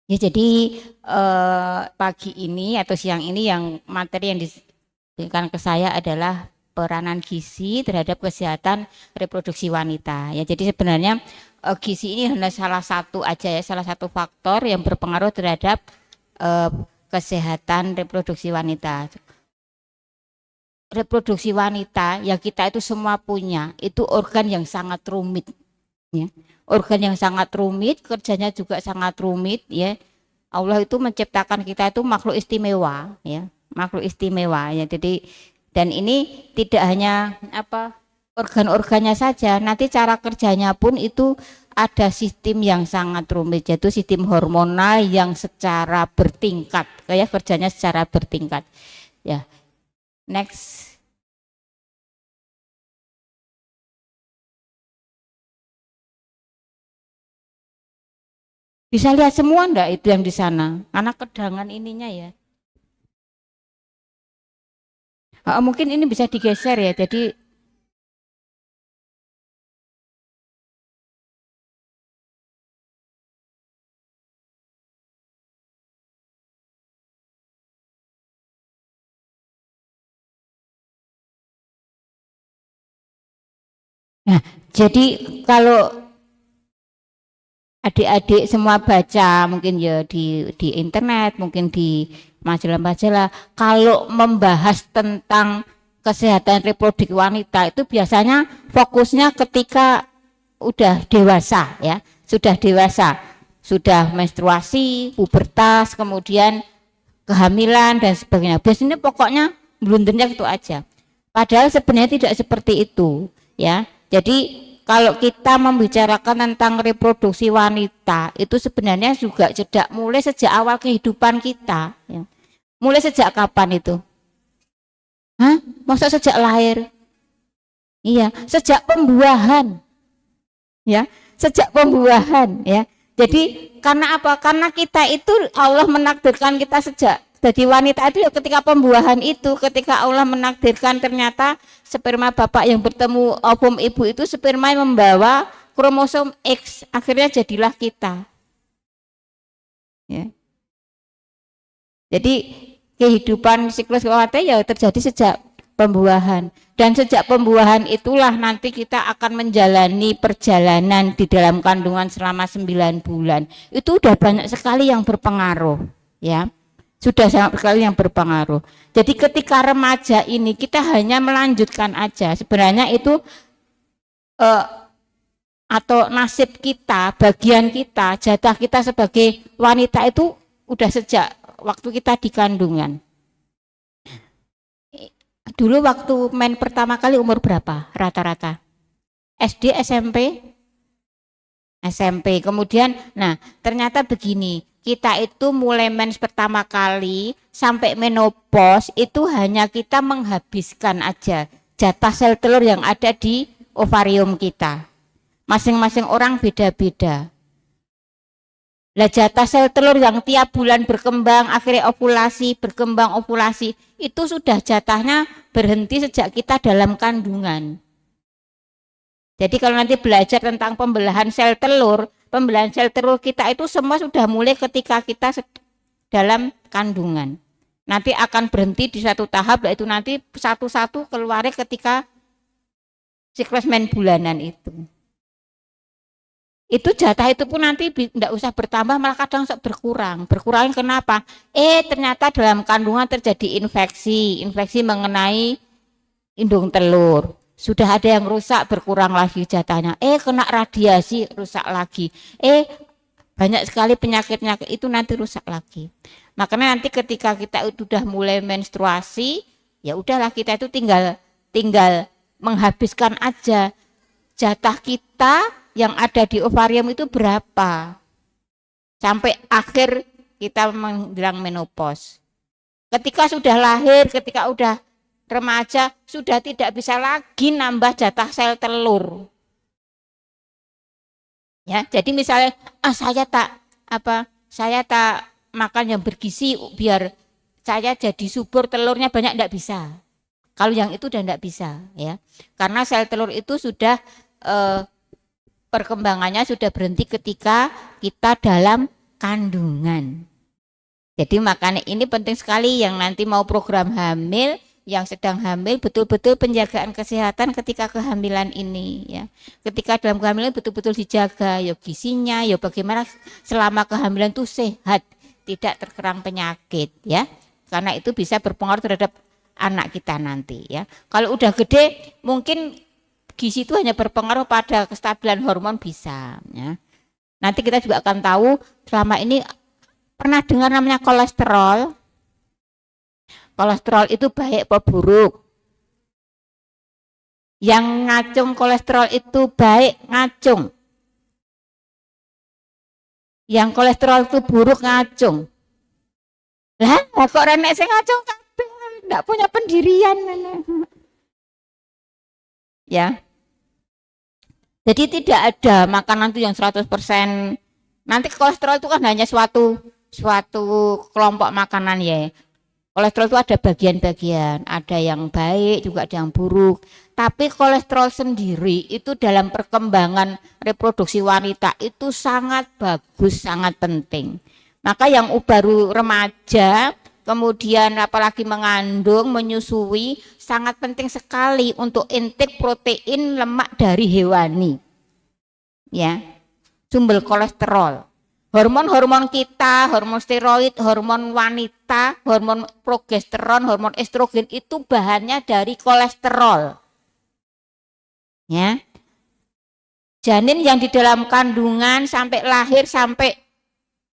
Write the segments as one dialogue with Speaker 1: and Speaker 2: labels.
Speaker 1: Ya, jadi pagi ini atau siang ini yang materi yang diberikan ke saya adalah peranan gizi terhadap kesehatan reproduksi wanita. Ya, jadi sebenarnya gizi ini hanya salah satu aja ya, salah satu faktor yang berpengaruh terhadap eh, kesehatan reproduksi wanita. Reproduksi wanita yang kita itu semua punya, itu organ yang sangat rumit. Ya. Organ yang sangat rumit, kerjanya juga sangat rumit ya. Allah itu menciptakan kita itu makhluk istimewa ya, makhluk istimewa ya. Jadi dan ini tidak hanya apa organ-organnya saja, nanti cara kerjanya pun itu ada sistem yang sangat rumit, yaitu sistem hormonal yang secara bertingkat, kayak kerjanya secara bertingkat ya. Next. Bisa lihat semua enggak itu yang di sana? Karena kedangan ininya ya. Mungkin ini bisa digeser ya. Jadi nah, jadi kalau adik-adik semua baca mungkin ya di internet, mungkin di majalah-majalah, kalau membahas tentang kesehatan reproduksi wanita itu biasanya fokusnya ketika udah dewasa ya, sudah dewasa, sudah menstruasi, pubertas, kemudian kehamilan dan sebagainya. Biasanya pokoknya blundernya itu aja. Padahal sebenarnya tidak seperti itu ya. Jadi kalau kita membicarakan tentang reproduksi wanita itu sebenarnya juga mulai sejak awal kehidupan kita ya. Mulai sejak kapan itu? Hah? Masa sejak lahir? Iya, sejak pembuahan ya, sejak pembuahan ya. Jadi karena apa? Karena kita itu Allah menakdirkan kita sejak jadi wanita itu ya ketika pembuahan itu, ketika Allah menakdirkan ternyata sperma bapak yang bertemu ovum ibu itu sperma yang membawa kromosom X, akhirnya jadilah kita. Ya. Jadi kehidupan siklus wanita ya terjadi sejak pembuahan, dan sejak pembuahan itulah nanti kita akan menjalani perjalanan di dalam kandungan selama 9 bulan. Itu udah banyak sekali yang berpengaruh ya, sudah sangat sekali yang berpengaruh. Jadi ketika remaja ini kita hanya melanjutkan aja, sebenarnya itu atau nasib kita, bagian kita, jatah kita sebagai wanita itu udah sejak waktu kita di kandungan. Dulu waktu main pertama kali umur berapa rata-rata? SD, SMP? SMP. Kemudian, nah ternyata begini, kita itu mulai mens pertama kali sampai menopause itu hanya kita menghabiskan aja jatah sel telur yang ada di ovarium kita. Masing-masing orang beda-beda. Lah jatah sel telur yang tiap bulan berkembang, akhirnya ovulasi, berkembang ovulasi, itu sudah jatahnya berhenti sejak kita dalam kandungan. Jadi kalau nanti belajar tentang pembelahan sel telur kita itu semua sudah mulai ketika kita dalam kandungan. Nanti akan berhenti di satu tahap, yaitu nanti satu-satu keluarnya ketika siklus men bulanan itu. Itu jatah itu pun nanti tidak usah bertambah, malah kadang berkurang. Berkurang kenapa? Ternyata dalam kandungan terjadi infeksi mengenai indung telur. Sudah ada yang rusak, berkurang lagi jatahnya. Kena radiasi, rusak lagi. Banyak sekali penyakit-penyakit itu nanti rusak lagi. Makanya nanti ketika kita sudah mulai menstruasi, ya udahlah kita itu tinggal menghabiskan aja jatah kita yang ada di ovarium itu berapa sampai akhir kita menjelang menopause. Ketika sudah lahir, ketika udah remaja, sudah tidak bisa lagi nambah jatah sel telur. Ya, jadi misalnya saya tak makan yang bergizi biar saya jadi subur telurnya banyak, enggak bisa. Kalau yang itu udah enggak bisa ya. Karena sel telur itu sudah perkembangannya sudah berhenti ketika kita dalam kandungan. Jadi makanya ini penting sekali yang nanti mau program hamil, yang sedang hamil betul-betul penjagaan kesehatan ketika kehamilan ini ya. Ketika dalam kehamilan betul-betul dijaga ya gizinya, ya bagaimana selama kehamilan itu sehat, tidak terserang penyakit ya. Karena itu bisa berpengaruh terhadap anak kita nanti ya. Kalau udah gede mungkin gizi itu hanya berpengaruh pada kestabilan hormon bisa ya. Nanti kita juga akan tahu selama ini pernah dengar namanya kolesterol. Kolesterol itu baik atau buruk? Yang ngacung kolesterol itu baik ngacung. Yang kolesterol itu buruk ngacung. Lah, kok renek sing ngacung kabeh ndak punya pendirian. Ya. Jadi tidak ada makanan itu yang 100%. Nanti kolesterol itu kan hanya suatu kelompok makanan ya. Kolesterol itu ada bagian-bagian, ada yang baik juga ada yang buruk. Tapi kolesterol sendiri itu dalam perkembangan reproduksi wanita itu sangat bagus, sangat penting. Maka yang baru remaja, kemudian apalagi mengandung, menyusui, sangat penting sekali untuk intake protein lemak dari hewani. Ya, sumber kolesterol. Hormon-hormon kita, hormon steroid, hormon wanita, hormon progesteron, hormon estrogen itu bahannya dari kolesterol. Ya. Janin yang di dalam kandungan sampai lahir sampai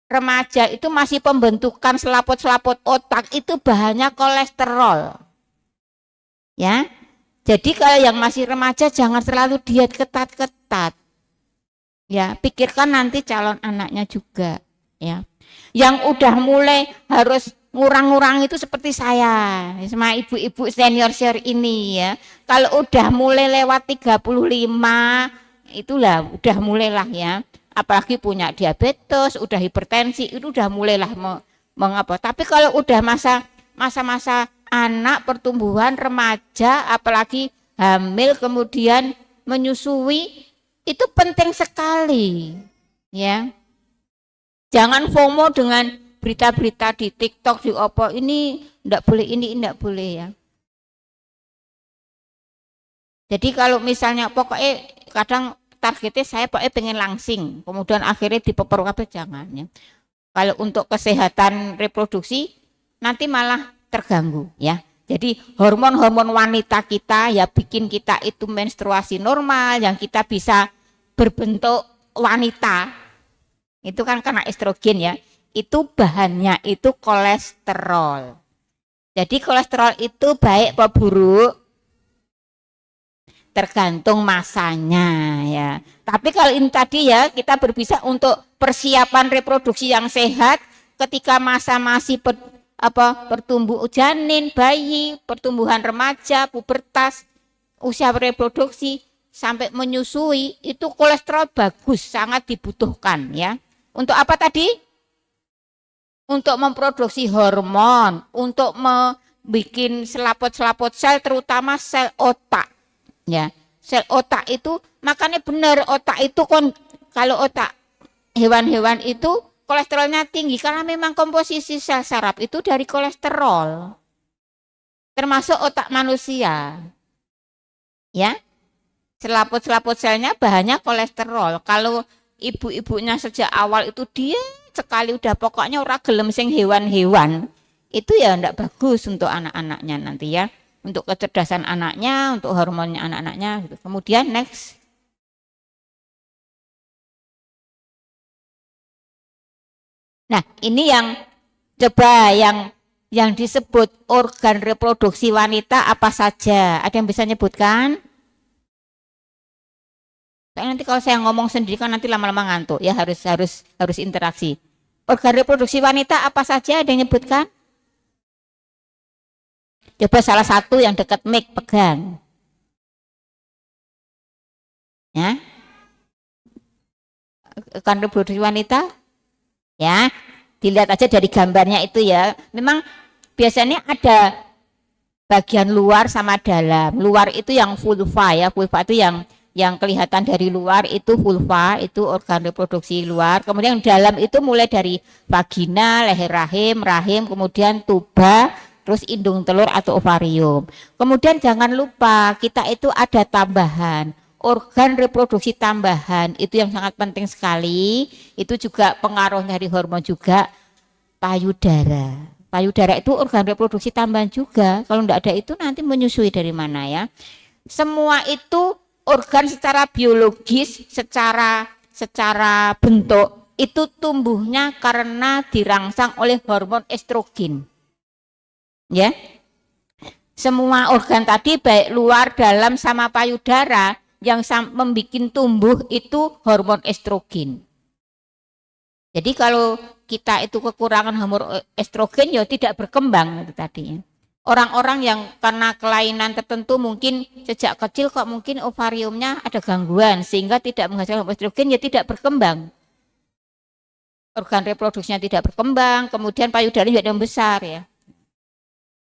Speaker 1: remaja itu masih pembentukan selaput-selaput otak itu bahannya kolesterol. Ya. Jadi kalau yang masih remaja jangan terlalu diet ketat-ketat. Ya, pikirkan nanti calon anaknya juga, ya. Yang udah mulai harus ngurang-ngurang itu seperti saya, sama ibu-ibu senior ini ya. Kalau udah mulai lewat 35, itulah udah mulailah ya. Apalagi punya diabetes, udah hipertensi, itu udah mulailah mengapa. Tapi kalau udah masa-masa anak pertumbuhan remaja, apalagi hamil kemudian menyusui, itu penting sekali ya. Jangan FOMO dengan berita-berita di TikTok di Oppo ini enggak boleh, ini enggak boleh ya. Jadi kalau misalnya pokoknya kadang targetnya saya pokoknya pengen langsing, kemudian akhirnya dipeper kabeh jangan ya. Kalau untuk kesehatan reproduksi nanti malah terganggu ya. Jadi hormon-hormon wanita kita ya bikin kita itu menstruasi normal, yang kita bisa berbentuk wanita. Itu kan karena estrogen ya. Itu bahannya itu kolesterol. Jadi kolesterol itu baik atau buruk? Tergantung masanya ya. Tapi kalau ini tadi ya kita berbicara untuk persiapan reproduksi yang sehat ketika masa masih bertumbuh janin, bayi, pertumbuhan remaja, pubertas, usia reproduksi sampai menyusui itu kolesterol bagus, sangat dibutuhkan ya. Untuk apa tadi? Untuk memproduksi hormon, untuk membuat selaput-selaput sel terutama sel otak. Ya, sel otak itu makanya benar otak itu kalau otak hewan-hewan itu kolesterolnya tinggi karena memang komposisi sel saraf itu dari kolesterol. Termasuk otak manusia. Ya. Selaput-selaput selnya bahannya kolesterol. Kalau ibu-ibunya sejak awal itu dia sekali udah pokoknya ora gelem sing hewan-hewan, itu ya enggak bagus untuk anak-anaknya nanti ya. Untuk kecerdasan anaknya, untuk hormonnya anak-anaknya gitu. Kemudian next. Nah, ini yang coba yang disebut organ reproduksi wanita apa saja? Ada yang bisa nyebutkan? Nanti kalau saya ngomong sendiri kan nanti lama-lama ngantuk ya, harus interaksi. Organ reproduksi wanita apa saja? Ada yang nyebutkan? Coba salah satu yang dekat mic pegang. Ya. Organ reproduksi wanita? Ya, dilihat aja dari gambarnya itu ya. Memang biasanya ada bagian luar sama dalam. Luar itu yang vulva ya, vulva itu yang yang kelihatan dari luar itu vulva, itu organ reproduksi luar. Kemudian dalam itu mulai dari vagina, leher rahim, rahim, kemudian tuba, terus indung telur atau ovarium. Kemudian jangan lupa kita itu ada tambahan organ reproduksi tambahan, itu yang sangat penting sekali. Itu juga pengaruh dari hormon juga, payudara. Payudara itu organ reproduksi tambahan juga. Kalau tidak ada itu nanti menyusui dari mana ya? Semua itu organ secara biologis, secara bentuk itu tumbuhnya karena dirangsang oleh hormon estrogen. Ya. Semua organ tadi baik luar, dalam sama payudara yang membuat tumbuh itu hormon estrogen. Jadi kalau kita itu kekurangan hormon estrogen ya tidak berkembang itu tadi. Orang-orang yang karena kelainan tertentu mungkin sejak kecil kok mungkin ovariumnya ada gangguan sehingga tidak menghasilkan hormon estrogen ya tidak berkembang. Organ reproduksinya tidak berkembang, kemudian payudaranya juga membesar ya.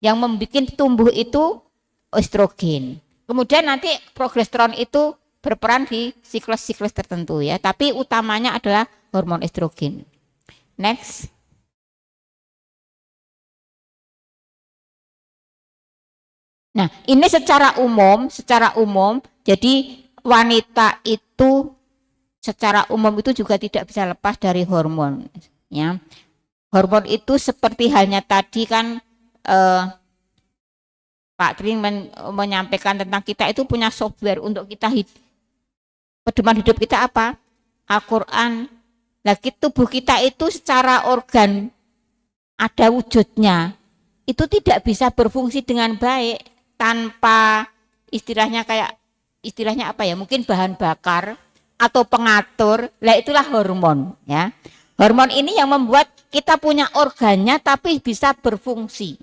Speaker 1: Yang membuat tumbuh itu estrogen. Kemudian nanti progesteron itu berperan di siklus-siklus tertentu ya, tapi utamanya adalah hormon estrogen. Next. Nah, ini secara umum, jadi wanita itu secara umum itu juga tidak bisa lepas dari hormon ya. Hormon itu seperti halnya tadi kan Pak Tri menyampaikan tentang kita itu punya software untuk kita pedoman hidup kita apa? Al-Quran. Lagi tubuh kita itu secara organ ada wujudnya, itu tidak bisa berfungsi dengan baik tanpa istilahnya apa ya? Mungkin bahan bakar atau pengatur. Lah itulah hormon ya. Hormon ini yang membuat kita punya organnya tapi bisa berfungsi.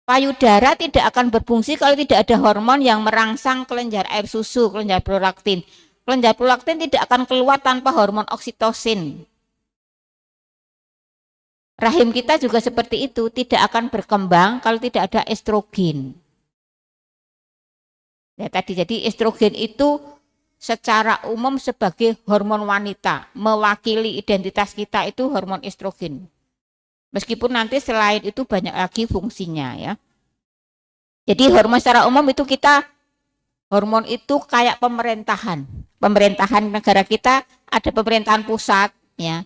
Speaker 1: Payudara tidak akan berfungsi kalau tidak ada hormon yang merangsang kelenjar air susu, kelenjar prolaktin. Kelenjar prolaktin tidak akan keluar tanpa hormon oksitosin. Rahim kita juga seperti itu, tidak akan berkembang kalau tidak ada estrogen. Ya tadi, jadi estrogen itu secara umum sebagai hormon wanita, mewakili identitas kita itu hormon estrogen. Meskipun nanti selain itu banyak lagi fungsinya ya. Jadi hormon secara umum itu hormon itu kayak pemerintahan. Pemerintahan negara kita ada pemerintahan pusat ya.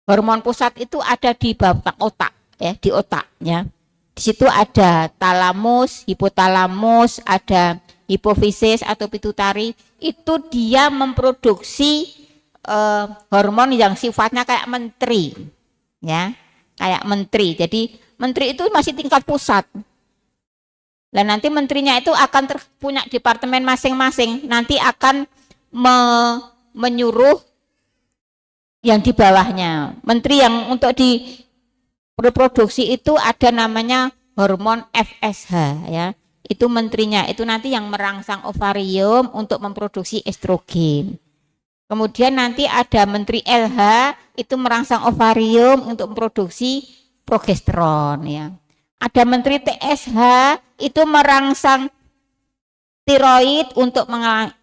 Speaker 1: Hormon pusat itu ada di bawah otak ya, di otak ya. Di situ ada talamus, hipotalamus, ada hipofisis atau pituitari. Itu dia memproduksi hormon yang sifatnya kayak menteri ya. Kayak menteri, jadi menteri itu masih tingkat pusat. Dan nanti menterinya itu akan punya departemen masing-masing, nanti akan menyuruh yang di bawahnya. Menteri yang untuk di reproduksi itu ada namanya hormon FSH ya. Itu menterinya, itu nanti yang merangsang ovarium untuk memproduksi estrogen. Kemudian nanti ada menteri LH itu merangsang ovarium untuk memproduksi progesteron ya. Ada menteri TSH itu merangsang tiroid untuk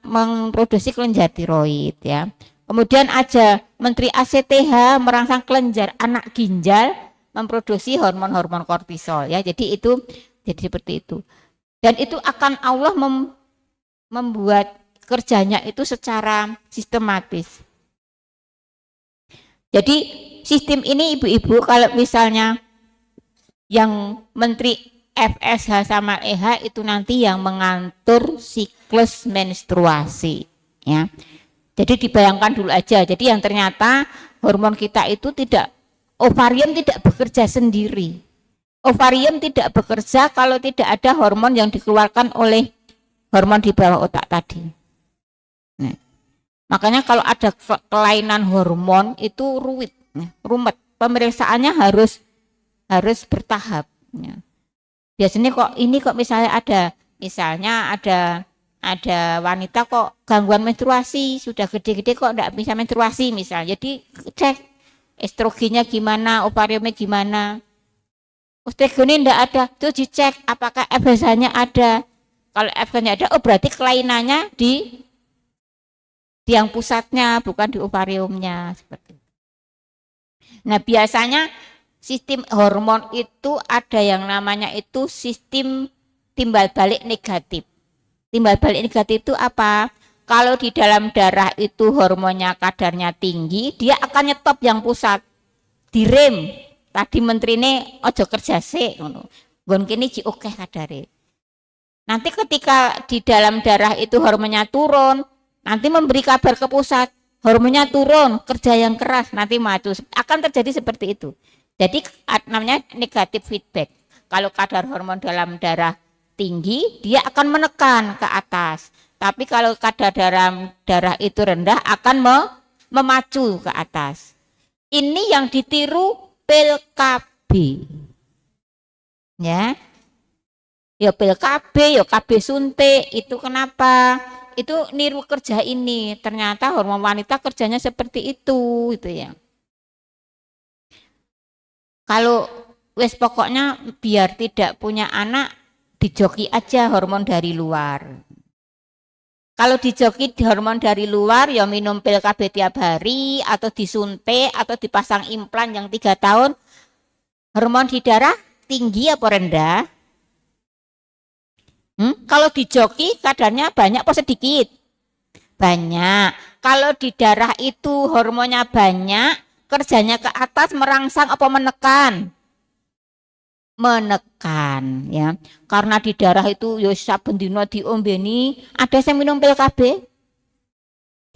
Speaker 1: memproduksi kelenjar tiroid ya. Kemudian ada menteri ACTH merangsang kelenjar anak ginjal memproduksi hormon-hormon kortisol ya. Jadi seperti itu. Dan itu akan Allah membuat kerjanya itu secara sistematis. Jadi sistem ini ibu-ibu kalau misalnya yang menteri FSH sama EH itu nanti yang mengatur siklus menstruasi ya. Jadi dibayangkan dulu aja. Jadi yang ternyata hormon kita itu ovarium tidak bekerja sendiri. Ovarium tidak bekerja kalau tidak ada hormon yang dikeluarkan oleh hormon di bawah otak tadi. Nah, makanya kalau ada kelainan hormon itu rumit. Pemeriksaannya harus bertahap. Ya. Biasanya kok misalnya ada wanita kok gangguan menstruasi, sudah gede-gede kok enggak bisa menstruasi misalnya. Jadi cek estrogennya gimana, ovariumnya gimana. Estrogennya enggak ada, terus dicek apakah FSH-nya ada. Kalau FSH-nya ada, berarti kelainannya di di yang pusatnya, bukan di ovariumnya seperti itu. Nah, biasanya sistem hormon itu ada yang namanya itu sistem timbal balik negatif. Timbal balik negatif itu apa? Kalau di dalam darah itu hormonnya kadarnya tinggi, dia akan nyetop yang pusat, direm. Tadi menterine ojo kerja sik ngono. Nggon kene iki akeh kadare. Nanti ketika di dalam darah itu hormonnya turun, nanti memberi kabar ke pusat, hormonnya turun, kerja yang keras, nanti maju. Akan terjadi seperti itu. Jadi namanya negatif feedback. Kalau kadar hormon dalam darah tinggi, dia akan menekan ke atas. Tapi kalau kadar darah itu rendah, akan memacu ke atas. Ini yang ditiru pil KB. Ya. Ya pil KB, ya KB suntik. Itu kenapa? Itu niru kerja ini. Ternyata hormon wanita kerjanya seperti itu, gitu ya. Kalau wes pokoknya biar tidak punya anak, dijoki aja hormon dari luar. Kalau dijoki hormon dari luar, ya minum pil KB tiap hari, atau disuntik, atau dipasang implan yang 3 tahun. Hormon di darah tinggi apa rendah? Kalau dijoki kadarnya banyak apa sedikit? Banyak. Kalau di darah itu hormonnya banyak, kerjanya ke atas merangsang apa menekan? Menekan, ya. Karena di darah itu ya saben dina diombeni, ada yang minum pil KB.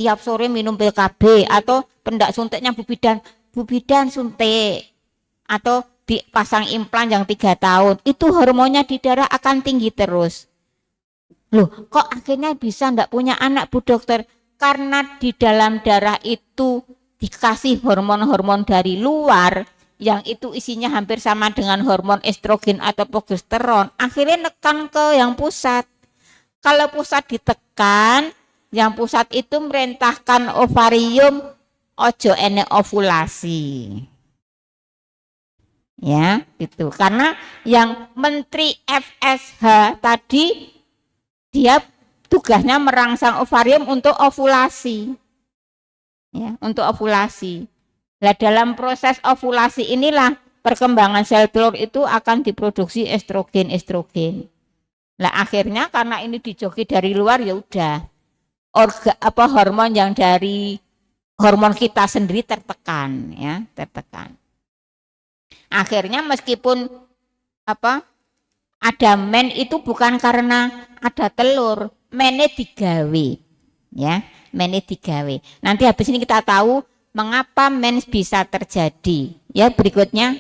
Speaker 1: Tiap sore minum pil KB, atau pendak suntiknya bubidan suntik, atau dipasang implan yang 3 tahun. Itu hormonnya di darah akan tinggi terus. Loh, kok akhirnya bisa ndak punya anak, Bu Dokter? Karena di dalam darah itu dikasih hormon-hormon dari luar, yang itu isinya hampir sama dengan hormon estrogen atau progesteron, akhirnya nekan ke yang pusat. Kalau pusat ditekan, yang pusat itu merintahkan ovarium ojo ene ovulasi. Ya, gitu. Karena yang Menteri FSH tadi, dia tugasnya merangsang ovarium untuk ovulasi. Ya, untuk ovulasi. Nah, dalam proses ovulasi inilah perkembangan sel telur itu akan diproduksi estrogen. Nah, akhirnya karena ini dijoki dari luar, ya udah hormon yang dari hormon kita sendiri tertekan, ya, tertekan. Akhirnya meskipun ada men itu bukan karena ada telur, mennya digawe, ya, mennya digawe. Nanti habis ini kita tahu mengapa mens bisa terjadi. Ya, berikutnya.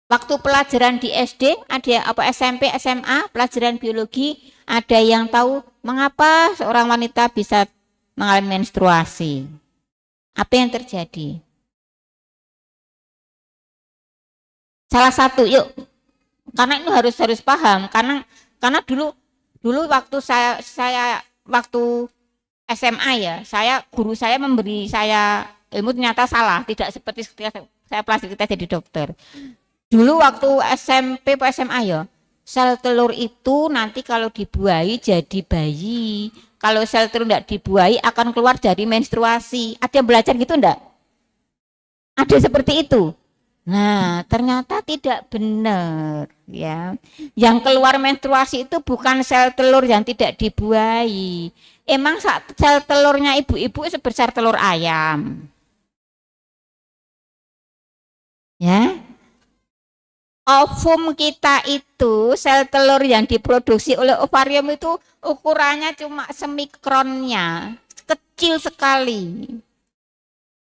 Speaker 1: Waktu pelajaran di SD, ada SMP, SMA, pelajaran biologi, ada yang tahu mengapa seorang wanita bisa mengalami menstruasi. Apa yang terjadi? Salah satu, yuk. Karena ini harus paham, karena dulu waktu saya waktu SMA ya, guru saya memberi saya ilmu ternyata salah, tidak seperti saya pelajari kita jadi dokter. Dulu waktu SMP atau SMA ya, sel telur itu nanti kalau dibuahi jadi bayi. Kalau sel telur tidak dibuahi akan keluar dari menstruasi. Ada yang belajar gitu enggak? Ada seperti itu. Nah, ternyata tidak benar, ya. Yang keluar menstruasi itu bukan sel telur yang tidak dibuahi. Emang sel telurnya ibu-ibu sebesar telur ayam. Ya. Ovum kita itu, sel telur yang diproduksi oleh ovarium itu ukurannya cuma semikronnya, kecil sekali.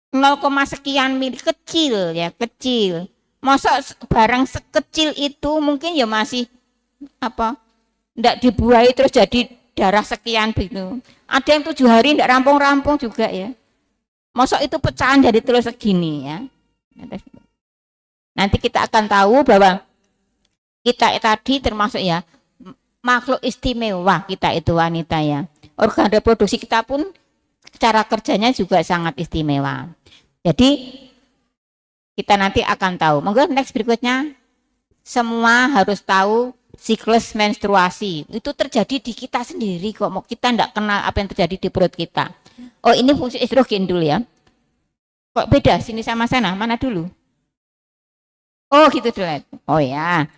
Speaker 1: 0, sekian mili, kecil ya, kecil. Masa barang sekecil itu mungkin ya masih enggak dibuahi terus jadi darah sekian begitu. Ada yang 7 hari enggak rampung-rampung juga ya. Masa itu pecahan jadi telur segini ya. Nanti kita akan tahu bahwa kita tadi termasuk ya makhluk istimewa, kita itu wanita ya. Organ reproduksi kita pun cara kerjanya juga sangat istimewa. Jadi kita nanti akan tahu. Monggo next berikutnya. Semua harus tahu siklus menstruasi. Itu terjadi di kita sendiri kok. Kita enggak kenal apa yang terjadi di perut kita. Oh, ini fungsi estrogen dulu ya. Kok beda sini sama sana? Mana dulu? Oh, gitu dulu. Oh ya.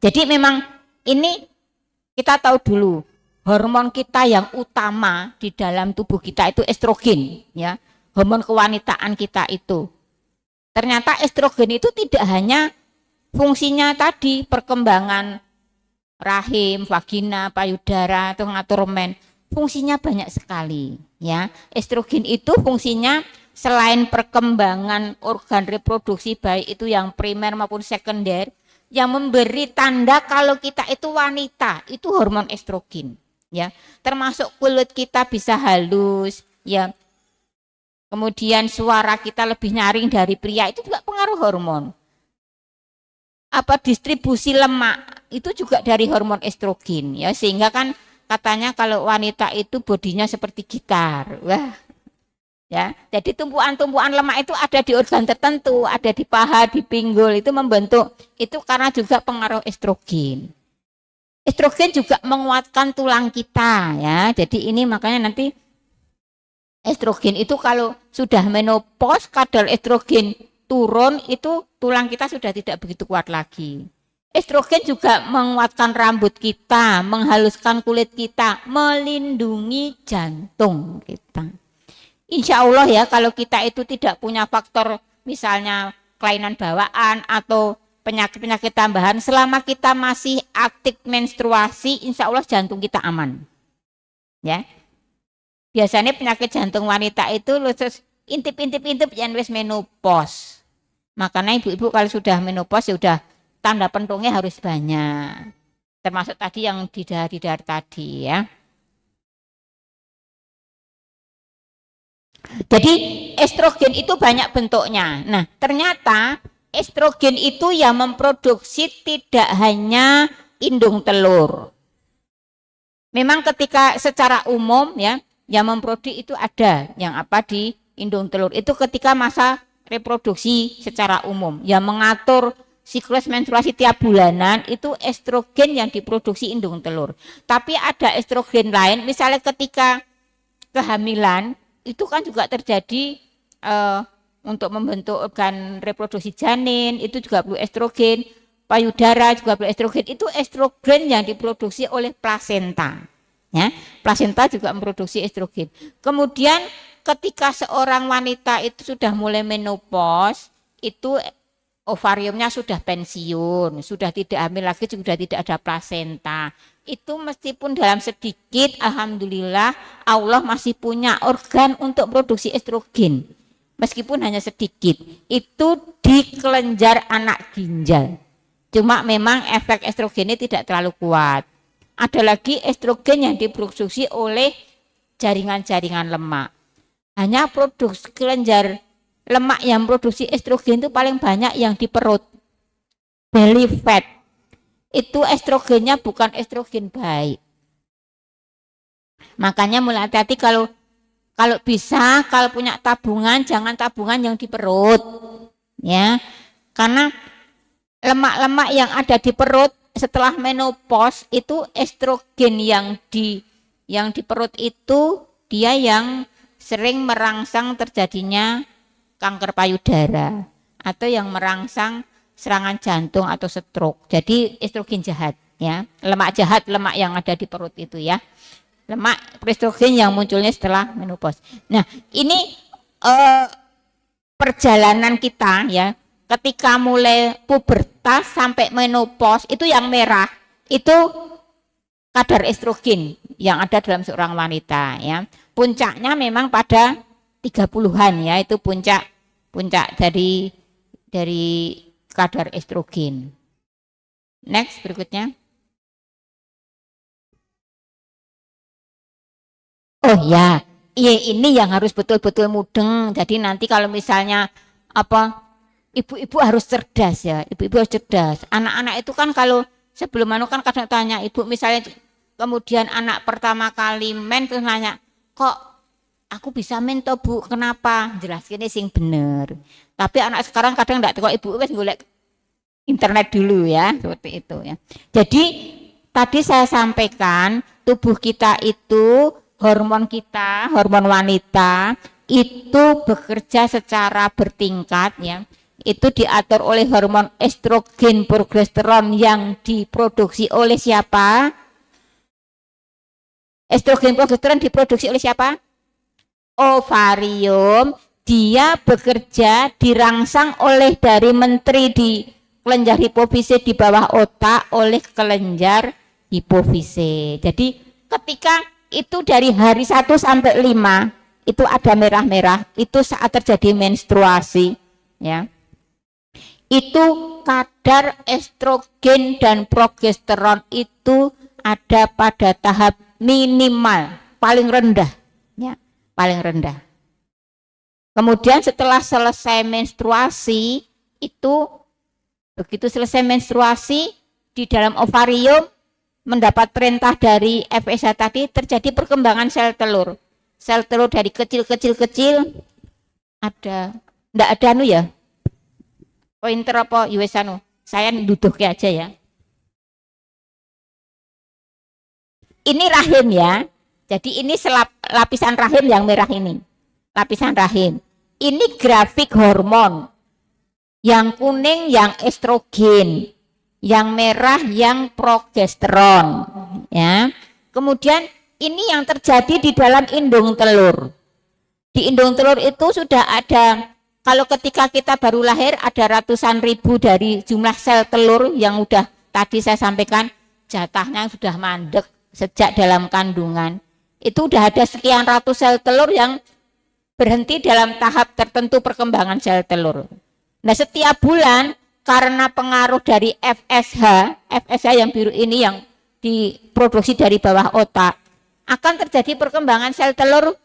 Speaker 1: Jadi memang ini kita tahu dulu. Hormon kita yang utama di dalam tubuh kita itu estrogen, ya. Hormon kewanitaan kita itu. Ternyata estrogen itu tidak hanya fungsinya tadi perkembangan rahim, vagina, payudara atau ngatur men. Fungsinya banyak sekali, ya. Estrogen itu fungsinya selain perkembangan organ reproduksi baik itu yang primer maupun sekunder, yang memberi tanda kalau kita itu wanita, itu hormon estrogen. Ya, termasuk kulit kita bisa halus, ya. Kemudian suara kita lebih nyaring dari pria, itu juga pengaruh hormon. Apa distribusi lemak itu juga dari hormon estrogen, ya. Sehingga kan katanya kalau wanita itu bodinya seperti gitar. Wah. Ya, jadi tumpuan-tumpuan lemak itu ada di organ tertentu, ada di paha, di pinggul, itu membentuk, itu karena juga pengaruh estrogen. Estrogen juga menguatkan tulang kita, ya. Jadi ini makanya nanti estrogen itu kalau sudah menopause, kadar estrogen turun, itu tulang kita sudah tidak begitu kuat lagi. Estrogen juga menguatkan rambut kita, menghaluskan kulit kita, melindungi jantung kita. Insya Allah ya, kalau kita itu tidak punya faktor misalnya kelainan bawaan atau penyakit-penyakit tambahan, selama kita masih aktif menstruasi, insya Allah jantung kita aman. Ya, biasanya penyakit jantung wanita itu intip-intip yang wis menopause. Makanya ibu-ibu kalau sudah menopause ya udah tanda pentungnya harus banyak. Termasuk tadi yang di dahar tadi ya. Jadi estrogen itu banyak bentuknya. Nah, ternyata estrogen itu yang memproduksi tidak hanya indung telur. Memang ketika secara umum ya, yang memproduksi itu ada yang apa di indung telur. Itu ketika masa reproduksi secara umum. Yang mengatur siklus menstruasi tiap bulanan itu estrogen yang diproduksi indung telur. Tapi ada estrogen lain, misalnya ketika kehamilan, itu kan juga terjadi untuk membentuk organ reproduksi janin, itu juga perlu estrogen, payudara juga perlu estrogen, itu estrogen yang diproduksi oleh plasenta. Ya, plasenta juga memproduksi estrogen. Kemudian ketika seorang wanita itu sudah mulai menopause, itu ovariumnya sudah pensiun, sudah tidak hamil lagi, sudah tidak ada plasenta. Itu meskipun dalam sedikit, alhamdulillah Allah masih punya organ untuk produksi estrogen. Meskipun hanya sedikit, itu di kelenjar anak ginjal. Cuma memang efek estrogennya tidak terlalu kuat. Ada lagi estrogen yang diproduksi oleh jaringan-jaringan lemak. Hanya produksi kelenjar lemak yang produksi estrogen itu paling banyak yang di perut. Belly fat. Itu estrogennya bukan estrogen baik. Makanya mulai hati-hati kalau bisa, kalau punya tabungan, jangan tabungan yang di perut, ya, karena lemak-lemak yang ada di perut setelah menopause itu estrogen yang di perut itu dia yang sering merangsang terjadinya kanker payudara atau yang merangsang serangan jantung atau stroke. Jadi estrogen jahat, ya, lemak jahat, lemak yang ada di perut itu ya. Lemak estrogen yang munculnya setelah menopause. Nah, ini perjalanan kita ya, ketika mulai pubertas sampai menopause itu yang merah itu kadar estrogen yang ada dalam seorang wanita ya. Puncaknya memang pada 30-an ya, itu puncak dari kadar estrogen. Next berikutnya. Oh ya, iya ini yang harus betul-betul mudeng. Jadi nanti kalau misalnya apa, ibu-ibu harus cerdas ya, ibu-ibu harus cerdas. Anak-anak itu kan kalau sebelum kan kadang tanya ibu, misalnya kemudian anak pertama kali men terus nanya, kok aku bisa men toh bu, kenapa? Jelaskan ini sing bener. Tapi anak sekarang kadang enggak, kok ibu wes golek internet dulu ya, seperti itu ya. Jadi tadi saya sampaikan tubuh kita itu, hormon kita, hormon wanita itu bekerja secara bertingkat ya. Itu diatur oleh hormon estrogen, progesteron yang diproduksi oleh siapa? Estrogen, progesteron diproduksi oleh siapa? Ovarium. Dia bekerja dirangsang oleh dari menteri di kelenjar hipofise di bawah otak oleh kelenjar hipofise. Jadi ketika itu dari hari 1 sampai 5 itu ada merah-merah, itu saat terjadi menstruasi ya. Itu kadar estrogen dan progesteron itu ada pada tahap minimal, paling rendah ya, paling rendah. Kemudian setelah selesai menstruasi itu, begitu selesai menstruasi di dalam ovarium mendapat perintah dari FSH tadi, terjadi perkembangan sel telur. Sel telur dari kecil ada, enggak ada anu ya, pointer apa US anu, saya duduk aja ya. Ini rahim ya, jadi ini lapisan rahim yang merah ini. Lapisan rahim. Ini grafik hormon. Yang kuning yang estrogen, yang merah yang progesteron, ya. Kemudian ini yang terjadi di dalam indung telur. Di indung telur itu sudah ada, kalau ketika kita baru lahir ada ratusan ribu dari jumlah sel telur yang udah tadi saya sampaikan jatahnya sudah mandek sejak dalam kandungan. Itu udah ada sekian ratus sel telur yang berhenti dalam tahap tertentu perkembangan sel telur. Nah, setiap bulan karena pengaruh dari FSH yang biru ini yang diproduksi dari bawah otak, akan terjadi perkembangan sel telur.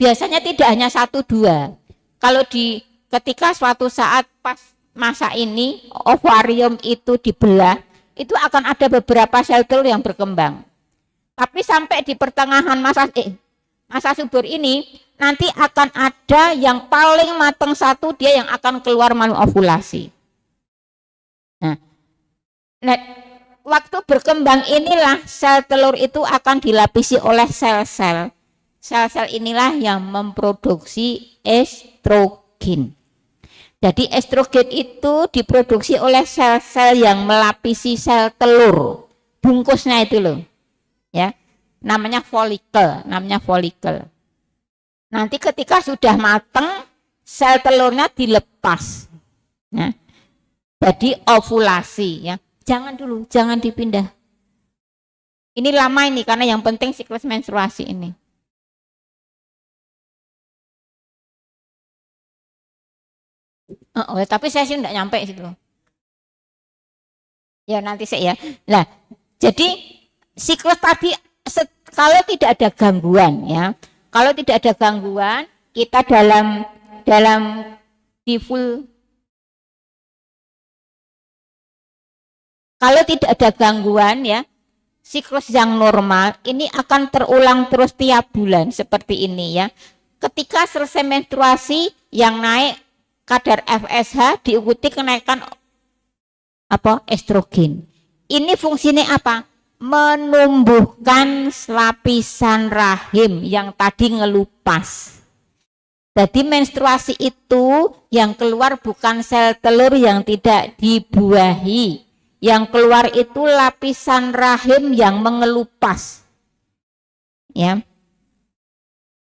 Speaker 1: Biasanya tidak hanya 1-2. Kalau ketika suatu saat pas masa ini ovarium itu dibelah, itu akan ada beberapa sel telur yang berkembang. Tapi sampai di pertengahan masa subur ini nanti akan ada yang paling matang satu, dia yang akan keluar ovulasi. Nah, waktu berkembang inilah sel telur itu akan dilapisi oleh sel-sel. Sel-sel inilah yang memproduksi estrogen. Jadi estrogen itu diproduksi oleh sel-sel yang melapisi sel telur. Bungkusnya itu loh. Ya. Namanya folikel. Nanti ketika sudah matang, sel telurnya dilepas. Nah, jadi ovulasi ya. Jangan dulu, jangan dipindah. Ini lama ini karena yang penting siklus menstruasi ini. Tapi saya sih enggak nyampe situ. Ya nanti saya ya. Nah, jadi siklus tadi kalau tidak ada gangguan ya, kalau tidak ada gangguan kita dalam di full, kalau tidak ada gangguan ya, siklus yang normal ini akan terulang terus tiap bulan seperti ini ya. Ketika selesai menstruasi yang naik kadar FSH diikuti kenaikan estrogen. Ini fungsinya apa? Menumbuhkan lapisan rahim yang tadi ngelupas. Jadi menstruasi itu yang keluar bukan sel telur yang tidak dibuahi. Yang keluar itu lapisan rahim yang mengelupas. Ya.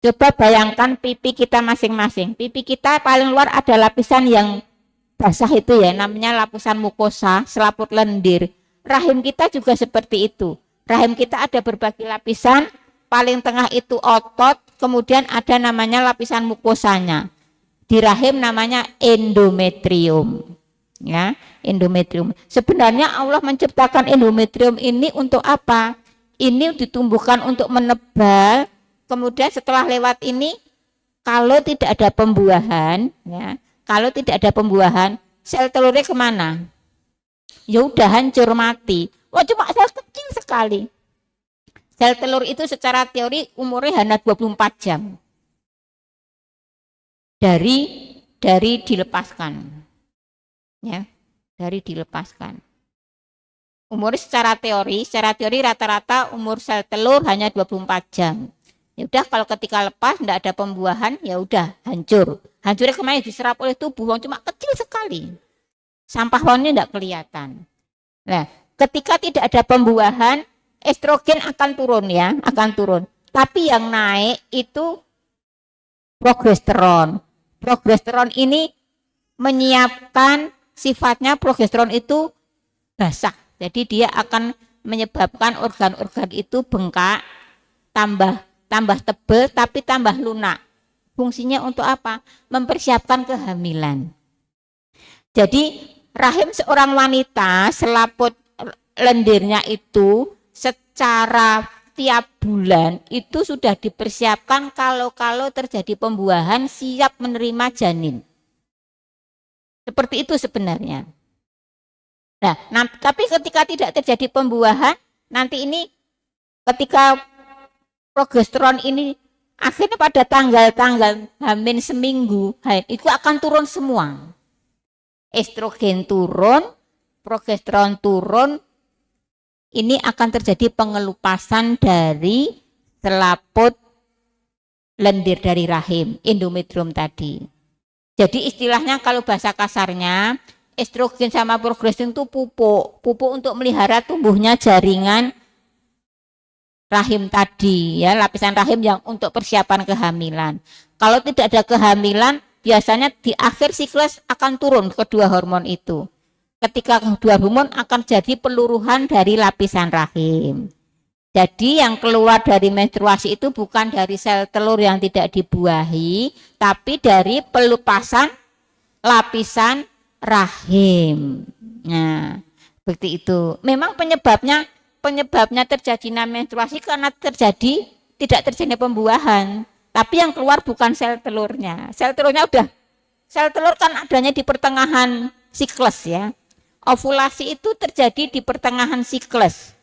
Speaker 1: Coba bayangkan pipi kita masing-masing. Pipi kita paling luar ada lapisan yang basah itu ya, namanya lapisan mukosa, selaput lendir. Rahim kita juga seperti itu. Rahim kita ada berbagai lapisan, paling tengah itu otot, kemudian ada namanya lapisan mukosanya. Di rahim namanya endometrium. Ya, endometrium. Sebenarnya Allah menciptakan endometrium ini untuk apa? Ini ditumbuhkan untuk menebal. Kemudian setelah lewat ini, kalau tidak ada pembuahan, ya, kalau tidak ada pembuahan, sel telurnya kemana? Ya udah hancur mati. Wah, cuma sel kecil sekali. Sel telur itu secara teori umurnya hanya 24 jam. Dari dilepaskan. ya, dari dilepaskan. Umur secara teori rata-rata umur sel telur hanya 24 jam. Ya udah, kalau ketika lepas tidak ada pembuahan, ya udah hancur. Hancurnya kemana? Diserap oleh tubuh, cuma kecil sekali. Sampah hormonnya tidak kelihatan. Nah, ketika tidak ada pembuahan, estrogen akan turun ya, akan turun. Tapi yang naik itu progesteron. Progesteron ini menyiapkan, sifatnya progesteron itu basah. Jadi dia akan menyebabkan organ-organ itu bengkak, tambah tebal tapi tambah lunak. Fungsinya untuk apa? Mempersiapkan kehamilan. Jadi rahim seorang wanita, selaput lendirnya itu secara tiap bulan itu sudah dipersiapkan kalau terjadi pembuahan, siap menerima janin. Seperti itu sebenarnya. Nah, tapi ketika tidak terjadi pembuahan, nanti ini ketika progesteron ini akhirnya pada tanggal-tanggal hamil seminggu, itu akan turun semua. Estrogen turun, progesteron turun, ini akan terjadi pengelupasan dari selaput lendir dari rahim, endometrium tadi. Jadi istilahnya kalau bahasa kasarnya, estrogen sama progesteron itu pupuk untuk melihara tumbuhnya jaringan rahim tadi, ya, lapisan rahim yang untuk persiapan kehamilan. Kalau tidak ada kehamilan, biasanya di akhir siklus akan turun kedua hormon itu. Ketika kedua hormon akan jadi peluruhan dari lapisan rahim. Jadi yang keluar dari menstruasi itu bukan dari sel telur yang tidak dibuahi, tapi dari pelupasan lapisan rahim. Nah, seperti itu. Memang penyebabnya terjadinya menstruasi karena tidak terjadi pembuahan. Tapi yang keluar bukan sel telurnya. Sel telur kan adanya di pertengahan siklus ya. Ovulasi itu terjadi di pertengahan siklus.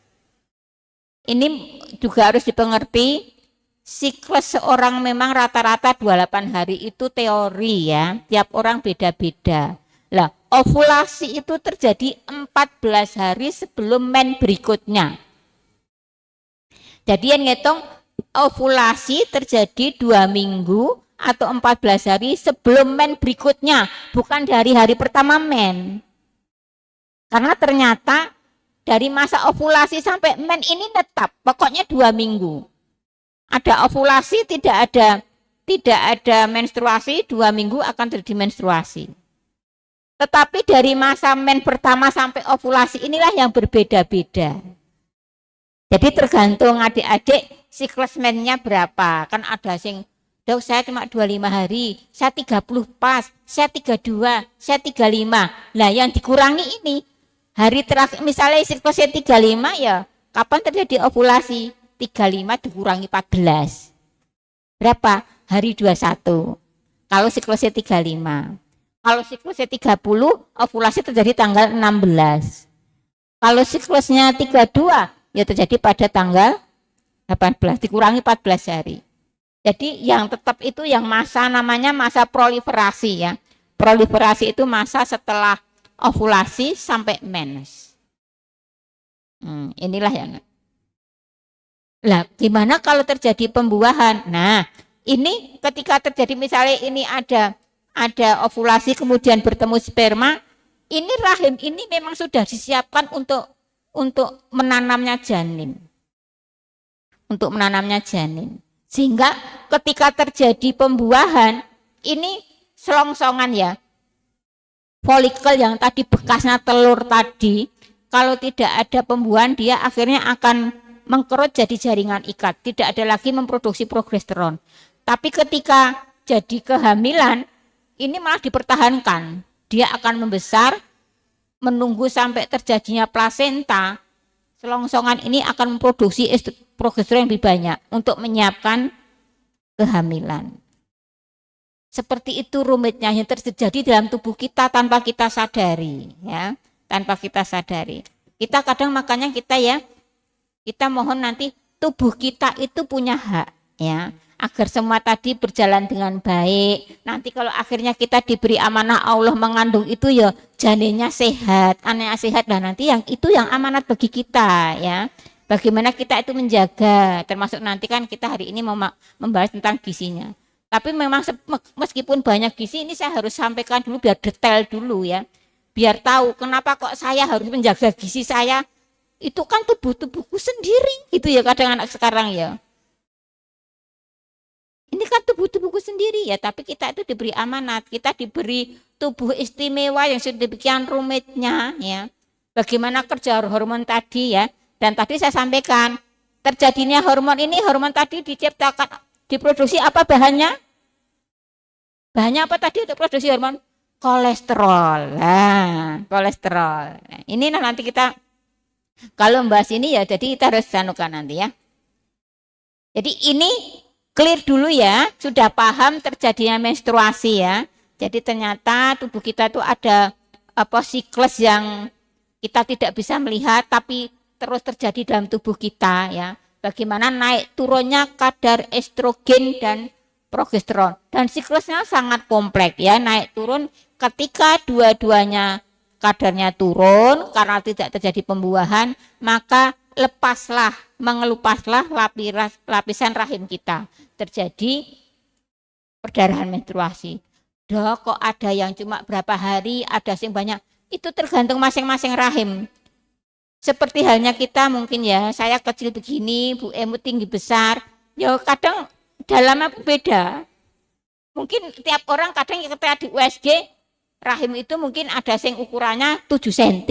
Speaker 1: Ini juga harus dipengerti, siklus seorang memang rata-rata 28 hari itu teori ya, tiap orang beda-beda. Lah, ovulasi itu terjadi 14 hari sebelum men berikutnya. Jadi yang ngitung ovulasi terjadi 2 minggu atau 14 hari sebelum men berikutnya, bukan dari hari pertama men. Karena ternyata dari masa ovulasi sampai men ini tetap, pokoknya 2 minggu. Ada ovulasi, tidak ada menstruasi, 2 minggu akan terjadi menstruasi. Tetapi dari masa men pertama sampai ovulasi inilah yang berbeda-beda. Jadi tergantung adik-adik siklus mennya berapa. Kan ada sing, dok saya cuma 25 hari, saya 30 pas, saya 32, saya 35. Nah yang dikurangi ini, hari terakhir, misalnya siklusnya 35 ya, kapan terjadi ovulasi? 35 dikurangi 14. Berapa? Hari 21. Kalau siklusnya 35. Kalau siklusnya 30, ovulasi terjadi tanggal 16. Kalau siklusnya 32, ya terjadi pada tanggal 18, dikurangi 14 hari. Jadi yang tetap itu yang masa namanya masa proliferasi ya. Proliferasi itu masa setelah ovulasi sampai mens. Inilah yang. Lah, gimana kalau terjadi pembuahan? Nah, ini ketika terjadi misalnya ini ada ovulasi kemudian bertemu sperma, ini rahim ini memang sudah disiapkan untuk menanamnya janin. Untuk menanamnya janin. Sehingga ketika terjadi pembuahan, ini selongsongan ya. Folikel yang tadi bekasnya telur tadi, kalau tidak ada pembuahan dia akhirnya akan mengkerut jadi jaringan ikat, tidak ada lagi memproduksi progesteron. Tapi ketika jadi kehamilan, ini malah dipertahankan. Dia akan membesar, menunggu sampai terjadinya plasenta, selongsongan ini akan memproduksi progesteron yang lebih banyak untuk menyiapkan kehamilan. Seperti itu rumitnya yang terjadi dalam tubuh kita tanpa kita sadari, ya, tanpa kita sadari. Kita kadang makanya kita mohon nanti tubuh kita itu punya hak, ya. agar semua tadi berjalan dengan baik. Nanti kalau akhirnya kita diberi amanah Allah mengandung itu ya janinnya sehat, anaknya sehat, dan nanti yang itu yang amanat bagi kita ya. Bagaimana kita itu menjaga, termasuk nanti kan kita hari ini mau membahas tentang gizinya. Tapi memang meskipun banyak gizi ini saya harus sampaikan dulu biar detail dulu ya. Biar tahu kenapa kok saya harus menjaga gizi saya. Itu kan tubuhku sendiri gitu ya kadang anak sekarang ya. Ini kan tubuhku sendiri ya, tapi kita itu diberi amanat, kita diberi tubuh istimewa yang sedemikian rumitnya ya. Bagaimana kerja hormon tadi ya. Dan tadi saya sampaikan, terjadinya hormon ini, hormon tadi diciptakan, diproduksi apa bahannya? Bahannya apa tadi untuk produksi hormon? Kolesterol. Nah, kolesterol. Nah, ini nanti kita, kalau membahas ini ya, jadi kita harus sanukan nanti ya. Jadi ini clear dulu ya, sudah paham terjadinya menstruasi ya. Jadi ternyata tubuh kita itu ada siklus yang kita tidak bisa melihat, tapi terus terjadi dalam tubuh kita ya. Bagaimana naik turunnya kadar estrogen dan progesteron, dan siklusnya sangat kompleks ya, naik turun ketika dua-duanya kadarnya turun karena tidak terjadi pembuahan, maka mengelupaslah lapisan rahim kita, terjadi perdarahan menstruasi. Kok ada yang cuma berapa hari, ada yang banyak, itu tergantung masing-masing rahim. Seperti halnya kita mungkin ya, saya kecil begini, Bu Emu tinggi besar, ya kadang dalamnya beda. Mungkin tiap orang kadang ketika di USG, rahim itu mungkin ada yang ukurannya 7 cm,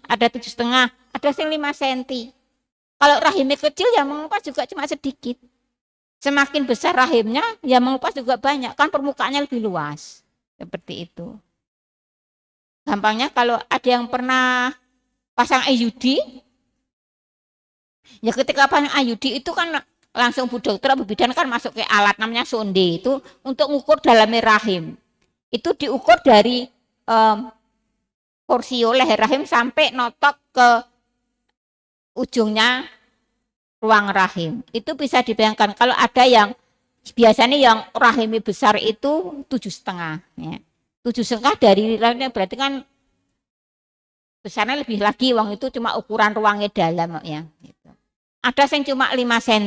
Speaker 1: ada 7,5, ada yang 5 cm. Kalau rahimnya kecil ya mengelupas juga cuma sedikit. Semakin besar rahimnya ya mengelupas juga banyak, kan permukaannya lebih luas. Seperti itu. Gampangnya kalau ada yang pernah pasang IUD, ya ketika pasang IUD itu kan langsung Bu Dokter Abu Bidan kan masuk ke alat namanya sonde itu untuk mengukur dalamnya rahim. Itu diukur dari porsio leher rahim sampai notok ke ujungnya ruang rahim. Itu bisa dibayangkan kalau ada yang biasanya yang rahimnya besar itu 7,5 ya. 7,5 dari rahimnya berarti kan besarnya lebih lagi, uang itu cuma ukuran ruangnya dalam ya. Gitu. Ada yang cuma 5 cm.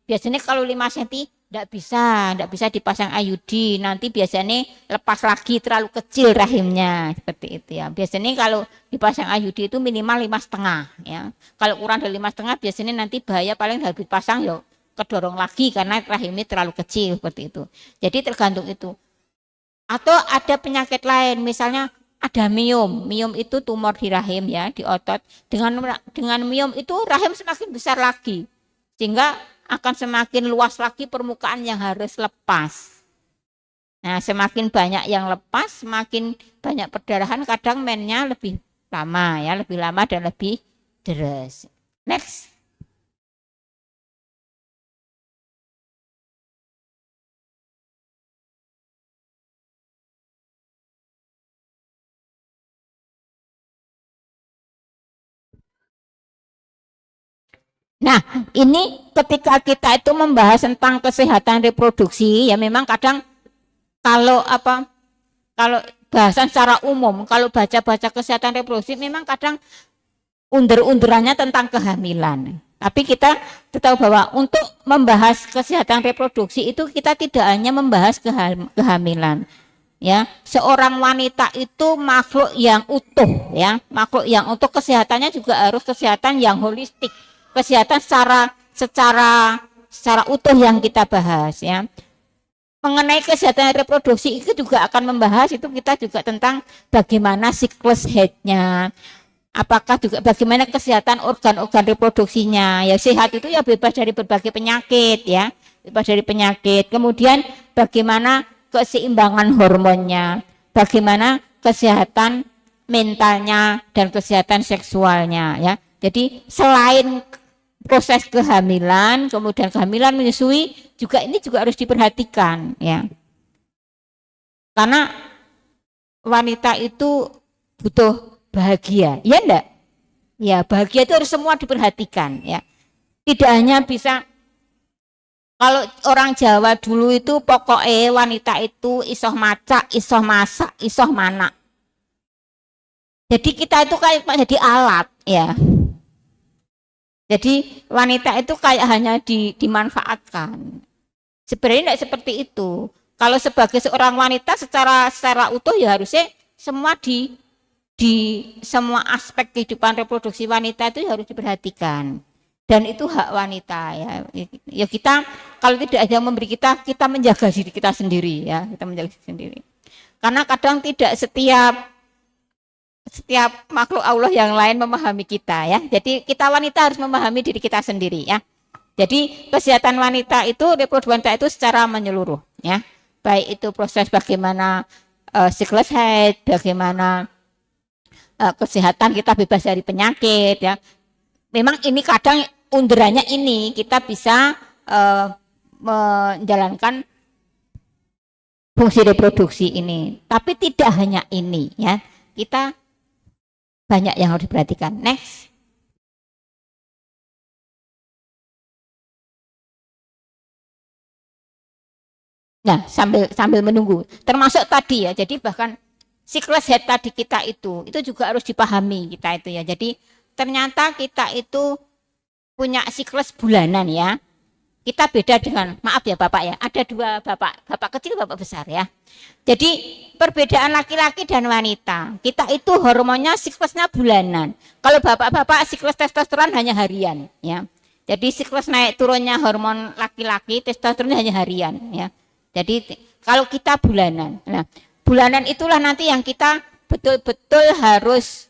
Speaker 1: Biasanya kalau 5 cm tidak bisa dipasang IUD. Nanti biasanya lepas lagi, terlalu kecil rahimnya seperti itu ya. Biasanya kalau dipasang IUD itu minimal 5,5 ya. Kalau kurang dari 5,5 biasanya nanti bahaya, paling harus dipasang ya kedorong lagi karena rahimnya terlalu kecil seperti itu. Jadi tergantung itu. Atau ada penyakit lain, misalnya ada miom itu tumor di rahim ya, di otot. Dengan miom itu rahim semakin besar lagi, sehingga akan semakin luas lagi permukaan yang harus lepas. Nah, semakin banyak yang lepas, semakin banyak perdarahan, kadang mennya lebih lama dan lebih deres. Next. Nah, ini ketika kita itu membahas tentang kesehatan reproduksi, ya memang kadang kalau bahasan secara umum, kalau baca-baca kesehatan reproduksi, memang kadang undur-undurannya tentang kehamilan. Tapi kita tahu bahwa untuk membahas kesehatan reproduksi itu kita tidak hanya membahas kehamilan. Ya, seorang wanita itu makhluk yang utuh, ya, makhluk yang utuh, kesehatannya juga harus kesehatan yang holistik. Kesehatan secara utuh yang kita bahas ya. Mengenai kesehatan reproduksi itu juga akan membahas itu kita juga tentang bagaimana siklus headnya, apakah juga bagaimana kesehatan organ-organ reproduksinya. Ya sehat itu ya bebas dari berbagai penyakit ya, bebas dari penyakit. Kemudian bagaimana keseimbangan hormonnya, bagaimana kesehatan mentalnya dan kesehatan seksualnya ya. Jadi selain proses kehamilan, kemudian kehamilan menyusui juga ini juga harus diperhatikan ya. Karena wanita itu butuh bahagia, ya enggak? Ya, bahagia itu harus semua diperhatikan ya. Tidak hanya bisa Kalau orang Jawa dulu itu pokoknya wanita itu isoh macak, isoh masak, isoh manak. Jadi kita itu kayak jadi alat ya. Jadi wanita itu kayak hanya dimanfaatkan. Sebenarnya tidak seperti itu. Kalau sebagai seorang wanita secara utuh ya harusnya semua di semua aspek kehidupan reproduksi wanita itu harus diperhatikan. Dan itu hak wanita ya. Ya kita kalau tidak ada yang memberi kita menjaga diri kita sendiri ya, kita menjaga diri sendiri. Karena kadang tidak setiap makhluk Allah yang lain memahami kita ya. Jadi kita wanita harus memahami diri kita sendiri ya. Jadi kesehatan wanita itu, reproduksi wanita itu secara menyeluruh ya. Baik itu proses bagaimana siklus haid, bagaimana kesehatan kita bebas dari penyakit ya. Memang ini kadang underannya ini kita bisa menjalankan fungsi reproduksi ini. Tapi tidak hanya ini ya. Kita banyak yang harus diperhatikan. Next. Nah, sambil menunggu. Termasuk tadi ya. Jadi bahkan siklus haid tadi kita itu juga harus dipahami kita itu ya. Jadi ternyata kita itu punya siklus bulanan ya. Kita beda dengan, maaf ya Bapak ya, ada dua bapak kecil, bapak besar ya. Jadi perbedaan laki-laki dan wanita, kita itu hormonnya siklusnya bulanan. Kalau bapak-bapak siklus testosteron hanya harian ya. Jadi siklus naik turunnya hormon laki-laki, testosteronnya hanya harian ya. Jadi kalau kita bulanan, nah bulanan itulah nanti yang kita betul-betul harus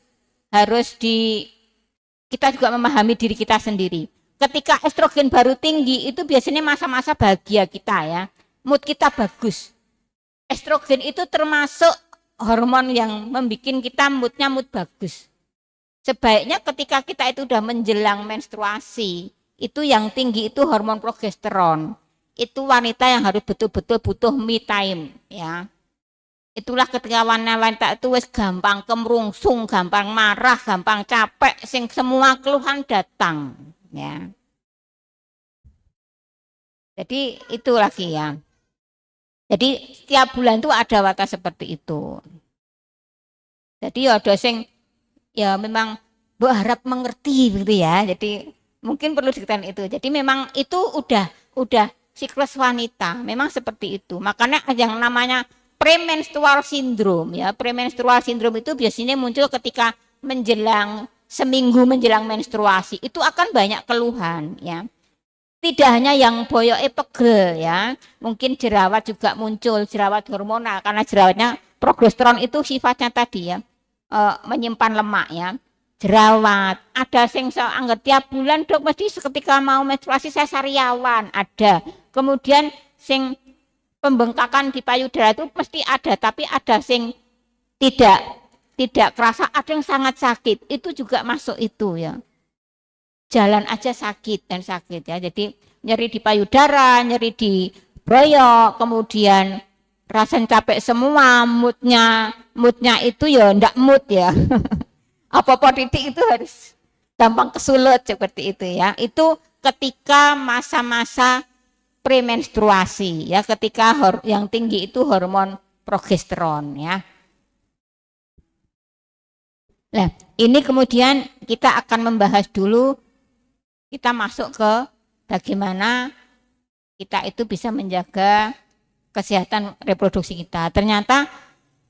Speaker 1: kita juga memahami diri kita sendiri. Ketika estrogen baru tinggi itu biasanya masa-masa bahagia kita ya, mood kita bagus. Estrogen itu termasuk hormon yang membuat kita moodnya mood bagus. Sebaiknya ketika kita itu udah menjelang menstruasi, itu yang tinggi itu hormon progesteron. Itu wanita yang harus betul-betul butuh me time ya. Itulah ketika wanita itu wis gampang kemrungsung, gampang marah, gampang capek, sing semua keluhan datang ya. Jadi itu lagi ya. Jadi setiap bulan itu ada watak seperti itu. Jadi ada sing ya memang berharap mengerti gitu ya. Jadi mungkin perlu dikatakan itu. Jadi memang itu udah siklus wanita, memang seperti itu. Makanya yang namanya premenstrual syndrome ya. Premenstrual syndrome itu biasanya muncul ketika seminggu menjelang menstruasi. Itu akan banyak keluhan ya. Tidak hanya yang boyoke pegel ya. Mungkin jerawat juga muncul, jerawat hormonal karena jerawatnya progesteron itu sifatnya tadi ya. Menyimpan lemak ya. Jerawat, ada sing anggap tiap bulan dok mesti ketika mau menstruasi saya sariawan, ada. Kemudian sing pembengkakan di payudara itu mesti ada, tapi ada sing tidak kerasa, ada yang sangat sakit, itu juga masuk itu ya. Jalan aja sakit ya. Jadi nyeri di payudara, nyeri di broyok, kemudian rasanya capek semua, moodnya itu ya ndak mood ya. Apa-apa titik itu harus gampang kesulut seperti itu ya. Itu ketika masa-masa premenstruasi ya, ketika yang tinggi itu hormon progesteron ya. Nah, ini kemudian kita akan membahas dulu, kita masuk ke bagaimana kita itu bisa menjaga kesehatan reproduksi kita. Ternyata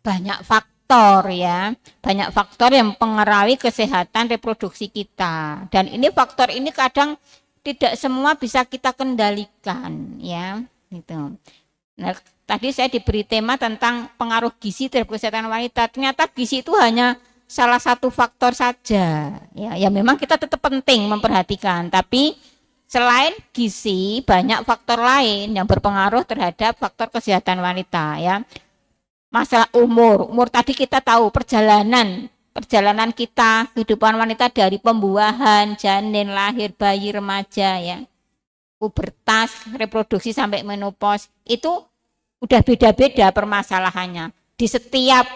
Speaker 1: banyak faktor ya, banyak faktor yang mempengaruhi kesehatan reproduksi kita. Dan ini faktor ini kadang tidak semua bisa kita kendalikan ya, gitu. Nah, tadi saya diberi tema tentang pengaruh gizi terhadap kesehatan wanita. Ternyata gizi itu hanya salah satu faktor saja. Ya memang kita tetap penting memperhatikan, tapi selain gizi banyak faktor lain yang berpengaruh terhadap faktor kesehatan wanita ya. Masalah umur tadi kita tahu perjalanan kita, kehidupan wanita dari pembuahan, janin, lahir, bayi, remaja ya, pubertas, reproduksi sampai menopause, itu udah beda-beda permasalahannya. Di setiap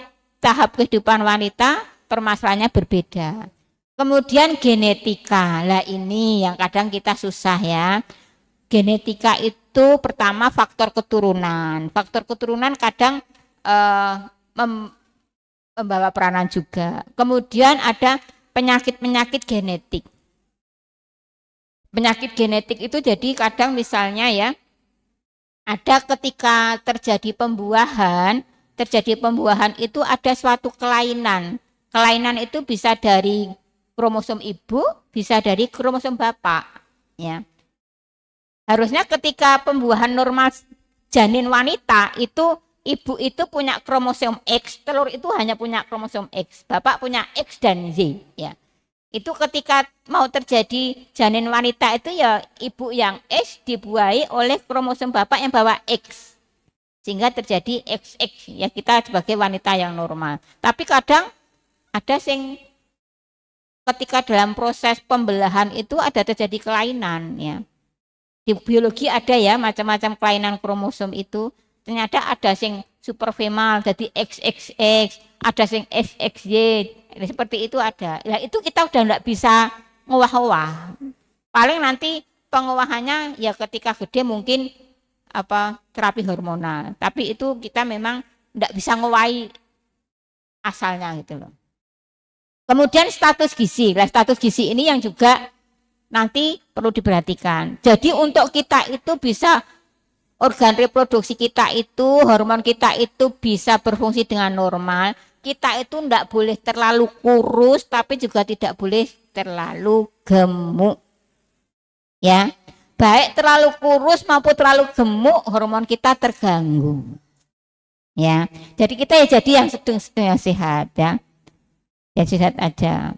Speaker 1: tahap kehidupan wanita permasalahannya berbeda. Kemudian genetika, lah ini yang kadang kita susah ya. Genetika itu itu pertama faktor keturunan. Faktor keturunan kadang membawa peranan juga. Kemudian ada penyakit-penyakit genetik. Penyakit genetik itu jadi kadang misalnya ya, ada ketika terjadi pembuahan itu ada suatu kelainan. Kelainan itu bisa dari kromosom ibu, bisa dari kromosom bapak. Ya. Harusnya ketika pembuahan normal janin wanita itu ibu itu punya kromosom X, telur itu hanya punya kromosom X, bapak punya X dan Z. Ya. Itu ketika mau terjadi janin wanita itu ya ibu yang X dibuahi oleh kromosom bapak yang bawa X. Sehingga terjadi XX, ya kita sebagai wanita yang normal. Tapi kadang ada yang ketika dalam proses pembelahan itu ada terjadi kelainan ya. Di biologi ada ya macam-macam kelainan kromosom itu. Ternyata ada yang superfemal jadi XXX, ada yang XXY, seperti itu ada. Ya itu kita udah enggak bisa ngowah-ngowah. Paling nanti pengowahannya ya ketika gede mungkin terapi hormonal. Tapi itu kita memang enggak bisa ngowahi asalnya gitu loh. Kemudian status gizi. Nah, status gizi ini yang juga nanti perlu diperhatikan. Jadi untuk kita itu bisa organ reproduksi kita itu, hormon kita itu bisa berfungsi dengan normal. Kita itu tidak boleh terlalu kurus, tapi juga tidak boleh terlalu gemuk. Ya, baik terlalu kurus maupun terlalu gemuk, hormon kita terganggu. Ya, jadi kita ya jadi yang sedang sehat ya. Ya sehat aja.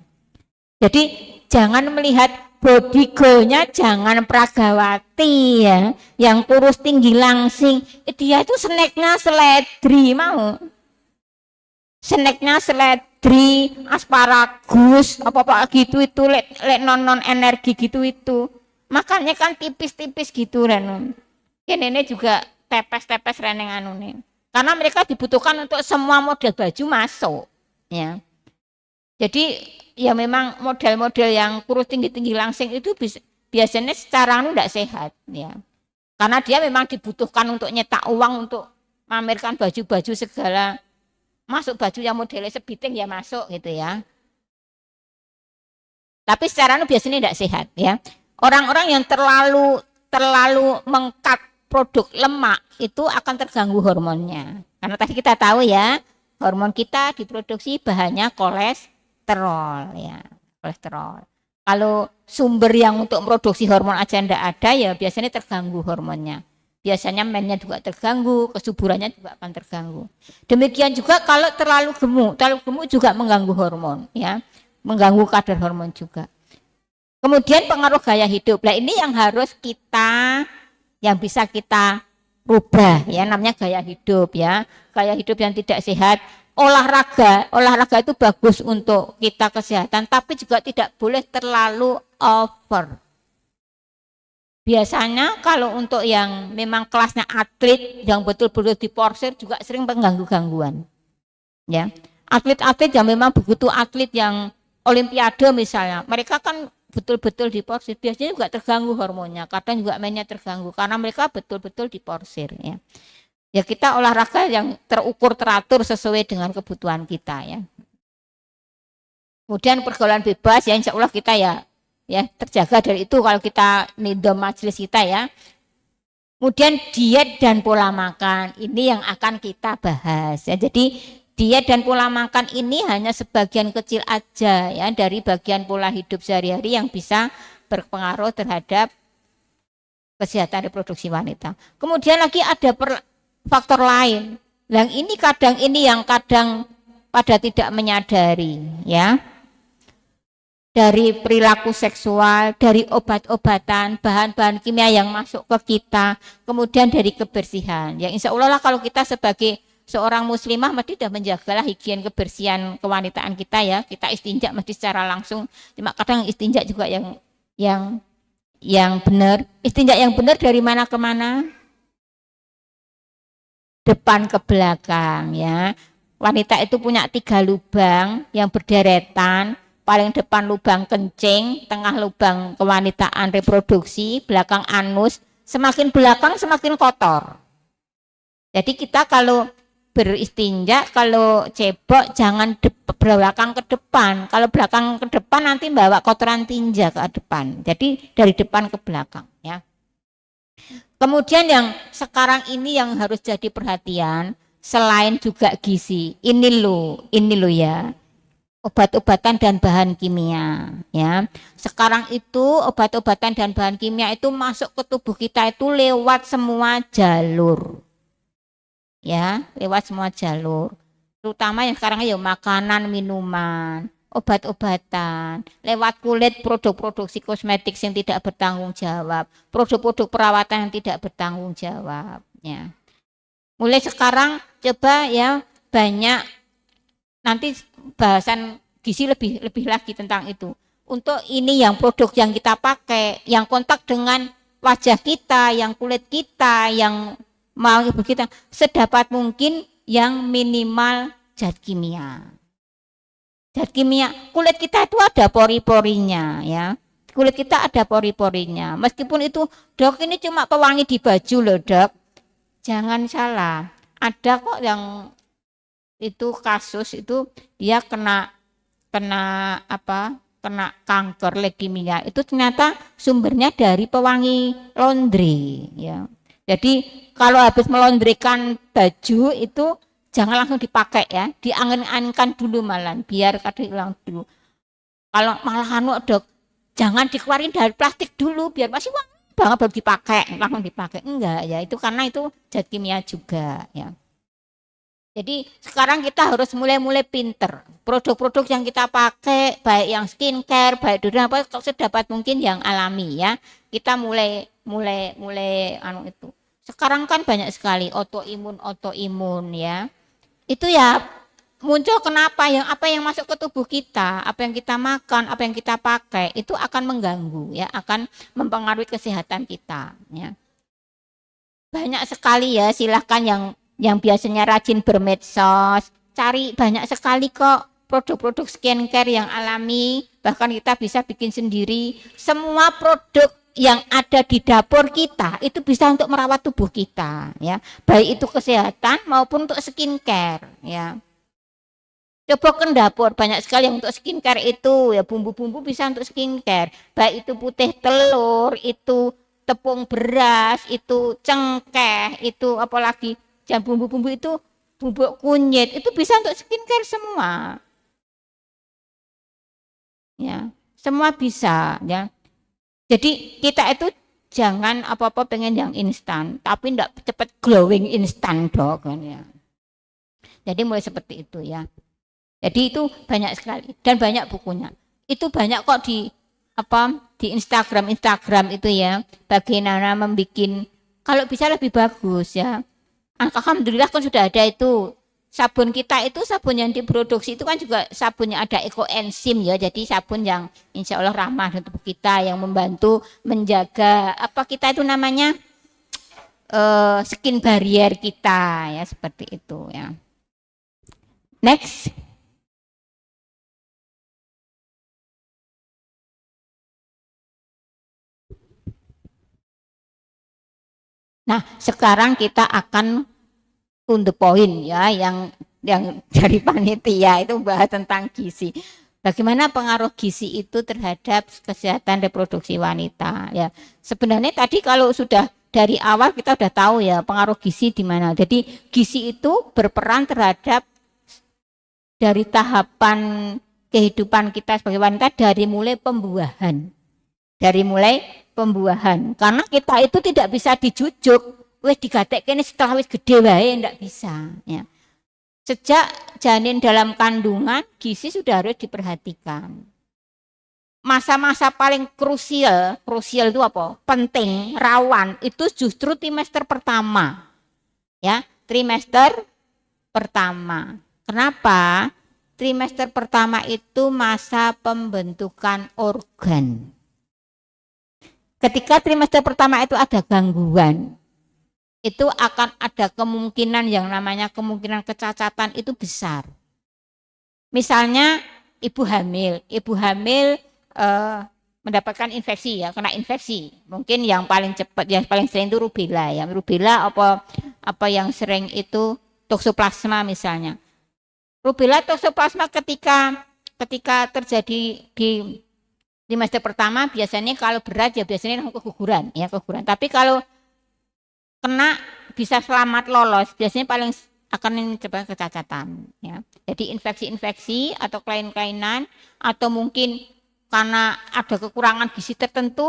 Speaker 1: Jadi jangan melihat body goalnya, jangan Pragawati ya, yang kurus tinggi langsing. Dia itu snacknya seledri mau. Snacknya seledri, asparagus, apa gitu itu, lek non energi gitu itu. Makannya kan tipis-tipis gitu Ren. Ini juga tepes-tepes reneng anu nih. Karena mereka dibutuhkan untuk semua model baju masuk ya. Jadi ya memang model-model yang kurus tinggi-tinggi langsing itu biasanya secara tidak sehat ya. Karena dia memang dibutuhkan untuk nyetak uang untuk mamerkan baju-baju segala. Masuk baju yang modelnya sebiting ya masuk gitu ya. Tapi secara biasanya tidak sehat ya. Orang-orang yang terlalu mengkat produk lemak itu akan terganggu hormonnya. Karena tadi kita tahu ya, hormon kita diproduksi bahannya kolesterol ya, kolesterol. Kalau sumber yang untuk produksi hormon aja tidak ada ya biasanya terganggu hormonnya. Biasanya mennya juga terganggu, kesuburannya juga akan terganggu. Demikian juga kalau terlalu gemuk juga mengganggu hormon ya, mengganggu kadar hormon juga. Kemudian pengaruh gaya hidup. Nah ini yang harus yang bisa kita rubah ya, namanya gaya hidup ya. Gaya hidup yang tidak sehat. Olahraga itu bagus untuk kita kesehatan, tapi juga tidak boleh terlalu over. Biasanya kalau untuk yang memang kelasnya atlet yang betul-betul diporsir juga sering mengganggu-gangguan. Ya. Atlet-atlet yang memang begitu atlet yang olimpiade misalnya, mereka kan betul-betul diporsir, biasanya juga terganggu hormonnya, kadang juga mainnya terganggu karena mereka betul-betul diporsir ya. Ya kita olahraga yang terukur teratur sesuai dengan kebutuhan kita ya. Kemudian pergaulan bebas ya insya Allah kita ya terjaga dari itu kalau kita nidom majelis kita ya. Kemudian diet dan pola makan ini yang akan kita bahas ya. Jadi diet dan pola makan ini hanya sebagian kecil aja ya dari bagian pola hidup sehari-hari yang bisa berpengaruh terhadap kesehatan reproduksi wanita. Kemudian lagi ada faktor lain. Yang kadang pada tidak menyadari ya. Dari perilaku seksual, dari obat-obatan, bahan-bahan kimia yang masuk ke kita, kemudian dari kebersihan. Ya insya Allah lah kalau kita sebagai seorang muslimah mesti sudah menjagalah higien kebersihan kewanitaan kita ya. Kita istinja mesti secara langsung. Cuma kadang istinja juga yang benar. Istinja yang benar dari mana ke mana? Depan ke belakang ya. Wanita itu punya 3 lubang yang berderetan. Paling depan lubang kencing, tengah lubang kewanitaan reproduksi, belakang anus, Semakin belakang semakin kotor. Jadi kita kalau beristinja, kalau cebok jangan belakang ke depan. Kalau belakang ke depan nanti bawa kotoran tinja ke depan. Jadi dari depan ke belakang ya. Kemudian yang sekarang ini yang harus jadi perhatian selain juga gizi, ini lo ya. Obat-obatan dan bahan kimia ya. Sekarang itu obat-obatan dan bahan kimia itu masuk ke tubuh kita itu lewat semua jalur. Ya, lewat semua jalur. Terutama yang sekarang ya makanan, minuman, obat-obatan, lewat kulit produk-produk kosmetik yang tidak bertanggung jawab, produk-produk perawatan yang tidak bertanggung jawab ya. Mulai sekarang coba ya banyak nanti bahasan gizi lebih lagi tentang itu. Untuk ini yang produk yang kita pakai, yang kontak dengan wajah kita, yang kulit kita, yang mau kita sedapat mungkin yang minimal zat kimia. Zat kimia, kulit kita itu ada pori-porinya ya. Kulit kita ada pori-porinya. Meskipun itu, Dok, ini cuma pewangi di baju loh, Dok. Jangan salah. Ada kok yang itu kasus itu dia kena kanker leukemia itu ternyata sumbernya dari pewangi laundry ya. Jadi kalau habis melondrikan baju itu jangan langsung dipakai ya, diangin-anginkan dulu malah biar kadang hilang dulu. Kalau malah Dok, jangan dikeluarin dari plastik dulu biar masih wangi banget baru dipakai, langsung dipakai. Enggak ya, itu karena itu zat kimia juga ya. Jadi sekarang kita harus mulai pinter. Produk-produk yang kita pakai, baik yang skincare, baik apa sedapat mungkin yang alami ya. Kita mulai itu. Sekarang kan banyak sekali autoimun ya. Itu ya muncul kenapa apa yang masuk ke tubuh kita, apa yang kita makan, apa yang kita pakai itu akan mengganggu ya, akan mempengaruhi kesehatan kita ya. Banyak sekali ya, silahkan yang biasanya rajin bermedsos, cari banyak sekali kok produk-produk skincare yang alami, bahkan kita bisa bikin sendiri. Semua produk yang ada di dapur kita itu bisa untuk merawat tubuh kita ya, baik itu kesehatan maupun untuk skincare ya. Coba ke dapur, banyak sekali yang untuk skincare itu ya, bumbu-bumbu bisa untuk skincare, baik itu putih telur, itu tepung beras, itu cengkeh, itu apalagi dan bumbu-bumbu itu bubuk kunyit itu bisa untuk skincare semua ya, semua bisa ya. Jadi kita itu jangan apa-apa pengen yang instan tapi enggak cepat glowing instan Dok kan ya. Jadi mulai seperti itu ya. Jadi itu banyak sekali dan banyak bukunya. Itu banyak kok di Instagram itu ya, bagaimana membuat kalau bisa lebih bagus ya. Alhamdulillah kan sudah ada itu sabun kita, itu sabun yang diproduksi itu kan juga sabunnya ada ekoenzim ya, jadi sabun yang insya Allah ramah untuk kita, yang membantu menjaga kita itu namanya skin barrier kita ya, seperti itu ya. Next. Nah sekarang kita akan to the point ya, yang dari panitia itu bahas tentang gizi. Bagaimana pengaruh gizi itu terhadap kesehatan reproduksi wanita ya. Sebenarnya tadi kalau sudah dari awal kita sudah tahu ya pengaruh gizi di mana. Jadi gizi itu berperan terhadap dari tahapan kehidupan kita sebagai wanita dari mulai pembuahan. Karena kita itu tidak bisa dijujuk wis digatek kene setelah wis gede wae, ndak bisa ya. Sejak janin dalam kandungan gizi sudah harus diperhatikan. Masa-masa paling krusial itu apa? Penting, rawan itu justru trimester pertama. Ya, trimester pertama. Kenapa? Trimester pertama itu masa pembentukan organ. Ketika trimester pertama itu ada gangguan, itu akan ada kemungkinan yang namanya kemungkinan kecacatan itu besar. Misalnya ibu hamil mendapatkan infeksi ya, kena infeksi. Mungkin yang paling cepat, yang paling sering itu rubella ya. Rubella apa yang sering itu toksoplasma misalnya. Rubella toksoplasma ketika terjadi di trimester pertama biasanya kalau berat ya biasanya keguguran ya, keguguran. Tapi kalau kena bisa selamat lolos biasanya paling akan mencoba kecacatan ya. Jadi infeksi-infeksi atau kelainan-kelainan atau mungkin karena ada kekurangan gizi tertentu,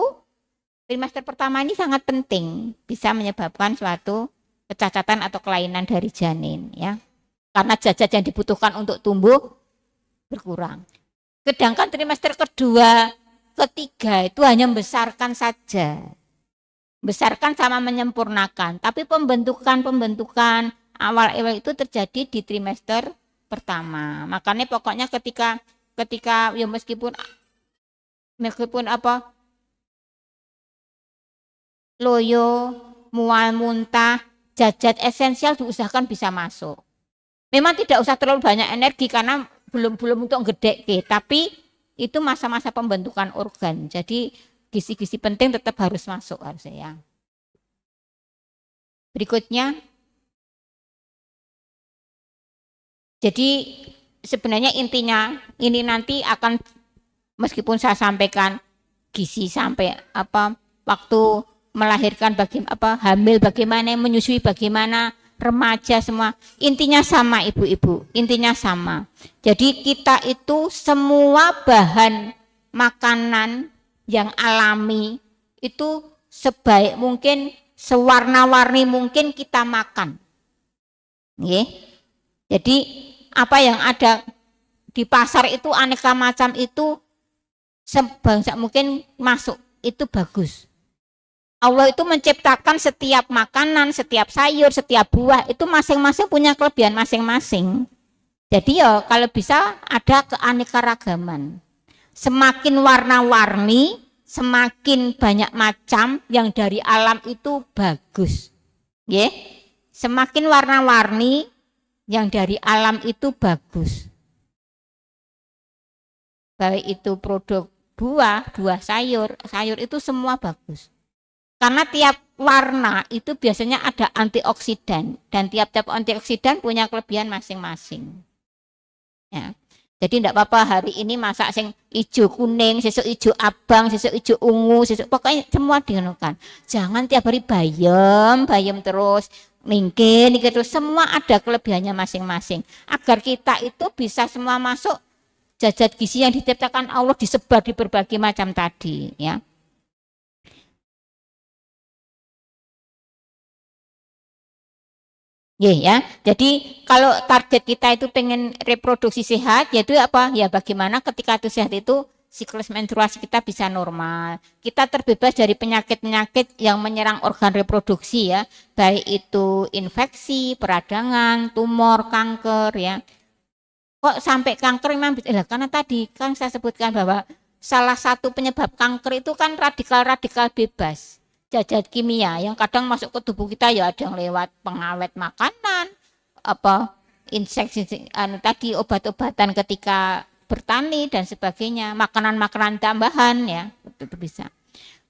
Speaker 1: trimester pertama ini sangat penting, bisa menyebabkan suatu kecacatan atau kelainan dari janin ya. Karena zat-zat yang dibutuhkan untuk tumbuh berkurang. Sedangkan trimester kedua, ketiga itu hanya membesarkan saja. Besarkan sama menyempurnakan, tapi pembentukan awal-awal itu terjadi di trimester pertama. Makanya pokoknya ketika ya meskipun apa loyo, mual muntah, zat-zat esensial diusahakan bisa masuk. Memang tidak usah terlalu banyak energi karena belum untuk gede, tapi itu masa-masa pembentukan organ. Jadi gizi-gizi penting tetap harus masuk harusnya ya. Berikutnya, jadi sebenarnya intinya ini nanti akan meskipun saya sampaikan gizi sampai waktu melahirkan hamil bagaimana, menyusui bagaimana, remaja semua, intinya sama ibu-ibu, intinya sama. Jadi kita itu semua bahan makanan yang alami itu sebaik mungkin, sewarna-warni mungkin kita makan. Nggih. Jadi apa yang ada di pasar itu aneka macam itu sebangsa mungkin masuk, itu bagus. Allah itu menciptakan setiap makanan, setiap sayur, setiap buah itu masing-masing punya kelebihan masing-masing. Jadi ya kalau bisa ada keanekaragaman. Semakin warna-warni, semakin banyak macam yang dari alam itu bagus. Nggih. Semakin warna-warni yang dari alam itu bagus. Baik itu produk buah sayur itu semua bagus. Karena tiap warna itu biasanya ada antioksidan dan tiap-tiap antioksidan punya kelebihan masing-masing. Ya. Jadi tidak apa-apa hari ini masak sing hijau kuning, sesuk hijau abang, sesuk hijau ungu, sesuk pokoknya semua digunakan. Jangan tiap hari bayam terus, mungkin terus, semua ada kelebihannya masing-masing. Agar kita itu bisa semua masuk zat-zat gizi yang diciptakan Allah disebar di berbagai macam tadi, ya. Ya, jadi kalau target kita itu pengen reproduksi sehat, yaitu apa? Ya bagaimana ketika itu sehat itu siklus menstruasi kita bisa normal. Kita terbebas dari penyakit-penyakit yang menyerang organ reproduksi ya, baik itu infeksi, peradangan, tumor, kanker ya. Kok sampai kanker memang karena tadi kan saya sebutkan bahwa salah satu penyebab kanker itu kan radikal-radikal bebas. Zat kimia yang kadang masuk ke tubuh kita ya ada yang lewat pengawet makanan, inseksi tadi obat-obatan ketika bertani dan sebagainya, makanan-makanan tambahan ya, itu bisa.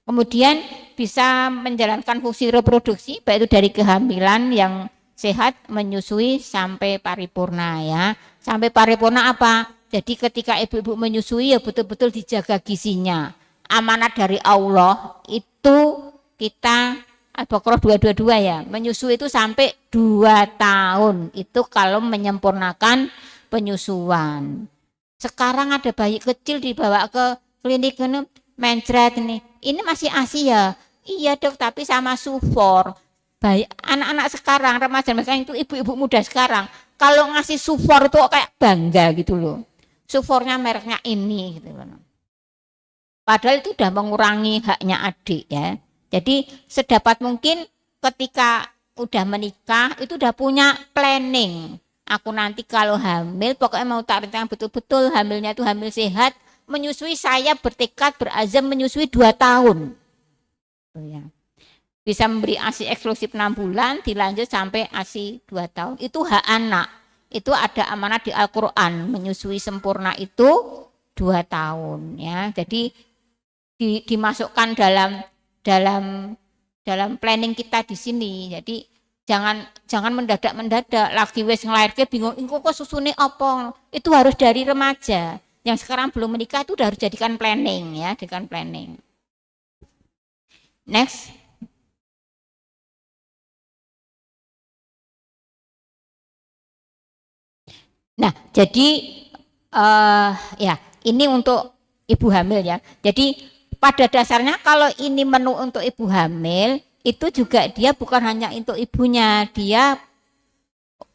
Speaker 1: Kemudian bisa menjalankan fungsi reproduksi baik itu dari kehamilan yang sehat, menyusui sampai paripurna ya. Sampai paripurna apa? Jadi ketika ibu-ibu menyusui ya betul-betul dijaga gizinya. Amanat dari Allah itu kita Al-Baqarah 222 ya, menyusui itu sampai 2 tahun itu kalau menyempurnakan penyusuan. Sekarang ada bayi kecil dibawa ke klinik ini mencret ini masih ASI ya, iya dok tapi sama sufor. Bayi anak-anak sekarang remaja mereka itu ibu-ibu muda sekarang kalau ngasih sufor itu kayak bangga gitu loh, sufornya mereknya ini gitu loh. Padahal itu udah mengurangi haknya adik ya. Jadi sedapat mungkin ketika udah menikah itu udah punya planning. Aku nanti kalau hamil pokoknya mau tak rencanakan betul-betul hamilnya itu hamil sehat, menyusui saya bertekad berazam menyusui 2 tahun. Bisa memberi ASI eksklusif 6 bulan dilanjut sampai ASI 2 tahun. Itu hak anak. Itu ada amanat di Al-Qur'an, menyusui sempurna itu 2 tahun ya. Jadi dimasukkan dalam planning kita di sini. Jadi jangan mendadak lagi wis ngelairke bingung engko kok susune apa. Itu harus dari remaja. Yang sekarang belum menikah itu udah harus jadikan planning ya, jadikan planning. Next. Nah, jadi ya ini untuk ibu hamil ya. Jadi pada dasarnya kalau ini menu untuk ibu hamil itu juga dia bukan hanya untuk ibunya, dia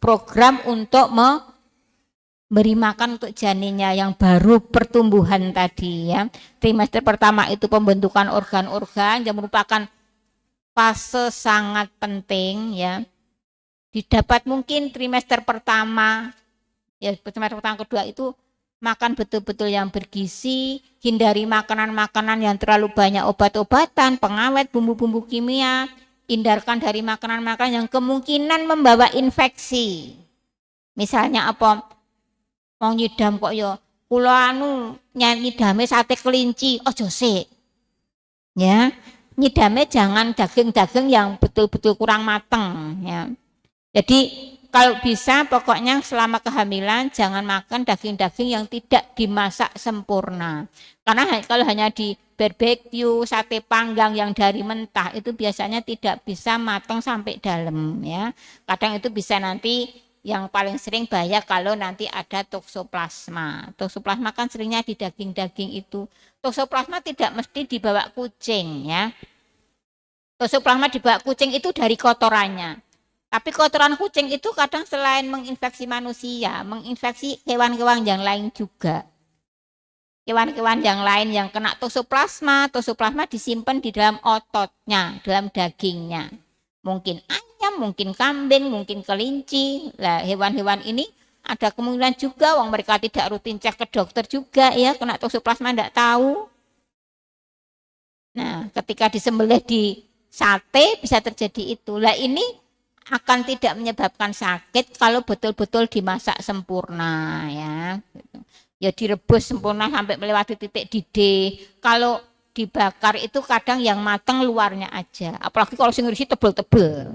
Speaker 1: program untuk memberi makan untuk janinnya yang baru pertumbuhan tadi ya. Trimester pertama itu pembentukan organ-organ yang merupakan fase sangat penting ya. Didapat mungkin trimester pertama ya, trimester pertama kedua itu makan betul-betul yang bergizi, hindari makanan-makanan yang terlalu banyak obat-obatan, pengawet, bumbu-bumbu kimia, hindarkan dari makanan-makanan yang kemungkinan membawa infeksi. Misalnya apa? Mau nyidam kok ya, kula nyidame sate kelinci, ojo sik. Ya, nyidame jangan daging-daging yang betul-betul kurang mateng ya. Jadi kalau bisa pokoknya selama kehamilan jangan makan daging-daging yang tidak dimasak sempurna. Karena kalau hanya di barbeque, sate panggang yang dari mentah itu biasanya tidak bisa matang sampai dalam ya. Kadang itu bisa nanti yang paling sering bahaya kalau nanti ada toksoplasma. Toksoplasma kan seringnya di daging-daging itu. Toksoplasma tidak mesti dibawa kucing ya. Toksoplasma dibawa kucing itu dari kotorannya. Tapi kotoran kucing itu kadang selain menginfeksi manusia, menginfeksi hewan-hewan yang lain juga. Hewan-hewan yang lain yang kena toksoplasma disimpan di dalam ototnya, dalam dagingnya. Mungkin ayam, mungkin kambing, mungkin kelinci. Lah hewan-hewan ini ada kemungkinan juga mereka tidak rutin cek ke dokter juga ya, kena toksoplasma enggak tahu. Nah, ketika disembelih di sate bisa terjadi itu. Lah ini akan tidak menyebabkan sakit kalau betul-betul dimasak sempurna ya. Ya direbus sempurna sampai melewati titik didih. Kalau dibakar itu kadang yang matang luarnya aja. Apalagi kalau sing ngisi tebel-tebel.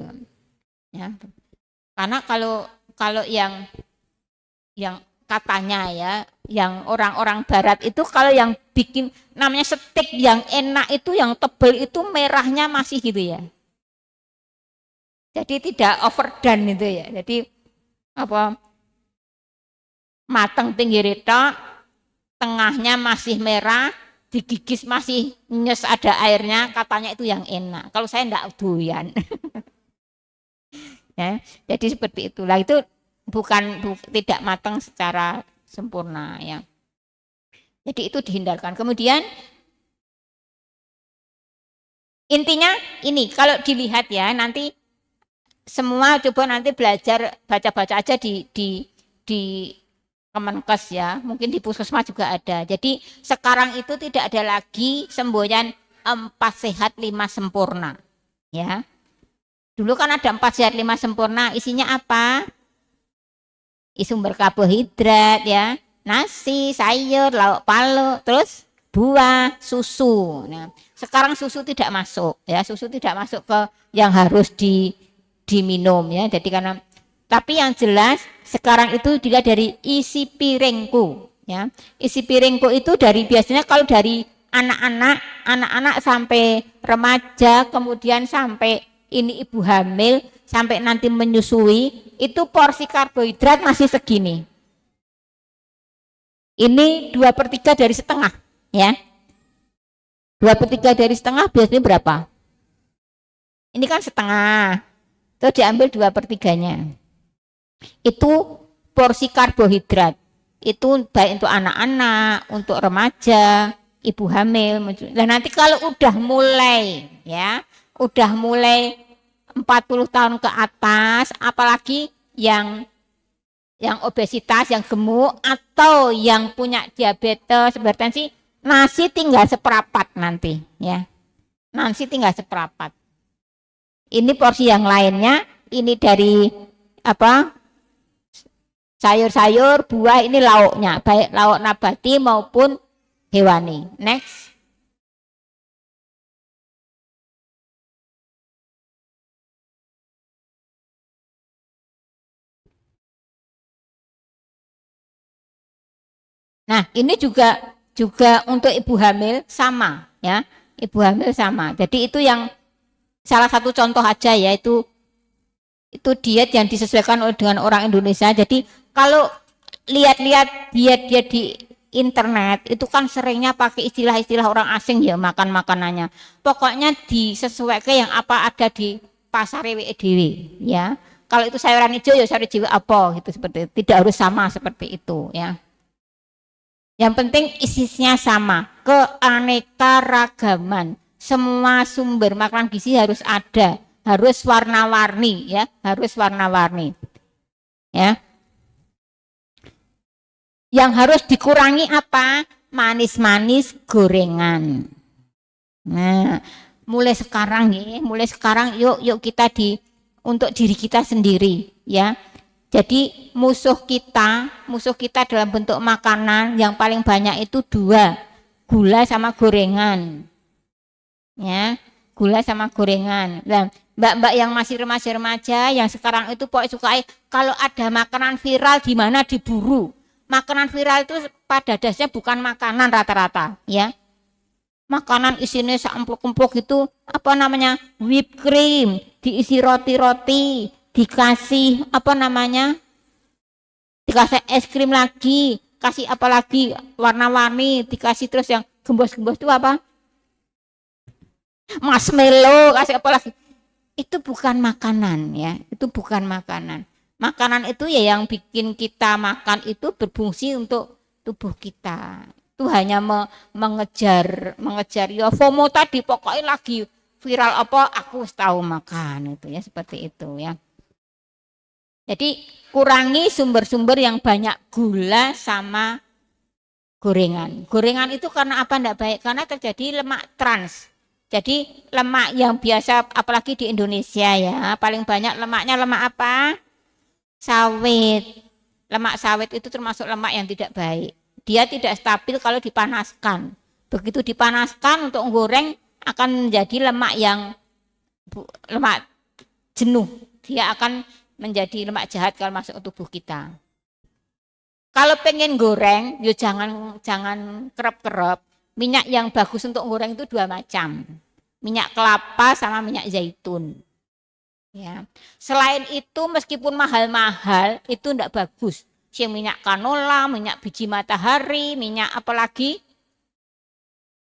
Speaker 1: Ya. Karena kalau yang katanya ya, yang orang-orang barat itu kalau yang bikin namanya steak yang enak itu yang tebel itu merahnya masih gitu ya. Jadi tidak overdone itu ya. Jadi apa mateng pinggir tok, tengahnya masih merah, digigis masih nyes ada airnya, katanya itu yang enak. Kalau saya enggak doyan. Ya, jadi seperti itulah itu tidak matang secara sempurna ya. Jadi itu dihindarkan. Kemudian intinya ini kalau dilihat ya nanti semua coba nanti belajar baca-baca aja di Kemenkes ya, mungkin di puskesmas juga ada. Jadi sekarang itu tidak ada lagi semboyan 4 sehat 5 sempurna ya. Dulu kan ada 4 sehat 5 sempurna, isinya apa? Sumber karbohidrat ya, nasi, sayur, lauk pauk, terus buah, susu. Nah, sekarang susu tidak masuk ya, susu tidak masuk ke yang harus diminum ya. Jadi karena tapi yang jelas sekarang itu dilihat dari isi piringku ya. Isi piringku itu dari biasanya kalau dari anak-anak sampai remaja kemudian sampai ini ibu hamil sampai nanti menyusui itu porsi karbohidrat masih segini. Ini 2/3 dari setengah ya. 2/3 dari setengah biasanya berapa? Ini kan setengah. Itu diambil 2/3-nya. Itu porsi karbohidrat. Itu baik untuk anak-anak, untuk remaja, ibu hamil. Nah nanti kalau udah mulai 40 tahun ke atas, apalagi yang obesitas, yang gemuk atau yang punya diabetes, hipertensi, nasi tinggal seperempat nanti ya. Nasi tinggal seperempat. Ini porsi yang lainnya, ini dari sayur-sayur, buah, ini lauknya, baik lauk nabati maupun hewani. Next. Nah, ini juga untuk ibu hamil sama ya. Ibu hamil sama. Jadi itu yang salah satu contoh aja ya, itu diet yang disesuaikan dengan orang Indonesia. Jadi kalau lihat-lihat diet-diet di internet itu kan seringnya pakai istilah-istilah orang asing ya, makan makanannya. Pokoknya disesuaikan yang apa ada di pasar dewe ya. Kalau itu sayuran hijau ya sayuran hijau apa gitu, seperti itu. Tidak harus sama seperti itu ya. Yang penting isinya sama, keanekaragaman. Semua sumber makanan gizi harus ada, harus warna-warni ya, harus warna-warni. Ya. Yang harus dikurangi apa? Manis-manis, gorengan. Nah, mulai sekarang yuk kita untuk diri kita sendiri ya. Jadi musuh kita dalam bentuk makanan yang paling banyak itu dua, gula sama gorengan. Ya, gula sama gorengan. Nah, mbak-mbak yang masih remaja yang sekarang itu pokoknya suka kalau ada makanan viral di mana diburu. Makanan viral itu pada dasarnya bukan makanan rata-rata, ya. Makanan isinya seampluk-empluk itu apa namanya? Whipped cream, diisi roti-roti, dikasih apa namanya, dikasih es krim lagi, kasih apa lagi warna-warni, dikasih terus yang gembos-gembos itu apa, marshmallow, kasih apa lagi, itu bukan makanan ya, itu bukan makanan. Makanan itu ya yang bikin kita makan itu berfungsi untuk tubuh kita. Itu hanya mengejar ya FOMO tadi, pokoknya lagi viral apa aku tahu makan itu ya, seperti itu ya. Jadi kurangi sumber-sumber yang banyak gula sama gorengan. Gorengan itu karena apa enggak baik? Karena terjadi lemak trans. Jadi lemak yang biasa apalagi di Indonesia ya, paling banyak lemaknya lemak apa? Sawit. Lemak sawit itu termasuk lemak yang tidak baik. Dia tidak stabil kalau dipanaskan. Begitu dipanaskan untuk goreng akan menjadi lemak yang lemak jenuh. Dia akan menjadi lemak jahat kalau masuk ke tubuh kita. Kalau pengen goreng, ya jangan kerap-kerap. Minyak yang bagus untuk goreng itu dua macam. Minyak kelapa sama minyak zaitun. Ya. Selain itu meskipun mahal-mahal itu enggak bagus. Si minyak canola, minyak biji matahari, minyak apalagi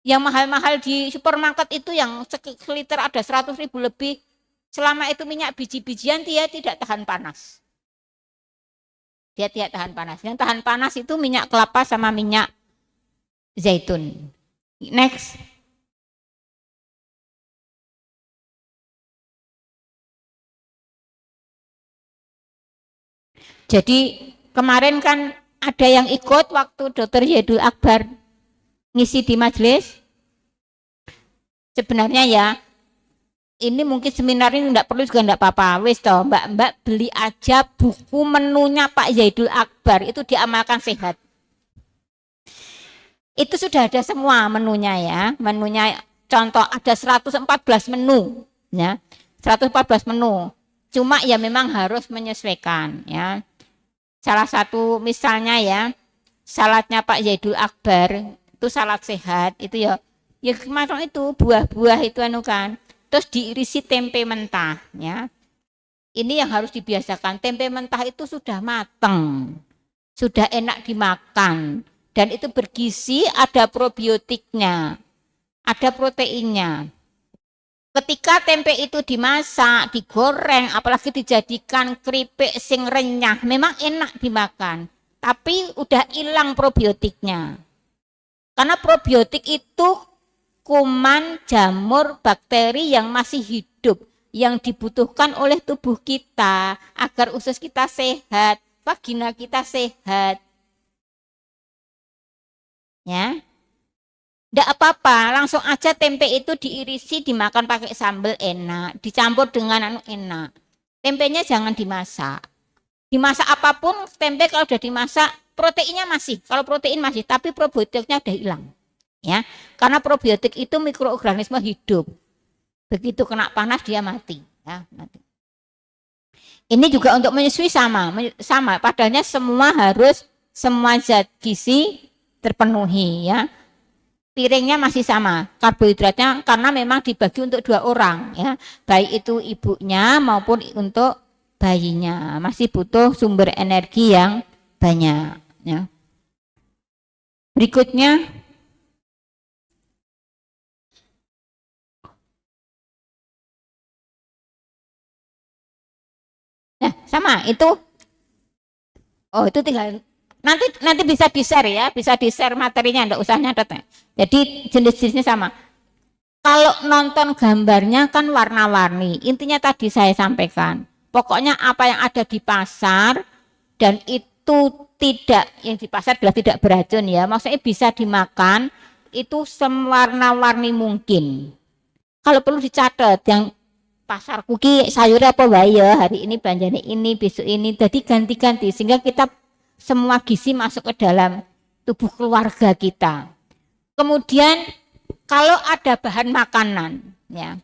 Speaker 1: yang mahal-mahal di supermarket itu yang seliter ada 100.000 lebih. Selama itu minyak biji-bijian dia tidak tahan panas. Dia tidak tahan panas. Yang tahan panas itu minyak kelapa sama minyak zaitun. Next. Jadi kemarin kan ada yang ikut waktu Dr. Zaidul Akbar ngisi di majelis. Sebenarnya ya ini mungkin seminar ini enggak perlu juga enggak apa-apa. Wis toh, Mbak beli aja buku menunya Pak Zaidul Akbar, itu diamalkan sehat. Itu sudah ada semua menunya ya. Menunya contoh ada 114 menu ya. 114 menu. Cuma ya memang harus menyesuaikan ya. Salah satu misalnya ya, saladnya Pak Zaidul Akbar itu salad sehat itu ya kemarin itu buah-buah itu anu kan. Terus diirisi tempe mentah ya. Ini yang harus dibiasakan. Tempe mentah itu sudah matang, sudah enak dimakan dan itu bergizi, ada probiotiknya, ada proteinnya. Ketika tempe itu dimasak, digoreng, apalagi dijadikan keripik sing renyah, memang enak dimakan, tapi udah hilang probiotiknya. Karena probiotik itu kuman, jamur, bakteri yang masih hidup, yang dibutuhkan oleh tubuh kita agar usus kita sehat, vagina kita sehat. Ya. Enggak apa-apa, langsung aja tempe itu diirisi, dimakan pakai sambal enak, dicampur dengan enak. Tempenya jangan dimasak. Dimasak apapun, tempe kalau udah dimasak, proteinnya masih, kalau protein masih, tapi probiotiknya udah hilang. Ya, karena probiotik itu mikroorganisme hidup. Begitu kena panas dia mati, ya, mati. Ini juga untuk menyusui sama, padahal semua zat gizi terpenuhi ya. Piringnya masih sama, karbohidratnya karena memang dibagi untuk 2 orang ya, baik itu ibunya maupun untuk bayinya, masih butuh sumber energi yang banyak ya. Berikutnya sama itu. Oh, itu tinggal nanti bisa di-share ya, bisa di-share materinya, enggak usah nyatet. Jadi jenis-jenisnya sama. Kalau nonton gambarnya kan warna-warni. Intinya tadi saya sampaikan. Pokoknya apa yang ada di pasar dan itu tidak, yang di pasar adalah tidak beracun ya. Maksudnya bisa dimakan itu sewarna-warni mungkin. Kalau perlu dicatat yang pasar kuki sayur apa wae ya, hari ini belanjane ini, besok ini. Jadi ganti-ganti sehingga kita semua gizi masuk ke dalam tubuh keluarga kita. Kemudian kalau ada bahan makanan ya,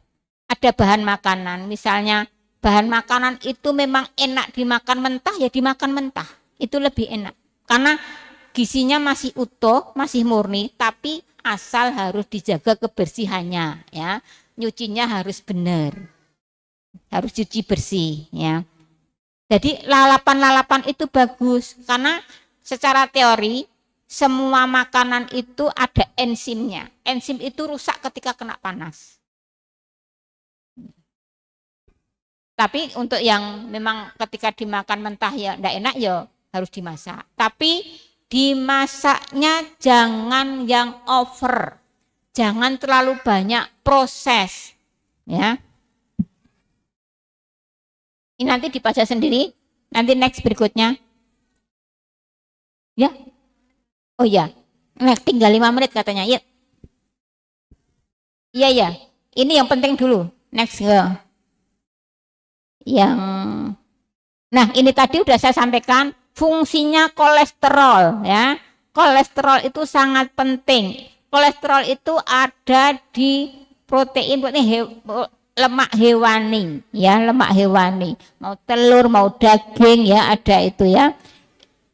Speaker 1: ada bahan makanan, misalnya bahan makanan itu memang enak dimakan mentah ya dimakan mentah, itu lebih enak karena gizinya masih utuh, masih murni, tapi asal harus dijaga kebersihannya ya, nyucinya harus benar, harus cuci bersih ya. Jadi lalapan-lalapan itu bagus karena secara teori semua makanan itu ada enzimnya. Enzim itu rusak ketika kena panas. Tapi untuk yang memang ketika dimakan mentah ya enggak enak ya harus dimasak. Tapi dimasaknya jangan yang over. Jangan terlalu banyak proses ya. Ini nanti dibaca sendiri, nanti next berikutnya. Ya, oh ya, nah, tinggal 5 menit katanya, ya. Iya ya, ini yang penting dulu, next ya. Yang, nah ini tadi udah saya sampaikan, fungsinya kolesterol ya. Kolesterol itu sangat penting. Kolesterol itu ada di protein lemak hewani ya, lemak hewani, mau telur mau daging ya ada itu ya,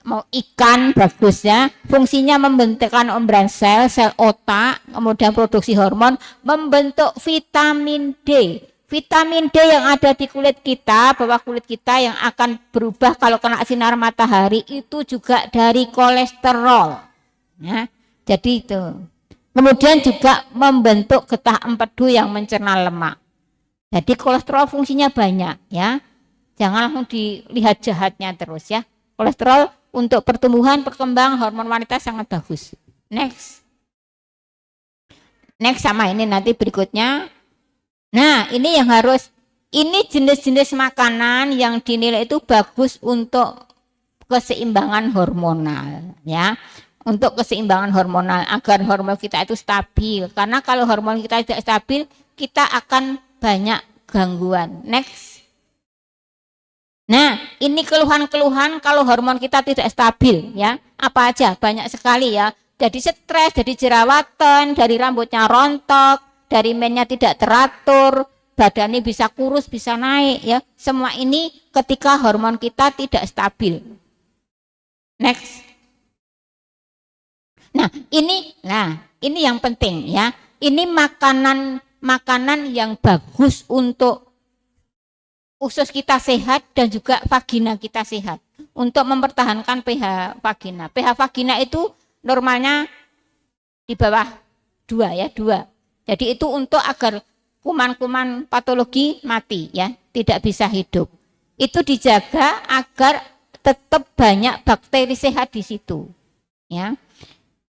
Speaker 1: mau ikan bagus ya, fungsinya membentukkan membran sel otak, kemudian produksi hormon, membentuk vitamin D. Vitamin D yang ada di kulit kita, bawah kulit kita yang akan berubah kalau kena sinar matahari itu juga dari kolesterol ya. Jadi itu kemudian juga membentuk getah empedu yang mencerna lemak. Jadi kolesterol fungsinya banyak ya. Jangan langsung dilihat jahatnya terus ya. Kolesterol untuk pertumbuhan, perkembangan hormon wanita sangat bagus. Next. Next sama ini nanti berikutnya. Nah, ini yang harus, ini jenis-jenis makanan yang dinilai itu bagus untuk keseimbangan hormonal ya. Untuk keseimbangan hormonal agar hormon kita itu stabil. Karena kalau hormon kita tidak stabil, kita akan banyak gangguan. Next. Nah, ini keluhan-keluhan kalau hormon kita tidak stabil ya. Apa aja? Banyak sekali ya. Jadi stres, jadi jerawatan, dari rambutnya rontok, dari mennya tidak teratur, badannya bisa kurus, bisa naik ya. Semua ini ketika hormon kita tidak stabil. Next. Nah, ini yang penting ya. Ini makanan yang bagus untuk usus kita sehat dan juga vagina kita sehat. Untuk mempertahankan pH vagina. pH vagina itu normalnya di bawah 2 ya, 2. Jadi itu untuk agar kuman-kuman patologi mati ya, tidak bisa hidup. Itu dijaga agar tetap banyak bakteri sehat di situ. Ya.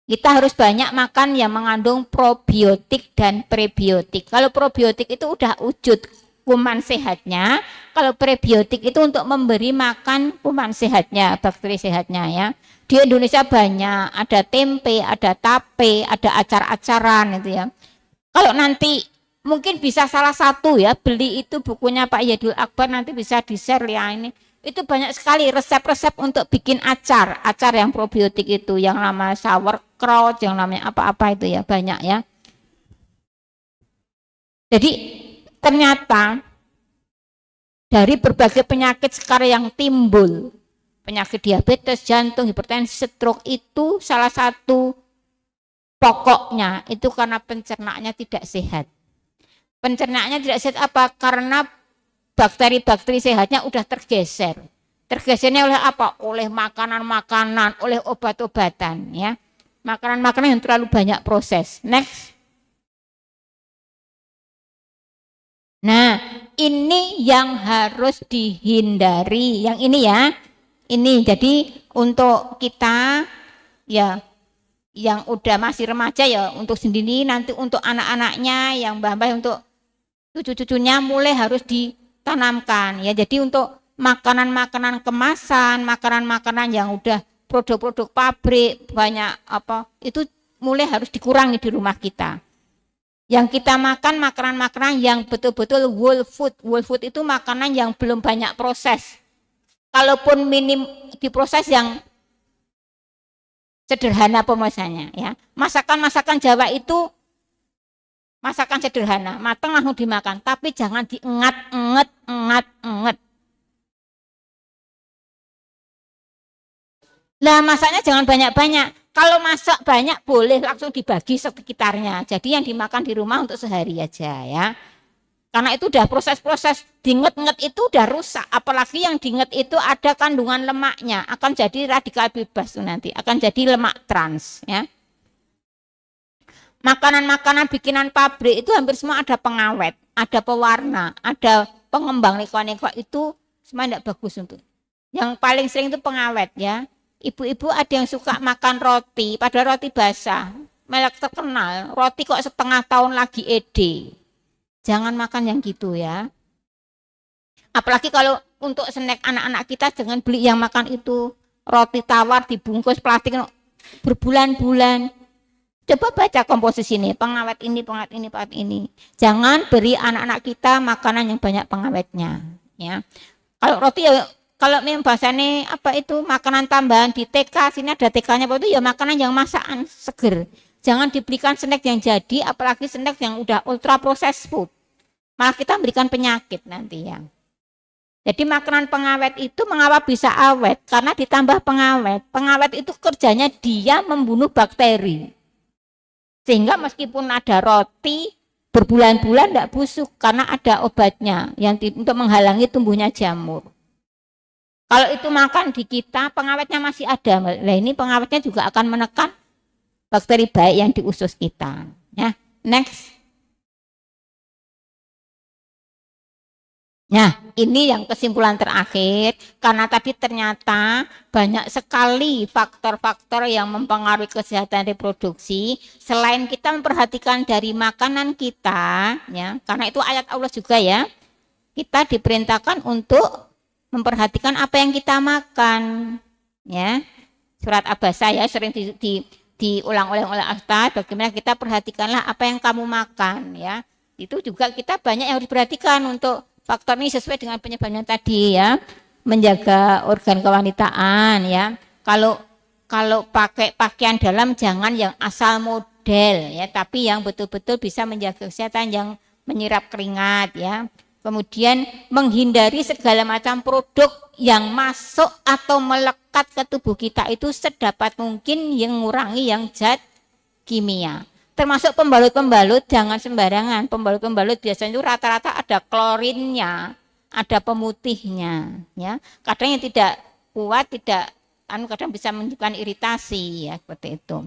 Speaker 1: Kita harus banyak makan yang mengandung probiotik dan prebiotik. Kalau probiotik itu udah wujud kuman sehatnya, kalau prebiotik itu untuk memberi makan kuman sehatnya, bakteri sehatnya ya. Di Indonesia banyak, ada tempe, ada tape, ada acar-acaran itu ya. Kalau nanti mungkin bisa salah satu ya, beli itu bukunya Pak Yadul Akbar, nanti bisa di-share ya ini. Itu banyak sekali resep-resep untuk bikin acar yang probiotik itu, yang namanya sauerkraut, yang namanya apa-apa itu ya, banyak ya. Jadi ternyata dari berbagai penyakit sekarang yang timbul, penyakit diabetes, jantung, hipertensi, stroke itu salah satu pokoknya itu karena pencernaannya tidak sehat. Pencernaannya tidak sehat apa? Karena bakteri-bakteri sehatnya udah tergeser. Tergesernya oleh apa? Oleh makanan-makanan, oleh obat-obatan, ya. Makanan-makanan yang terlalu banyak proses. Next. Nah, ini yang harus dihindari. Yang ini ya. Ini jadi untuk kita ya yang udah masih remaja ya untuk sendiri, nanti untuk anak-anaknya, yang mbah-mbah untuk cucu-cucunya mulai harus ditanamkan ya. Jadi untuk makanan-makanan kemasan, makanan-makanan yang udah produk-produk pabrik banyak apa itu mulai harus dikurangi di rumah kita. Yang kita makan makanan-makanan yang betul-betul whole food. Whole food itu makanan yang belum banyak proses. Kalaupun minim diproses yang sederhana pemasakannya ya. Masakan-masakan Jawa itu masakan sederhana, matang langsung dimakan, tapi jangan diengat-engat. Lah masaknya jangan banyak-banyak. Kalau masak banyak boleh langsung dibagi sekitarnya. Jadi yang dimakan di rumah untuk sehari aja ya. Karena itu udah proses-proses diinget-inget itu udah rusak. Apalagi yang diinget itu ada kandungan lemaknya. Akan jadi radikal bebas tuh nanti. Akan jadi lemak trans ya. Makanan-makanan bikinan pabrik itu hampir semua ada pengawet, ada pewarna, ada pengembang neko-neko itu semua tidak bagus untuk. Yang paling sering itu pengawet ya. Ibu-ibu ada yang suka makan roti, padahal roti basah. Merek terkenal, roti kok setengah tahun lagi ede. Jangan makan yang gitu ya. Apalagi kalau untuk snack anak-anak kita jangan beli yang makan itu. Roti tawar dibungkus plastik berbulan-bulan. Coba baca komposisi ini, pengawet ini, pengawet ini, pengawet ini. Jangan beri anak-anak kita makanan yang banyak pengawetnya. Ya. Kalau roti ya kalau memang bahasanya apa itu makanan tambahan di TK, sini ada TK-nya apa itu ya makanan yang masakan seger. Jangan dibelikan snack yang jadi, apalagi snack yang udah ultra processed food. Malah kita berikan penyakit nanti ya. Jadi makanan pengawet itu mengapa bisa awet? Karena ditambah pengawet. Pengawet itu kerjanya dia membunuh bakteri. Sehingga meskipun ada roti berbulan-bulan tidak busuk karena ada obatnya yang untuk menghalangi tumbuhnya jamur. Kalau itu makan di kita, pengawetnya masih ada. Nah ini pengawetnya juga akan menekan bakteri baik yang di usus kita. Ya, next. Nah, ini yang kesimpulan terakhir. Karena tadi ternyata banyak sekali faktor-faktor yang mempengaruhi kesehatan reproduksi. Selain kita memperhatikan dari makanan kita, ya, karena itu ayat Allah juga ya. Kita diperintahkan untuk memperhatikan apa yang kita makan, ya. Surat Abasa ya sering diulang-ulang oleh Ustaz. Bagaimana kita perhatikanlah apa yang kamu makan, ya. Itu juga kita banyak yang harus diperhatikan untuk faktor ini sesuai dengan penyebabnya tadi ya. Menjaga organ kewanitaan ya. Kalau pakai pakaian dalam jangan yang asal model ya, tapi yang betul-betul bisa menjaga kesehatan yang menyerap keringat ya. Kemudian menghindari segala macam produk yang masuk atau melekat ke tubuh kita itu sedapat mungkin yang mengurangi yang zat kimia. Termasuk pembalut-pembalut jangan sembarangan. Pembalut-pembalut biasanya itu rata-rata ada klorinnya, ada pemutihnya ya. Kadang yang tidak kuat kadang bisa menunjukkan iritasi ya seperti itu.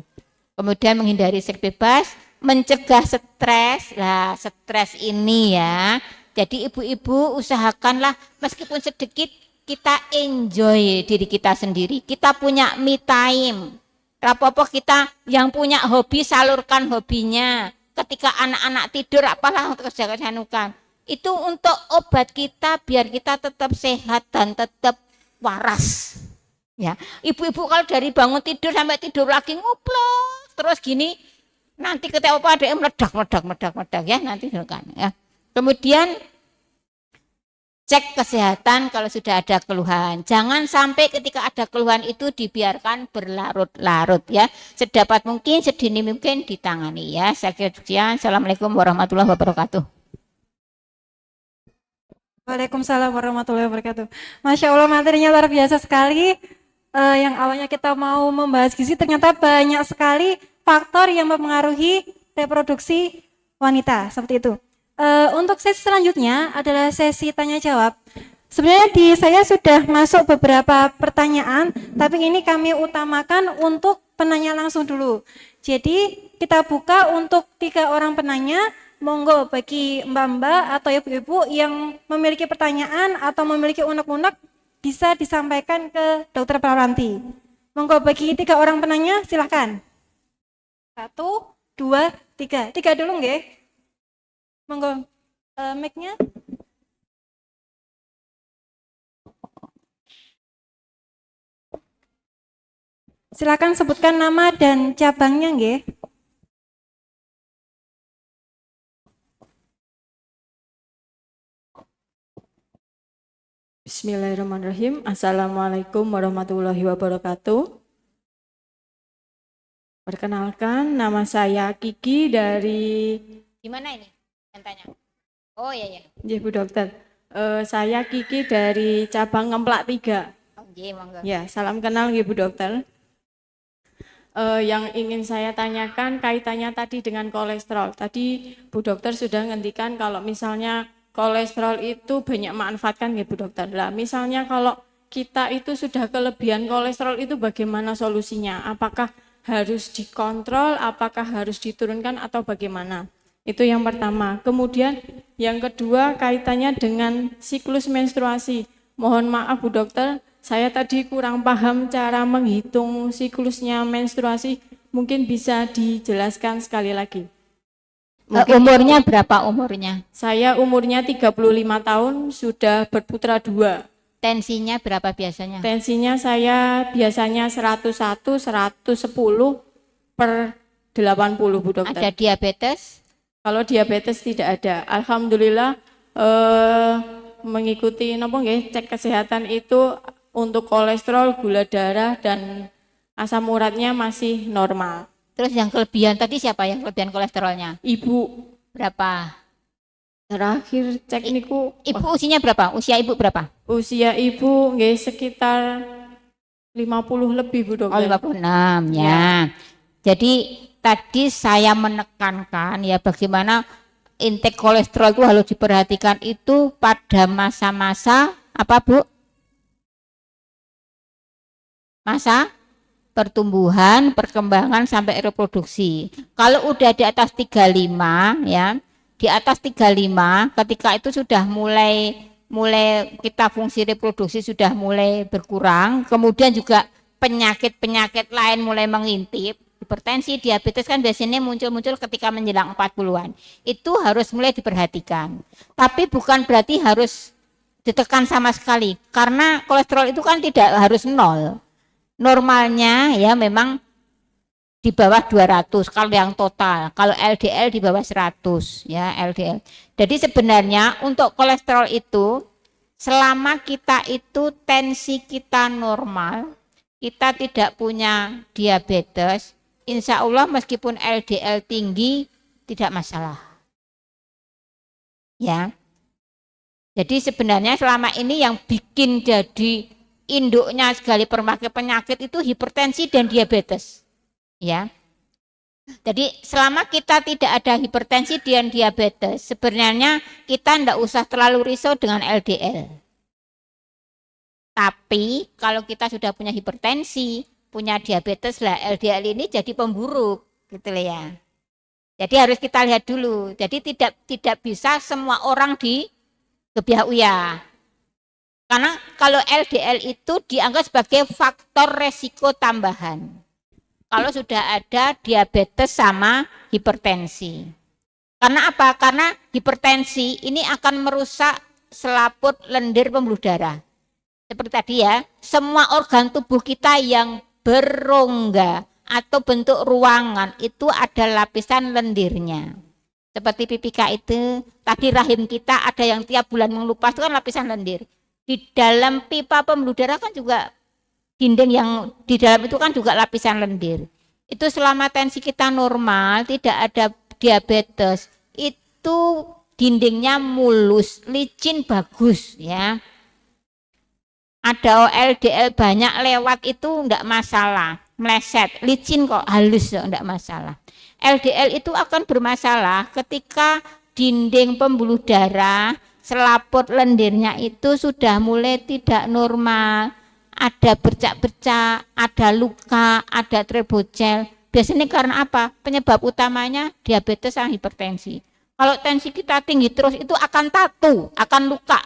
Speaker 1: Kemudian menghindari seks bebas, mencegah stres. Lah stres ini ya. Jadi ibu-ibu usahakanlah meskipun sedikit kita enjoy diri kita sendiri. Kita punya me time. Apa-apa kita yang punya hobi salurkan hobinya. Ketika anak-anak tidur apalah untuk kerja-kerjaan. Itu untuk obat kita biar kita tetap sehat dan tetap waras. Ya, ibu-ibu kalau dari bangun tidur sampai tidur lagi nguplok terus gini nanti ketika apa ada yang meledak ya nanti kan ya. Kemudian cek kesehatan kalau sudah ada keluhan. Jangan sampai ketika ada keluhan itu dibiarkan berlarut-larut ya. Sedapat mungkin, sedini mungkin ditangani ya. Saya kira sekian. Assalamualaikum warahmatullahi wabarakatuh.
Speaker 2: Waalaikumsalam warahmatullahi wabarakatuh. Masya Allah materinya luar biasa sekali. Yang awalnya kita mau membahas gizi ternyata banyak sekali faktor yang mempengaruhi reproduksi wanita, seperti itu. Untuk sesi selanjutnya adalah sesi tanya jawab. Sebenarnya di saya sudah masuk beberapa pertanyaan, tapi ini kami utamakan untuk penanya langsung dulu. Jadi kita buka untuk 3 orang penanya. Monggo bagi mbak-mbak atau ibu-ibu yang memiliki pertanyaan atau memiliki unek-unek bisa disampaikan ke Dokter Praranti. Monggo bagi 3 orang penanya, silahkan. 1, 2, 3. 3 dulu nggih. Monggo mic-nya. Silakan sebutkan nama dan cabangnya nggih.
Speaker 3: Bismillahirrahmanirrahim. Assalamualaikum warahmatullahi wabarakatuh. Perkenalkan, nama saya Kiki dari...
Speaker 1: Gimana ini? Yang tanya. Oh iya ya.
Speaker 3: Ya, Bu Dokter. Saya Kiki dari cabang Ngemplak 3.
Speaker 1: Oh iya, monggo.
Speaker 3: Ya, salam kenal Bu Dokter. Yang ingin saya tanyakan kaitannya tadi dengan kolesterol. Tadi Bu Dokter sudah ngendikan kalau misalnya kolesterol itu banyak manfaatkan Bu Dokter. Lah, misalnya kalau kita itu sudah kelebihan kolesterol itu bagaimana solusinya? Apakah harus dikontrol, apakah harus diturunkan atau bagaimana? Itu yang pertama. Kemudian yang kedua kaitannya dengan siklus menstruasi. Mohon maaf Bu Dokter, saya tadi kurang paham cara menghitung siklusnya menstruasi. Mungkin bisa dijelaskan sekali lagi.
Speaker 1: Umurnya berapa umurnya?
Speaker 3: Saya umurnya 35 tahun, sudah berputra 2.
Speaker 1: Tensinya berapa biasanya?
Speaker 3: Tensinya saya biasanya 101, 110 per 80 Bu Dokter.
Speaker 1: Ada diabetes?
Speaker 3: Kalau diabetes tidak ada. Alhamdulillah mengikuti cek kesehatan itu untuk kolesterol, gula darah dan asam uratnya masih normal.
Speaker 1: Terus yang kelebihan tadi siapa yang kelebihan kolesterolnya?
Speaker 3: Ibu
Speaker 1: Berapa?
Speaker 3: terakhir cek niku.
Speaker 1: Ibu usianya berapa? Usia ibu berapa?
Speaker 3: Usia ibu sekitar 50 lebih Bu
Speaker 1: Oh,
Speaker 3: Dokter.
Speaker 1: 56 ya. Jadi tadi saya menekankan ya bagaimana intake kolesterol itu harus diperhatikan itu pada masa-masa apa Bu? Masa pertumbuhan, perkembangan sampai reproduksi. Kalau udah di atas 35 ya, di atas 35 ketika itu sudah mulai kita fungsi reproduksi sudah mulai berkurang, kemudian juga penyakit-penyakit lain mulai mengintip. Hipertensi, diabetes kan biasanya muncul-muncul ketika menjelang 40-an. Itu harus mulai diperhatikan. Tapi bukan berarti harus ditekan sama sekali, karena kolesterol itu kan tidak harus 0. Normalnya ya memang di bawah 200 kalau yang total, kalau LDL di bawah 100 ya LDL. Jadi sebenarnya untuk kolesterol itu selama kita itu tensi kita normal, kita tidak punya diabetes, insya Allah meskipun LDL tinggi tidak masalah. Ya. Jadi sebenarnya selama ini yang bikin jadi induknya segala penyakit itu hipertensi dan diabetes. Ya. Jadi selama kita tidak ada hipertensi dan diabetes, sebenarnya kita tidak usah terlalu risau dengan LDL. Tapi kalau kita sudah punya hipertensi, punya diabetes lah, LDL ini jadi pemburuk, gitu ya. Jadi harus kita lihat dulu. Jadi tidak bisa semua orang dikebiah-uyah. Karena kalau LDL itu dianggap sebagai faktor resiko tambahan. Kalau sudah ada diabetes sama hipertensi. Karena apa? Karena hipertensi ini akan merusak selaput lendir pembuluh darah. Seperti tadi ya, semua organ tubuh kita yang berongga atau bentuk ruangan itu ada lapisan lendirnya. Seperti PPK itu, tadi rahim kita ada yang tiap bulan mengelupas itu kan lapisan lendir. Di dalam pipa pembuluh darah kan juga dinding yang di dalam itu kan juga lapisan lendir. Itu selama tensi kita normal, tidak ada diabetes, itu dindingnya mulus, licin, bagus ya. Ada LDL banyak lewat itu enggak masalah. meleset, licin kok, halus kok, enggak masalah. LDL itu akan bermasalah ketika dinding pembuluh darah, selaput lendirnya itu sudah mulai tidak normal, ada bercak-bercak, ada luka, ada trebocel. Biasanya karena apa? Penyebab utamanya diabetes sama hipertensi. Kalau tensi kita tinggi terus itu akan tatu, akan luka.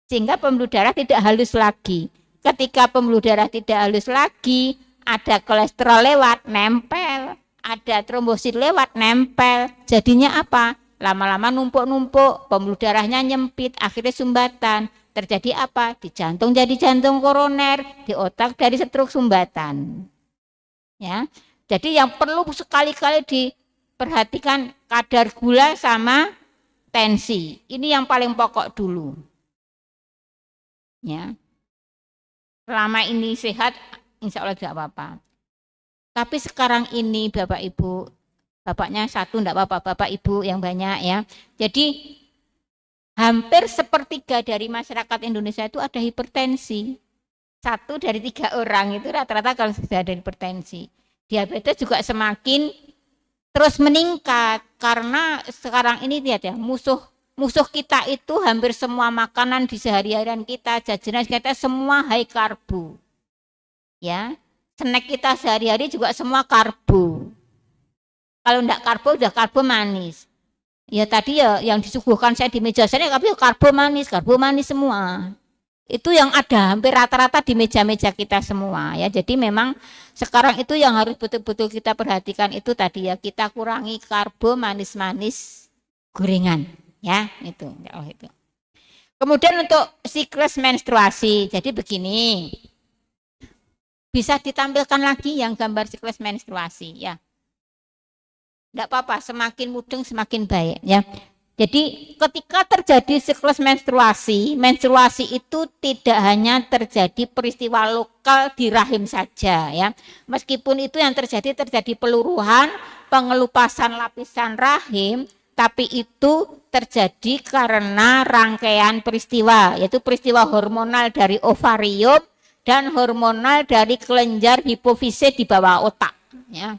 Speaker 1: Sehingga pembuluh darah tidak halus lagi. Ketika pembuluh darah tidak halus lagi, ada kolesterol lewat, nempel. Ada trombosit lewat, nempel. Jadinya apa? Lama-lama numpuk-numpuk, pembuluh darahnya nyempit, akhirnya sumbatan. Terjadi apa? Di jantung jadi jantung koroner, di otak dari stroke sumbatan. Ya. Jadi yang perlu sekali-kali diperhatikan kadar gula sama tensi. Ini yang paling pokok dulu. Ya. Selama ini sehat, insya Allah tidak apa-apa. Tapi sekarang ini Bapak Ibu, bapaknya satu enggak apa-apa, Bapak Ibu yang banyak ya. Jadi hampir sepertiga dari masyarakat Indonesia itu ada hipertensi. 1 dari 3 orang itu rata-rata kalau sudah ada hipertensi. Diabetes juga semakin terus meningkat karena sekarang ini lihat ya, musuh kita itu hampir semua makanan di sehari-harian kita, jajanan kita semua high karbo. Ya, snack kita sehari-hari juga semua karbo. Kalau enggak karbo, udah karbo manis. Ya tadi ya yang disuguhkan saya di meja saya, tapi karbo manis semua. Itu yang ada hampir rata-rata di meja-meja kita semua ya. Jadi memang sekarang itu yang harus betul-betul kita perhatikan itu tadi ya, kita kurangi karbo manis-manis gorengan. Ya, itu. Kemudian untuk siklus menstruasi. Jadi begini. Bisa ditampilkan lagi yang gambar siklus menstruasi ya. Enggak apa-apa, semakin mudeng semakin baik ya. Jadi ketika terjadi siklus menstruasi itu tidak hanya terjadi peristiwa lokal di rahim saja ya. Meskipun itu yang terjadi peluruhan, pengelupasan lapisan rahim, tapi itu terjadi karena rangkaian peristiwa, yaitu peristiwa hormonal dari ovarium dan hormonal dari kelenjar hipofise di bawah otak. Ya.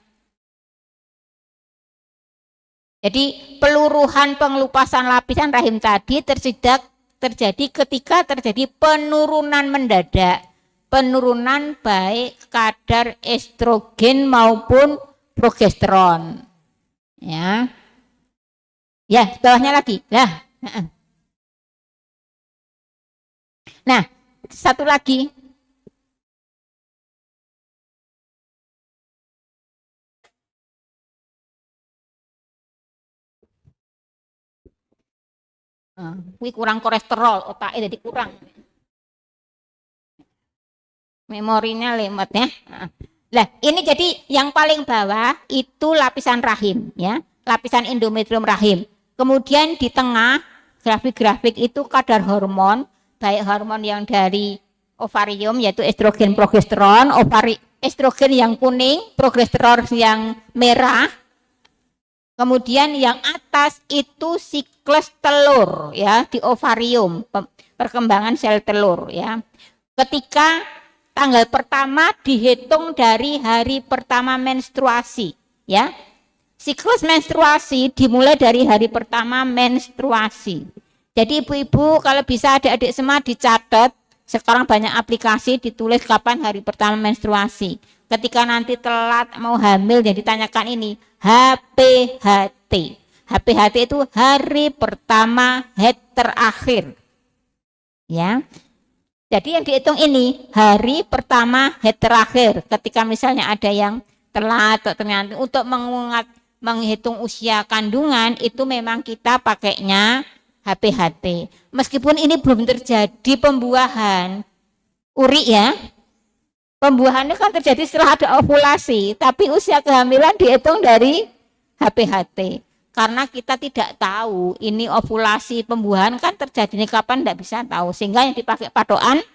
Speaker 1: Jadi peluruhan pengelupasan lapisan rahim tadi terjadi ketika terjadi penurunan mendadak, penurunan baik kadar estrogen maupun progesteron. Ya. Ya, bawahnya lagi. Nah, satu lagi. Wih, kurang kolesterol, otaknya jadi kurang. Memorinya lemot ya. Nah, ini jadi yang paling bawah itu lapisan rahim ya, lapisan endometrium rahim. Kemudian di tengah grafik-grafik itu kadar hormon, baik hormon yang dari ovarium yaitu estrogen, progesteron, estrogen yang kuning, progesteron yang merah. Kemudian yang atas itu siklus telur ya di ovarium, perkembangan sel telur ya. Ketika tanggal pertama dihitung dari hari pertama menstruasi ya. Siklus menstruasi dimulai dari hari pertama menstruasi. Jadi ibu-ibu kalau bisa adik-adik semua dicatat, sekarang banyak aplikasi ditulis kapan hari pertama menstruasi. Ketika nanti telat mau hamil jadi ditanyakan ini HPHT. HPHT itu hari pertama head terakhir. Ya. Jadi yang dihitung ini hari pertama head terakhir. Ketika misalnya ada yang telat atau ternyata untuk menghitung usia kandungan itu memang kita pakainya HPHT. Meskipun ini belum terjadi pembuahan uri ya. Pembuahannya kan terjadi setelah ada ovulasi, tapi usia kehamilan dihitung dari HPHT. Karena kita tidak tahu ini ovulasi pembuahan kan terjadinya kapan tidak bisa tahu. Sehingga yang dipakai patokan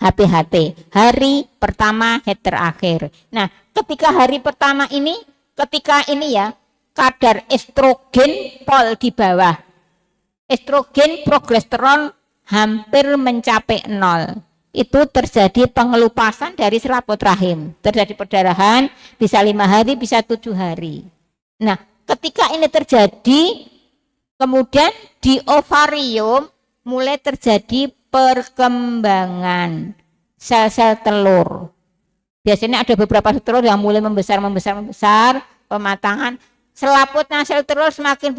Speaker 1: HPHT, hari pertama head terakhir. Nah, ketika hari pertama ini, ya, kadar estrogen pol di bawah. Estrogen progesteron hampir mencapai 0. itu terjadi pengelupasan dari selaput rahim, terjadi perdarahan, bisa 5 hari, bisa 7 hari. Nah, ketika ini terjadi, kemudian di ovarium mulai terjadi perkembangan sel-sel telur. Biasanya ada beberapa sel telur yang mulai membesar, pematangan. Selaputnya sel telur semakin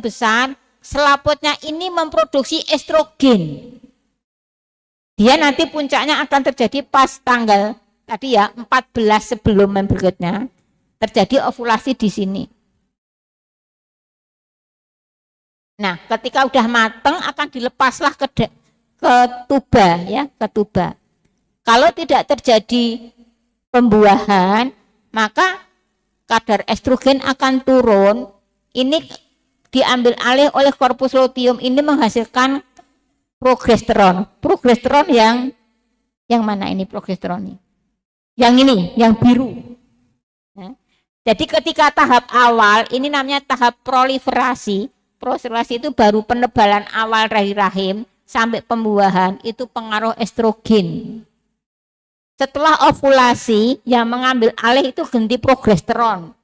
Speaker 1: besar, selaputnya ini memproduksi estrogen. Dia nanti puncaknya akan terjadi pas tanggal tadi ya 14 sebelum mens berikutnya terjadi ovulasi di sini. Nah, ketika udah mateng akan dilepaslah ke tuba ya, ke tuba. Kalau tidak terjadi pembuahan, maka kadar estrogen akan turun. Ini diambil alih oleh korpus luteum, ini menghasilkan progesteron. Progesteron yang mana ini progesteron ini? Yang ini, yang biru. Ya. Jadi ketika tahap awal, ini namanya tahap proliferasi. Proliferasi itu baru penebalan awal dari rahim sampai pembuahan, itu pengaruh estrogen. Setelah ovulasi, yang mengambil alih itu ganti progesteron.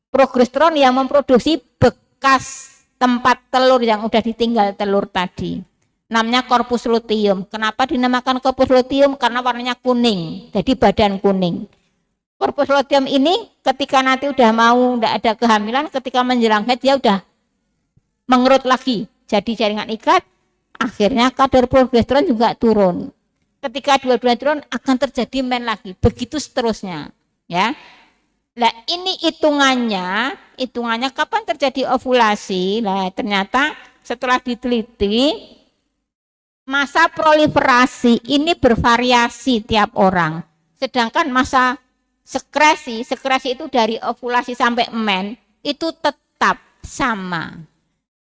Speaker 1: Progesteron yang memproduksi bekas tempat telur yang udah ditinggal telur tadi. Namanya korpus luteum. Kenapa dinamakan korpus luteum? Karena warnanya kuning, jadi badan kuning. Korpus luteum ini ketika nanti udah mau tidak ada kehamilan, ketika menjelang haid dia udah mengerut lagi, jadi jaringan ikat, akhirnya kadar progesteron juga turun. Ketika dua-duanya turun akan terjadi mens lagi, begitu seterusnya, ya. Nah ini hitungannya kapan terjadi ovulasi? Nah ternyata setelah diteliti, masa proliferasi ini bervariasi tiap orang. Sedangkan masa sekresi itu dari ovulasi sampai mens itu tetap sama.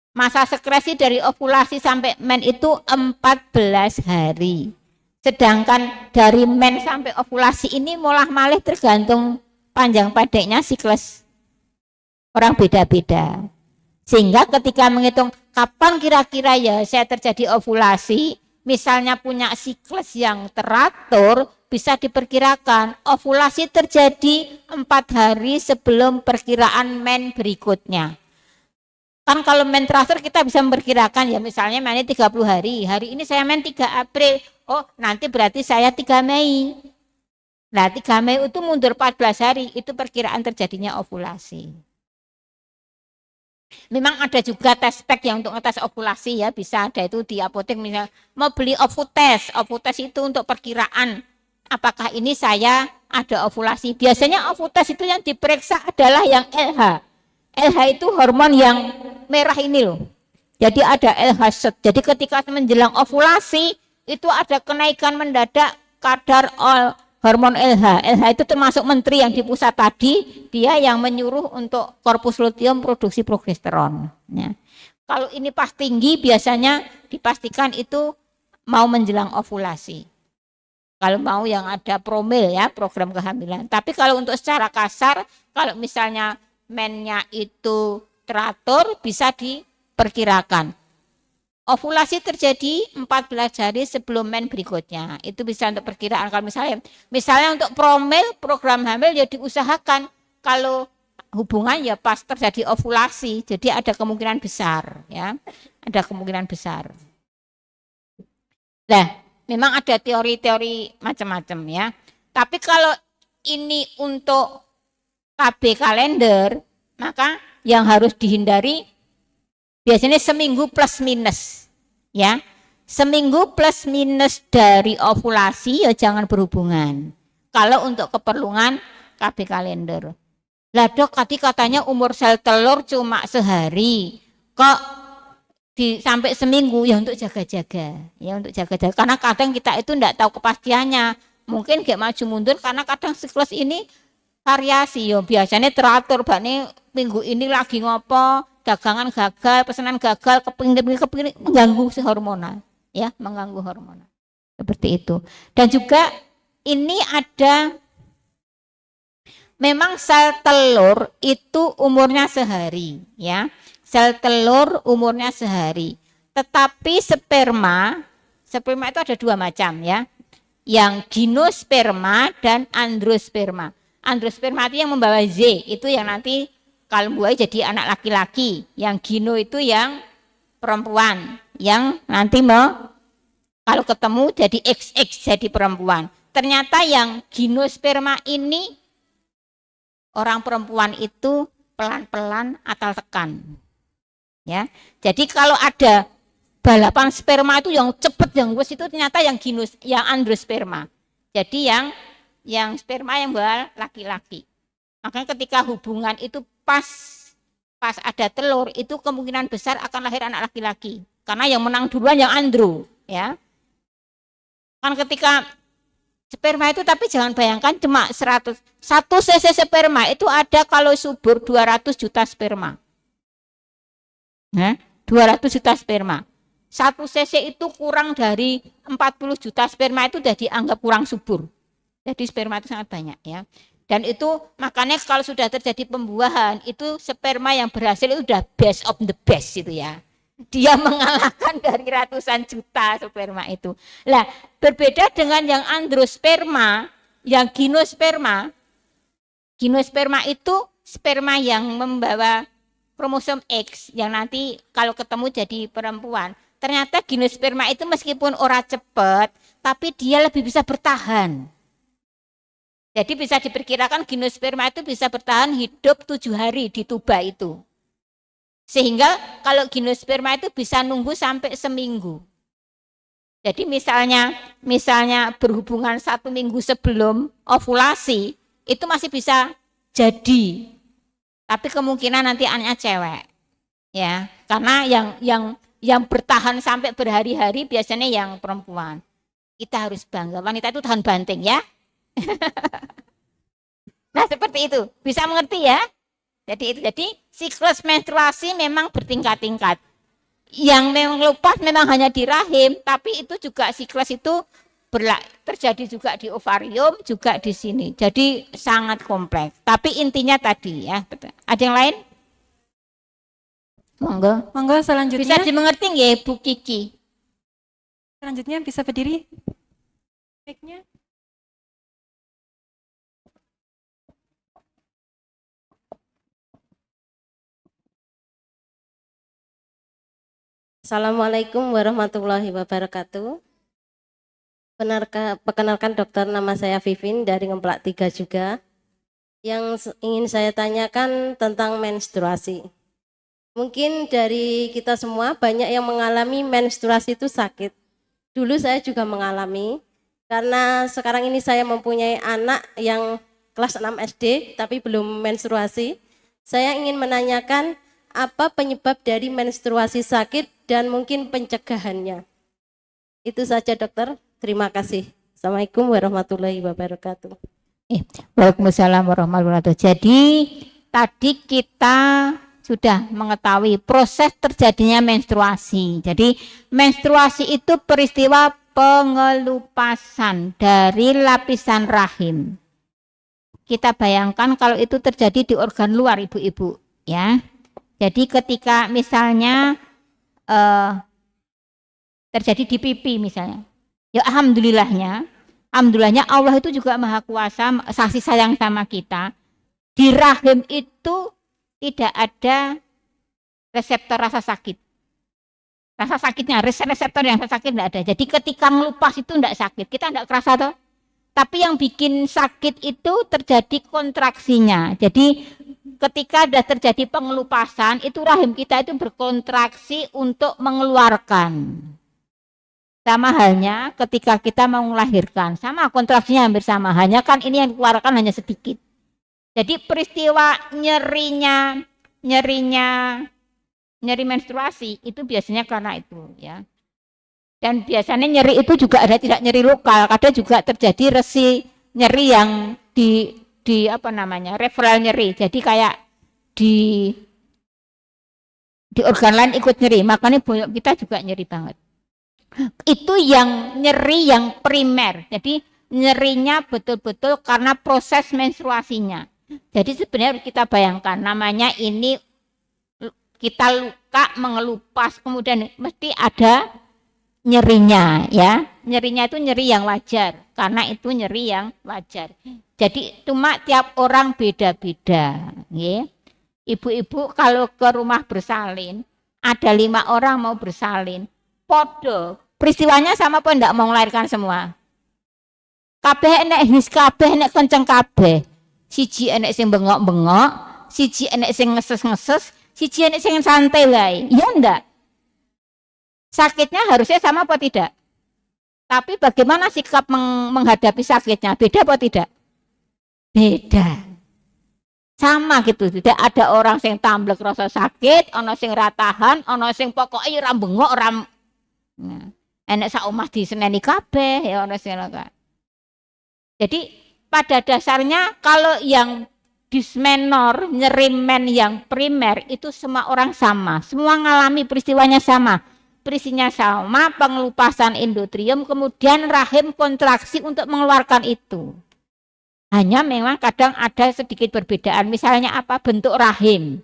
Speaker 1: Masa sekresi dari ovulasi sampai mens itu 14 hari. Sedangkan dari mens sampai ovulasi ini molah-malih tergantung panjang pendeknya siklus. Orang beda-beda. Sehingga ketika menghitung kapan kira-kira ya saya terjadi ovulasi, misalnya punya siklus yang teratur, bisa diperkirakan ovulasi terjadi 4 hari sebelum perkiraan mens berikutnya. Kan kalau mens teratur kita bisa memperkirakan ya misalnya mens 30 hari, hari ini saya mens 3 April, oh nanti berarti saya 3 Mei. Nah 3 Mei itu mundur 14 hari, itu perkiraan terjadinya ovulasi. Memang ada juga tes pack yang untuk ngetes ovulasi ya, bisa ada itu di apotek misalnya mau beli ovutest itu untuk perkiraan apakah ini saya ada ovulasi. Biasanya ovutest itu yang diperiksa adalah yang LH. LH itu hormon yang merah ini loh. Jadi ada LH set. Jadi ketika menjelang ovulasi itu ada kenaikan mendadak kadar hormon LH. LH itu termasuk menteri yang di pusat tadi, dia yang menyuruh untuk korpus luteum produksi progesteron. Ya. Kalau ini pas tinggi biasanya dipastikan itu mau menjelang ovulasi. Kalau mau yang ada promil ya, program kehamilan. Tapi kalau untuk secara kasar, kalau misalnya mensnya itu teratur bisa diperkirakan. Ovulasi terjadi 14 hari sebelum mens berikutnya. Itu bisa untuk perkiraan. Kalau misalnya untuk promil program hamil ya diusahakan kalau hubungan ya pas terjadi ovulasi. Jadi ada kemungkinan besar ya. Ada kemungkinan besar. Nah, memang ada teori-teori macam-macam ya. Tapi kalau ini untuk KB kalender, maka yang harus dihindari biasanya seminggu plus minus, ya. Seminggu plus minus dari ovulasi ya jangan berhubungan. Kalau untuk keperluan KB kalender. Lah dok, tadi katanya umur sel telur cuma sehari, kok sampai seminggu ya untuk jaga-jaga, ya untuk jaga-jaga. Karena kadang kita itu tidak tahu kepastiannya, mungkin gak maju mundur karena kadang siklus ini variasi yo. Biasanya teratur, bani minggu ini lagi ngopo. Dagangan gagal, pesanan gagal, kepingin mengganggu si hormonal, ya, mengganggu hormonal. Seperti itu. Dan juga ini ada memang sel telur itu umurnya sehari, ya. Sel telur umurnya sehari. Tetapi sperma itu ada 2 macam, ya. yang ginosperma dan androsperma. Androsperma itu yang membawa Z, itu yang nanti kalau buaya jadi anak laki-laki. Yang gino itu yang perempuan, yang nanti kalau ketemu jadi XX jadi perempuan. Ternyata yang ginosperma ini orang perempuan itu pelan-pelan atau tekan. Ya. Jadi kalau ada balapan sperma itu yang cepat yang wes itu ternyata yang androsperma. Jadi yang sperma yang bawa laki-laki. Makanya ketika hubungan itu pas ada telur itu kemungkinan besar akan lahir anak laki-laki. Karena yang menang duluan yang andro, ya. Kan ketika sperma itu tapi jangan bayangkan cuma 1 cc sperma itu ada kalau subur 200 juta sperma. 200 juta sperma. 1 cc itu kurang dari 40 juta sperma itu sudah dianggap kurang subur. Jadi sperma itu sangat banyak ya. Dan itu makanya kalau sudah terjadi pembuahan itu sperma yang berhasil itu sudah best of the best itu ya. Dia mengalahkan dari ratusan juta sperma itu. Lah, berbeda dengan yang androsperma, yang ginosperma. Ginosperma itu sperma yang membawa kromosom X yang nanti kalau ketemu jadi perempuan. Ternyata ginosperma itu meskipun ora cepat, tapi dia lebih bisa bertahan. Jadi bisa diperkirakan ginosperma itu bisa bertahan hidup 7 hari di tuba itu. Sehingga kalau ginosperma itu bisa nunggu sampai seminggu. Jadi misalnya berhubungan 1 minggu sebelum ovulasi, itu masih bisa jadi. Tapi kemungkinan nanti anaknya cewek. Ya, karena yang bertahan sampai berhari-hari biasanya yang perempuan. Kita harus bangga, wanita itu tahan banting ya. Nah seperti itu, bisa mengerti ya? Jadi siklus menstruasi memang bertingkat-tingkat. Yang memang lepas memang hanya di rahim, tapi itu juga siklus itu terjadi juga di ovarium, juga di sini. Jadi sangat kompleks. Tapi intinya tadi ya. Ada yang lain?
Speaker 2: Monggo selanjutnya.
Speaker 1: Bisa dimengerti nggih Bu Kiki?
Speaker 2: Selanjutnya bisa berdiri. Mic-nya.
Speaker 4: Assalamualaikum warahmatullahi wabarakatuh. Perkenalkan dokter, nama saya Vivin dari Ngemplak 3 juga. Yang ingin saya tanyakan tentang menstruasi. Mungkin dari kita semua banyak yang mengalami menstruasi itu sakit. Dulu saya juga mengalami, karena sekarang ini saya mempunyai anak yang kelas 6 SD tapi belum menstruasi. Saya ingin menanyakan apa penyebab dari menstruasi sakit dan mungkin pencegahannya. Itu saja dokter, terima kasih. Assalamualaikum warahmatullahi wabarakatuh.
Speaker 1: Waalaikumsalam warahmatullahi wabarakatuh. Jadi tadi kita sudah mengetahui proses terjadinya menstruasi. Jadi menstruasi itu peristiwa pengelupasan dari lapisan rahim. Kita bayangkan kalau itu terjadi di organ luar ibu-ibu ya. Jadi ketika misalnya terjadi di pipi misalnya, ya alhamdulillahnya Allah itu juga maha kuasa, kasih sayang sama kita. Di rahim itu tidak ada reseptor rasa sakit. Rasa sakitnya, reseptor yang rasa sakit tidak ada. Jadi ketika ngelupas itu tidak sakit, kita tidak kerasa toh. Tapi yang bikin sakit itu terjadi kontraksinya. Jadi ketika sudah terjadi pengelupasan, itu rahim kita itu berkontraksi untuk mengeluarkan. Sama halnya ketika kita mau melahirkan, sama kontraksinya hampir sama. Hanya kan ini yang dikeluarkan hanya sedikit. Jadi peristiwa nyeri menstruasi itu biasanya karena itu ya. Dan biasanya nyeri itu juga ada tidak nyeri lokal, kadang juga terjadi resi nyeri yang di referral nyeri. Jadi kayak di organ lain ikut nyeri, makanya boyok kita juga nyeri banget. Itu yang nyeri yang primer. Jadi nyerinya betul-betul karena proses menstruasinya. Jadi sebenarnya kita bayangkan namanya ini kita luka mengelupas, kemudian mesti ada nyerinya ya. Nyerinya itu nyeri yang wajar, karena itu nyeri yang wajar. Jadi cuma tiap orang beda-beda. Ya. Ibu-ibu kalau ke rumah bersalin, ada 5 orang mau bersalin, podo. Peristiwanya sama pun enggak mau melahirkan semua. Kabeh enek his kabeh enek kenceng kabeh. Siji enek sing bengok-bengok, siji enek sing ngeses-ngeses, siji enek sing santai wae. Iya enggak? Sakitnya harusnya sama apa tidak? Tapi bagaimana sikap menghadapi sakitnya? Beda apa tidak? Beda. Sama gitu. Tidak ada orang sing tamblek rasa sakit, ana sing ratahan, ana sing pokoke ora bengok ora. Nah, enek sak omah diseneni kabeh ya ana sing ngono. Jadi pada dasarnya kalau yang dismenor, nyeri men yang primer itu semua orang sama, semua ngalami peristiwanya sama. Peristiwanya sama, pengelupasan endometrium, kemudian rahim kontraksi untuk mengeluarkan itu. Hanya memang kadang ada sedikit perbedaan, misalnya apa bentuk rahim.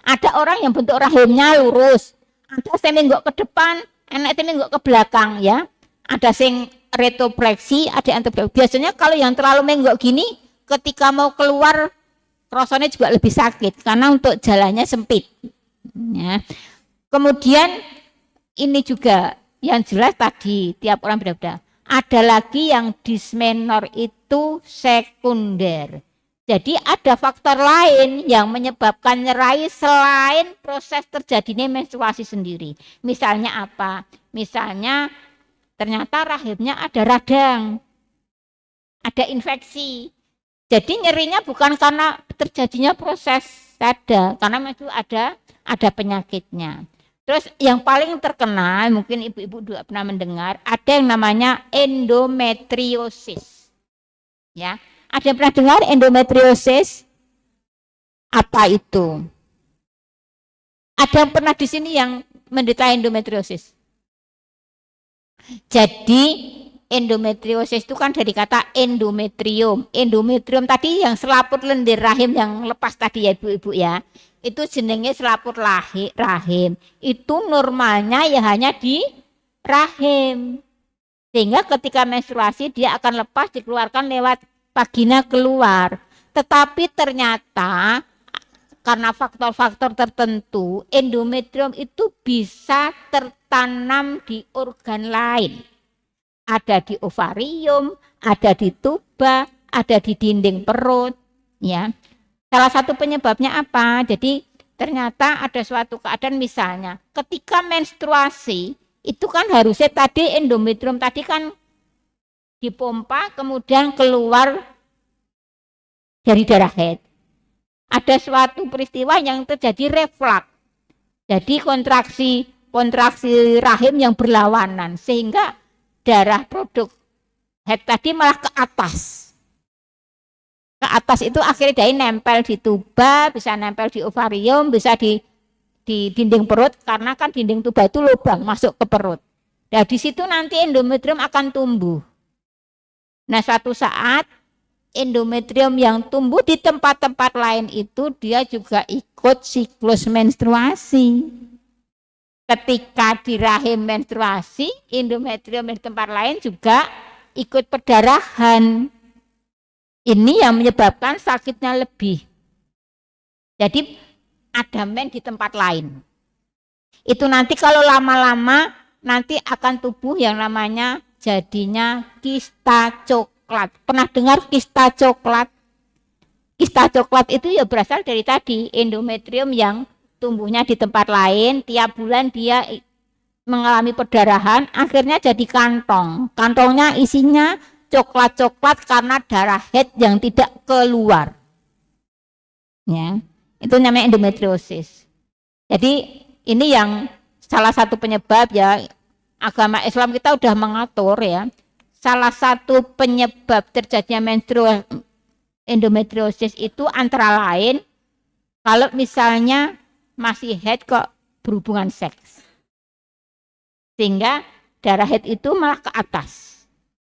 Speaker 1: Ada orang yang bentuk rahimnya lurus, ada yang menggok ke depan, ada yang menggok ke belakang ya. Ada yang retropleksi, ada yang antropleksi. Biasanya kalau yang terlalu menggok gini, ketika mau keluar rasanya juga lebih sakit karena untuk jalannya sempit. Ya. Kemudian ini juga yang jelas tadi tiap orang beda-beda. Ada lagi yang dismenor itu sekunder. Jadi ada faktor lain yang menyebabkan nyeri selain proses terjadinya menstruasi sendiri. Misalnya apa? Misalnya ternyata rahimnya ada radang, ada infeksi. Jadi nyerinya bukan karena terjadinya proses karena itu ada penyakitnya. Terus yang paling terkenal, mungkin ibu-ibu juga pernah mendengar, ada yang namanya endometriosis. Ya, ada yang pernah dengar endometriosis? Apa itu? Ada yang pernah di sini yang menderita endometriosis? Jadi endometriosis itu kan dari kata endometrium. Endometrium tadi yang selaput lendir rahim yang lepas tadi ya ibu-ibu ya. Itu jenenge selaput rahim. Itu normalnya ya hanya di rahim. Sehingga ketika menstruasi dia akan lepas dikeluarkan lewat vagina keluar. Tetapi ternyata karena faktor-faktor tertentu endometrium itu bisa tertanam di organ lain. Ada di ovarium, ada di tuba, ada di dinding perut, ya. Salah satu penyebabnya apa? Jadi ternyata ada suatu keadaan misalnya ketika menstruasi itu kan harusnya tadi endometrium tadi kan dipompa kemudian keluar dari darah head. Ada suatu peristiwa yang terjadi reflux. Jadi kontraksi rahim yang berlawanan sehingga darah produk head tadi malah ke atas. Ke atas itu akhirnya dia nempel di tuba, bisa nempel di ovarium, bisa di dinding perut karena kan dinding tuba itu lubang masuk ke perut. Nah di situ nanti endometrium akan tumbuh. Nah suatu saat endometrium yang tumbuh di tempat-tempat lain itu dia juga ikut siklus menstruasi. Ketika di rahim menstruasi, endometrium di tempat lain juga ikut perdarahan. Ini yang menyebabkan sakitnya lebih. Jadi ada men di tempat lain. Itu nanti kalau lama-lama nanti akan tumbuh yang namanya jadinya kista coklat. Pernah dengar kista coklat? Kista coklat itu ya berasal dari tadi endometrium yang tumbuhnya di tempat lain, tiap bulan dia mengalami perdarahan, akhirnya jadi kantong. Kantongnya isinya coklat-coklat karena darah head yang tidak keluar. Ya, itu namanya endometriosis. Jadi ini yang salah satu penyebab ya, agama Islam kita udah mengatur ya. Salah satu penyebab terjadinya endometriosis itu antara lain kalau misalnya masih head kok berhubungan seks. Sehingga darah head itu malah ke atas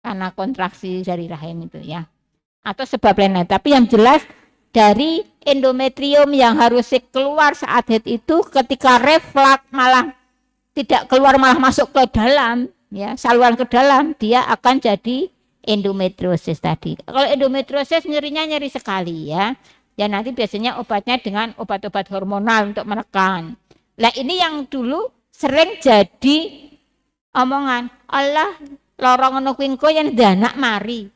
Speaker 1: karena kontraksi dari rahim itu ya. Atau sebab lain. Tapi yang jelas dari endometrium yang harus keluar saat head itu ketika reflux malah tidak keluar malah masuk ke dalam, ya, saluran ke dalam, dia akan jadi endometriosis tadi. Kalau endometriosis nyerinya nyeri sekali ya. Ya nanti biasanya obatnya dengan obat-obat hormonal untuk menekan. Nah ini yang dulu sering jadi omongan, Allah lorong ngono kuwi engko yen anak mari.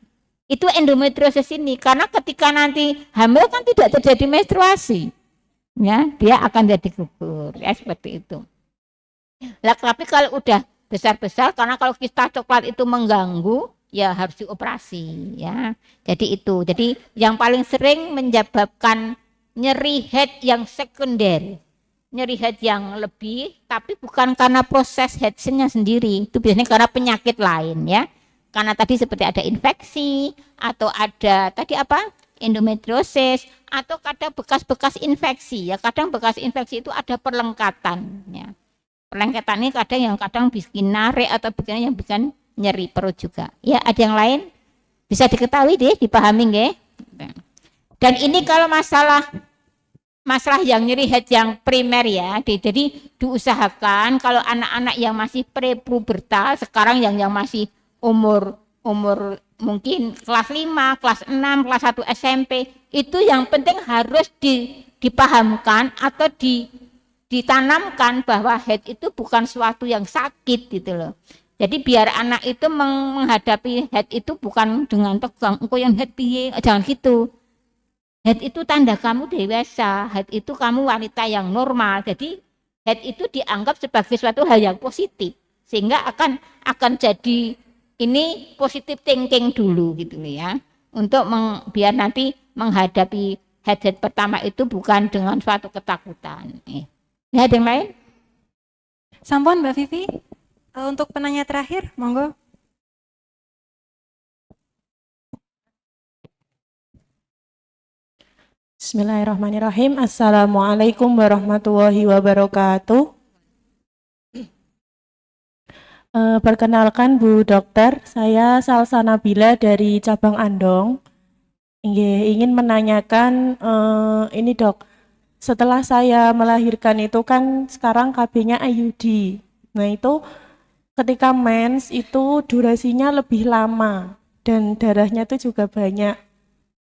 Speaker 1: Itu endometriosis ini karena ketika nanti hamil kan tidak terjadi menstruasi. Ya, dia akan jadi gugur. Ya seperti itu. Lah tapi kalau udah besar-besar karena kalau kista coklat itu mengganggu ya harus dioperasi ya. Jadi itu. Jadi yang paling sering menyebabkan nyeri head yang sekunder. Nyeri head yang lebih tapi bukan karena proses headnya sendiri. Itu biasanya karena penyakit lain ya. Karena tadi seperti ada infeksi atau ada tadi apa? Endometriosis atau kadang bekas-bekas infeksi ya. Kadang bekas infeksi itu ada perlengkatan ya. Perlengkatan ini kadang bikin narik atau yang bikin nyeri perut juga. Ya, ada yang lain bisa diketahui deh, dipahami nggih. Dan ini kalau masalah yang nyeri head yang primer ya. Jadi diusahakan kalau anak-anak yang masih prepubertal, sekarang yang masih umur mungkin kelas 5, kelas 6, kelas 1 SMP, itu yang penting harus dipahamkan atau ditanamkan bahwa head itu bukan suatu yang sakit gitu loh. Jadi biar anak itu menghadapi head itu bukan dengan tegang, engkau yang head piye, jangan gitu. Head itu tanda kamu dewasa, head itu kamu wanita yang normal. Jadi head itu dianggap sebagai suatu hal yang positif, sehingga akan jadi ini positif thinking dulu gitu ya. Untuk biar nanti menghadapi head pertama itu bukan dengan suatu ketakutan. Ya, ada yang lain?
Speaker 2: Sampun Mbak Vivi. Untuk penanya terakhir, monggo.
Speaker 5: Bismillahirrahmanirrahim. Assalamualaikum warahmatullahi wabarakatuh. Perkenalkan Bu Dokter, saya Salsa Nabila dari cabang Andong. Ingin menanyakan ini Dok, setelah saya melahirkan itu kan sekarang KB-nya IUD. Nah itu ketika mens itu durasinya lebih lama dan darahnya itu juga banyak,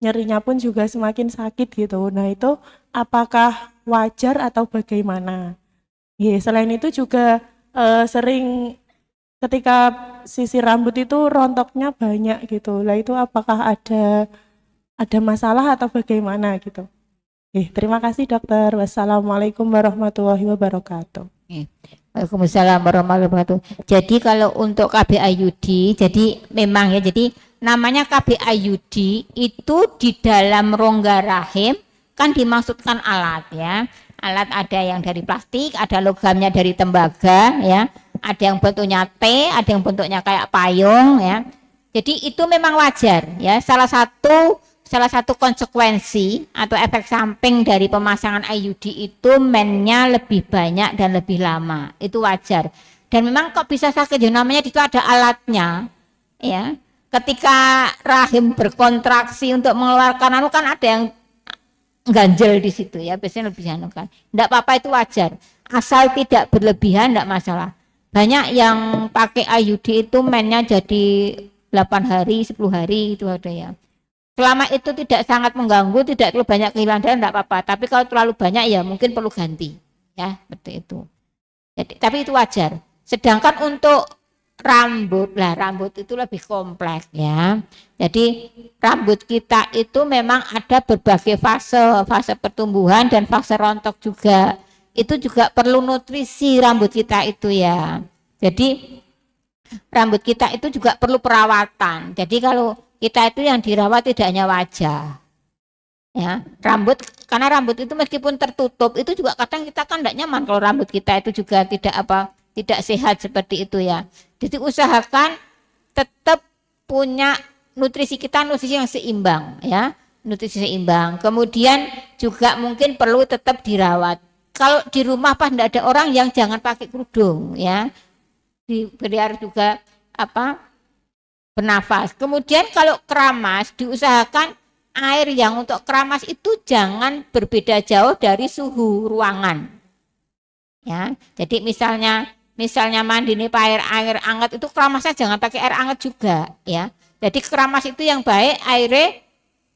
Speaker 5: nyerinya pun juga semakin sakit gitu. Nah itu apakah wajar atau bagaimana? Ya, selain itu juga sering ketika sisir rambut itu rontoknya banyak gitu. Lah itu apakah ada masalah atau bagaimana gitu? Terima kasih dokter. Wassalamualaikum warahmatullahi wabarakatuh.
Speaker 1: Waalaikumsalam warahmatullahi wabarakatuh. Jadi kalau untuk KB IUD, jadi memang ya, jadi namanya KB IUD itu di dalam rongga rahim kan dimaksudkan alat ya. Alat ada yang dari plastik, ada logamnya dari tembaga ya, ada yang bentuknya T, ada yang bentuknya kayak payung ya. Jadi itu memang wajar ya. Salah satu konsekuensi atau efek samping dari pemasangan IUD itu mennya lebih banyak dan lebih lama. Itu wajar. Dan memang kok bisa sakit ya, namanya itu ada alatnya ya. Ketika rahim berkontraksi untuk mengeluarkan anu kan ada yang ganjel di situ ya, biasanya lebih anu kan. Enggak apa-apa, itu wajar. Asal tidak berlebihan enggak masalah. Banyak yang pakai IUD itu mennya jadi 8 hari, 10 hari itu ada ya. Selama itu tidak sangat mengganggu, tidak terlalu banyak kehilangan darah enggak apa-apa. Tapi kalau terlalu banyak ya mungkin perlu ganti. Ya, seperti itu. Jadi, tapi itu wajar. Sedangkan untuk rambut itu lebih kompleks ya. Jadi rambut kita itu memang ada berbagai fase pertumbuhan dan fase rontok juga. Itu juga perlu nutrisi rambut kita itu ya. Jadi rambut kita itu juga perlu perawatan. Jadi kalau kita itu yang dirawat tidak hanya wajah. Ya, karena rambut itu meskipun tertutup itu juga kadang kita kan tidak nyaman kalau rambut kita itu juga tidak sehat seperti itu ya. Jadi usahakan tetap punya nutrisi yang seimbang ya, nutrisi seimbang. Kemudian juga mungkin perlu tetap dirawat. Kalau di rumah pas tidak ada orang yang jangan pakai kerudung ya. Biar juga bernafas. Kemudian kalau keramas diusahakan air yang untuk keramas itu jangan berbeda jauh dari suhu ruangan. Ya, jadi misalnya misalnya mandi ini pakai air hangat, itu keramasnya jangan pakai air hangat juga ya. Jadi keramas itu yang baik airnya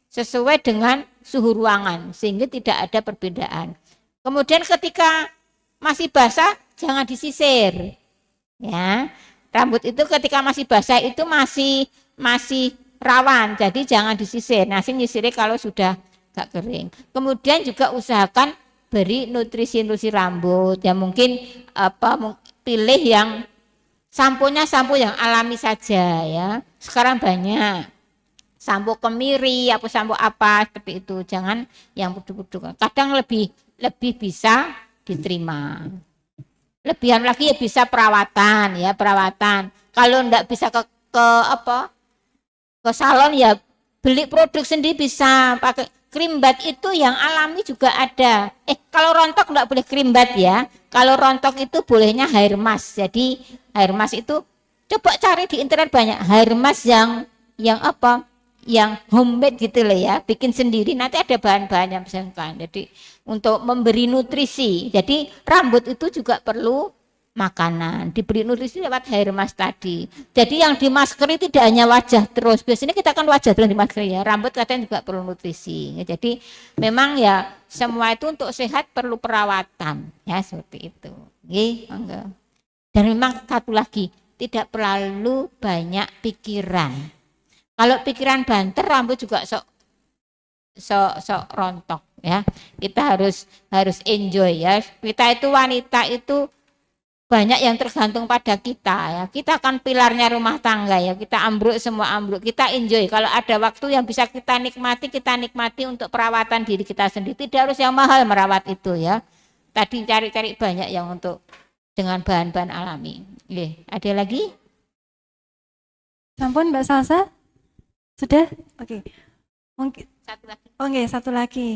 Speaker 1: sesuai dengan suhu ruangan sehingga tidak ada perbedaan. Kemudian ketika masih basah jangan disisir ya. Rambut itu ketika masih basah itu masih rawan, jadi jangan disisir. Nanti nyisirnya kalau sudah gak kering. Kemudian juga usahakan beri nutrisi rambut ya, mungkin pilih yang sampo yang alami saja ya. Sekarang banyak sampo kemiri sampo apa seperti itu, jangan yang puduk-puduk. Kadang lebih bisa diterima. Lebihan lagi ya bisa perawatan. Kalau enggak bisa ke salon ya beli produk sendiri bisa, pakai krim bat itu yang alami juga ada. Kalau rontok enggak boleh krim bat ya. Kalau rontok itu bolehnya hair mask. Jadi hair mask itu coba cari di internet banyak hair mask yang homemade gitu loh ya, bikin sendiri, nanti ada bahan-bahan yang misalkan. Jadi untuk memberi nutrisi, jadi rambut itu juga perlu makanan, diberi nutrisi lewat hair mask tadi. Jadi yang dimaskeri tidak hanya wajah terus, biasanya kita kan wajah terus dimaskeri ya, rambut katanya juga perlu nutrisi. Jadi memang ya semua itu untuk sehat perlu perawatan ya, seperti itu. Dan memang satu lagi, tidak terlalu banyak pikiran. Kalau pikiran banter, rambut juga sok rontok ya. Kita harus enjoy ya. Kita itu wanita itu banyak yang tergantung pada kita ya. Kita kan pilarnya rumah tangga ya. Kita ambruk semua ambruk. Kita enjoy. Kalau ada waktu yang bisa kita nikmati untuk perawatan diri kita sendiri. Tidak harus yang mahal merawat itu ya. Tadi cari-cari banyak yang untuk dengan bahan-bahan alami. Ada lagi?
Speaker 2: Sampun Mbak Salsa? Sudah? Oke. Mungkin
Speaker 1: Satu lagi.
Speaker 2: Oke, satu lagi.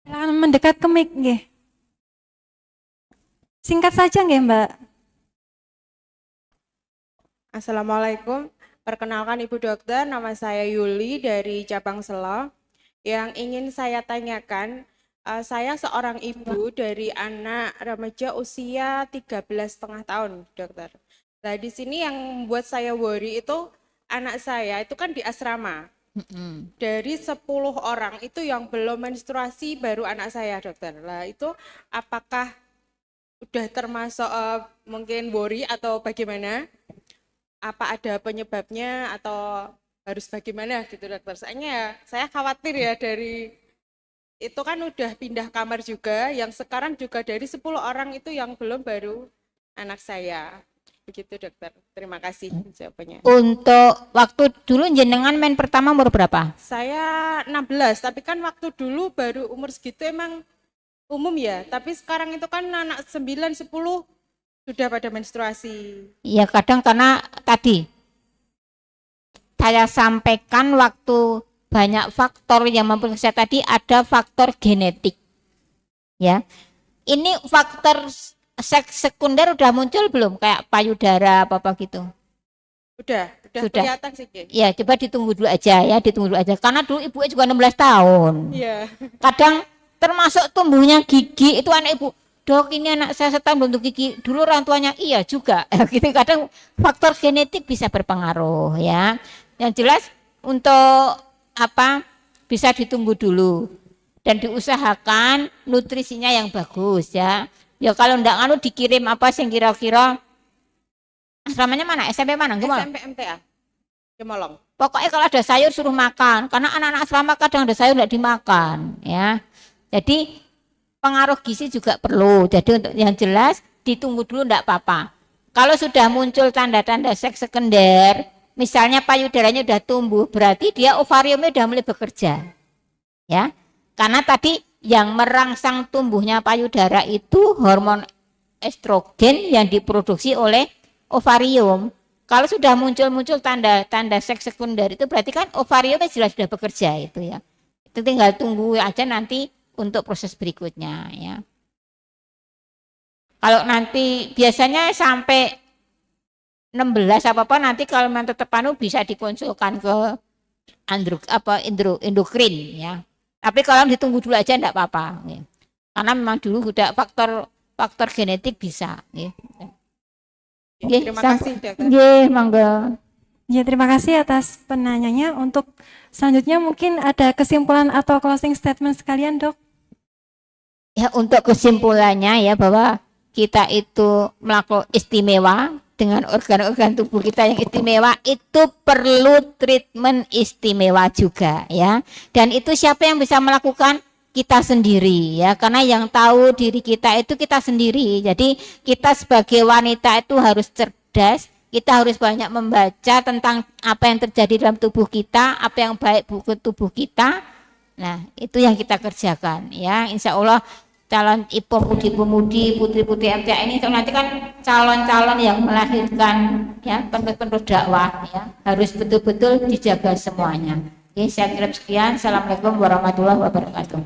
Speaker 2: Silakan mendekat ke mic nggih. Singkat saja nggih, Mbak.
Speaker 6: Assalamualaikum. Perkenalkan Ibu Dokter, nama saya Yuli dari Cabang Selo. Yang ingin saya tanyakan, saya seorang ibu dari anak remaja usia 13,5 tahun, Dokter. Nah, di sini yang membuat saya worry itu anak saya itu kan di asrama. Dari 10 orang itu yang belum menstruasi baru anak saya, Dokter. Nah, itu apakah udah termasuk mungkin worry atau bagaimana? Apa ada penyebabnya atau harus bagaimana gitu, Dokter? Soalnya saya khawatir ya, dari itu kan udah pindah kamar juga, yang sekarang juga dari 10 orang itu yang belum baru anak saya. Begitu, Dokter. Terima kasih jawabannya.
Speaker 1: Untuk waktu dulu jenengan main pertama umur berapa?
Speaker 6: Saya 16, tapi kan waktu dulu baru umur segitu emang umum ya. Tapi sekarang itu kan anak 9, 10 sudah pada menstruasi.
Speaker 1: Ya kadang karena tadi saya sampaikan waktu banyak faktor yang mempengaruhi saya tadi, ada faktor genetik. Ya. Ini faktor seks sekunder udah muncul belum, kayak payudara apa gitu?
Speaker 6: Sudah kelihatan sih.
Speaker 1: Ya, coba ditunggu dulu aja ya, karena dulu ibunya juga 16 tahun.
Speaker 6: Iya.
Speaker 1: Kadang termasuk tumbuhnya gigi itu anak ibu. Dok, ini anak saya setahun bentuk gigi. Dulu orang tuanya iya juga. Gitu, kadang faktor genetik bisa berpengaruh ya. Yang jelas untuk bisa ditunggu dulu dan diusahakan nutrisinya yang bagus ya. Ya kalau enggak dikirim sing kira-kira asramanya mana? SMP mana?
Speaker 6: SMP MTA. Gemolong.
Speaker 1: Pokoknya kalau ada sayur suruh makan, karena anak-anak asrama kadang ada sayur enggak dimakan ya. Jadi pengaruh gizi juga perlu. Jadi untuk yang jelas ditunggu dulu enggak apa-apa. Kalau sudah muncul tanda-tanda seks sekunder, misalnya payudaranya udah tumbuh, berarti dia ovariumnya udah mulai bekerja. Ya. Karena tadi yang merangsang tumbuhnya payudara itu hormon estrogen yang diproduksi oleh ovarium. Kalau sudah muncul tanda seks sekunder itu berarti kan ovariumnya jelas sudah bekerja itu ya. Itu tinggal tunggu aja nanti untuk proses berikutnya ya. Kalau nanti biasanya sampai 16 nanti kalau memang tetap bisa dikonsulkan ke endokrin ya. Tapi kalau ditunggu dulu aja enggak apa-apa. Karena memang dulu udah faktor genetik bisa. Nggih.
Speaker 6: Ya, terima kasih, dokter.
Speaker 1: Nggih, monggo.
Speaker 2: Ya, terima kasih atas penanyanya. Untuk selanjutnya mungkin ada kesimpulan atau closing statement sekalian, Dok.
Speaker 1: Ya, untuk kesimpulannya ya bahwa kita itu melakukan istimewa dengan organ-organ tubuh kita yang istimewa itu perlu treatment istimewa juga ya. Dan itu siapa yang bisa melakukan? Kita sendiri ya, karena yang tahu diri kita itu kita sendiri. Jadi kita sebagai wanita itu harus cerdas, kita harus banyak membaca tentang apa yang terjadi dalam tubuh kita, apa yang baik buat tubuh kita. Nah, itu yang kita kerjakan ya. Insya Allah calon pemudi-pemudi, putri-putri MTA ini nanti kan calon-calon yang melahirkan ya penerus-penerus dakwah ya, harus betul-betul dijaga semuanya. Oke, saya kira sekian. Assalamualaikum warahmatullahi wabarakatuh.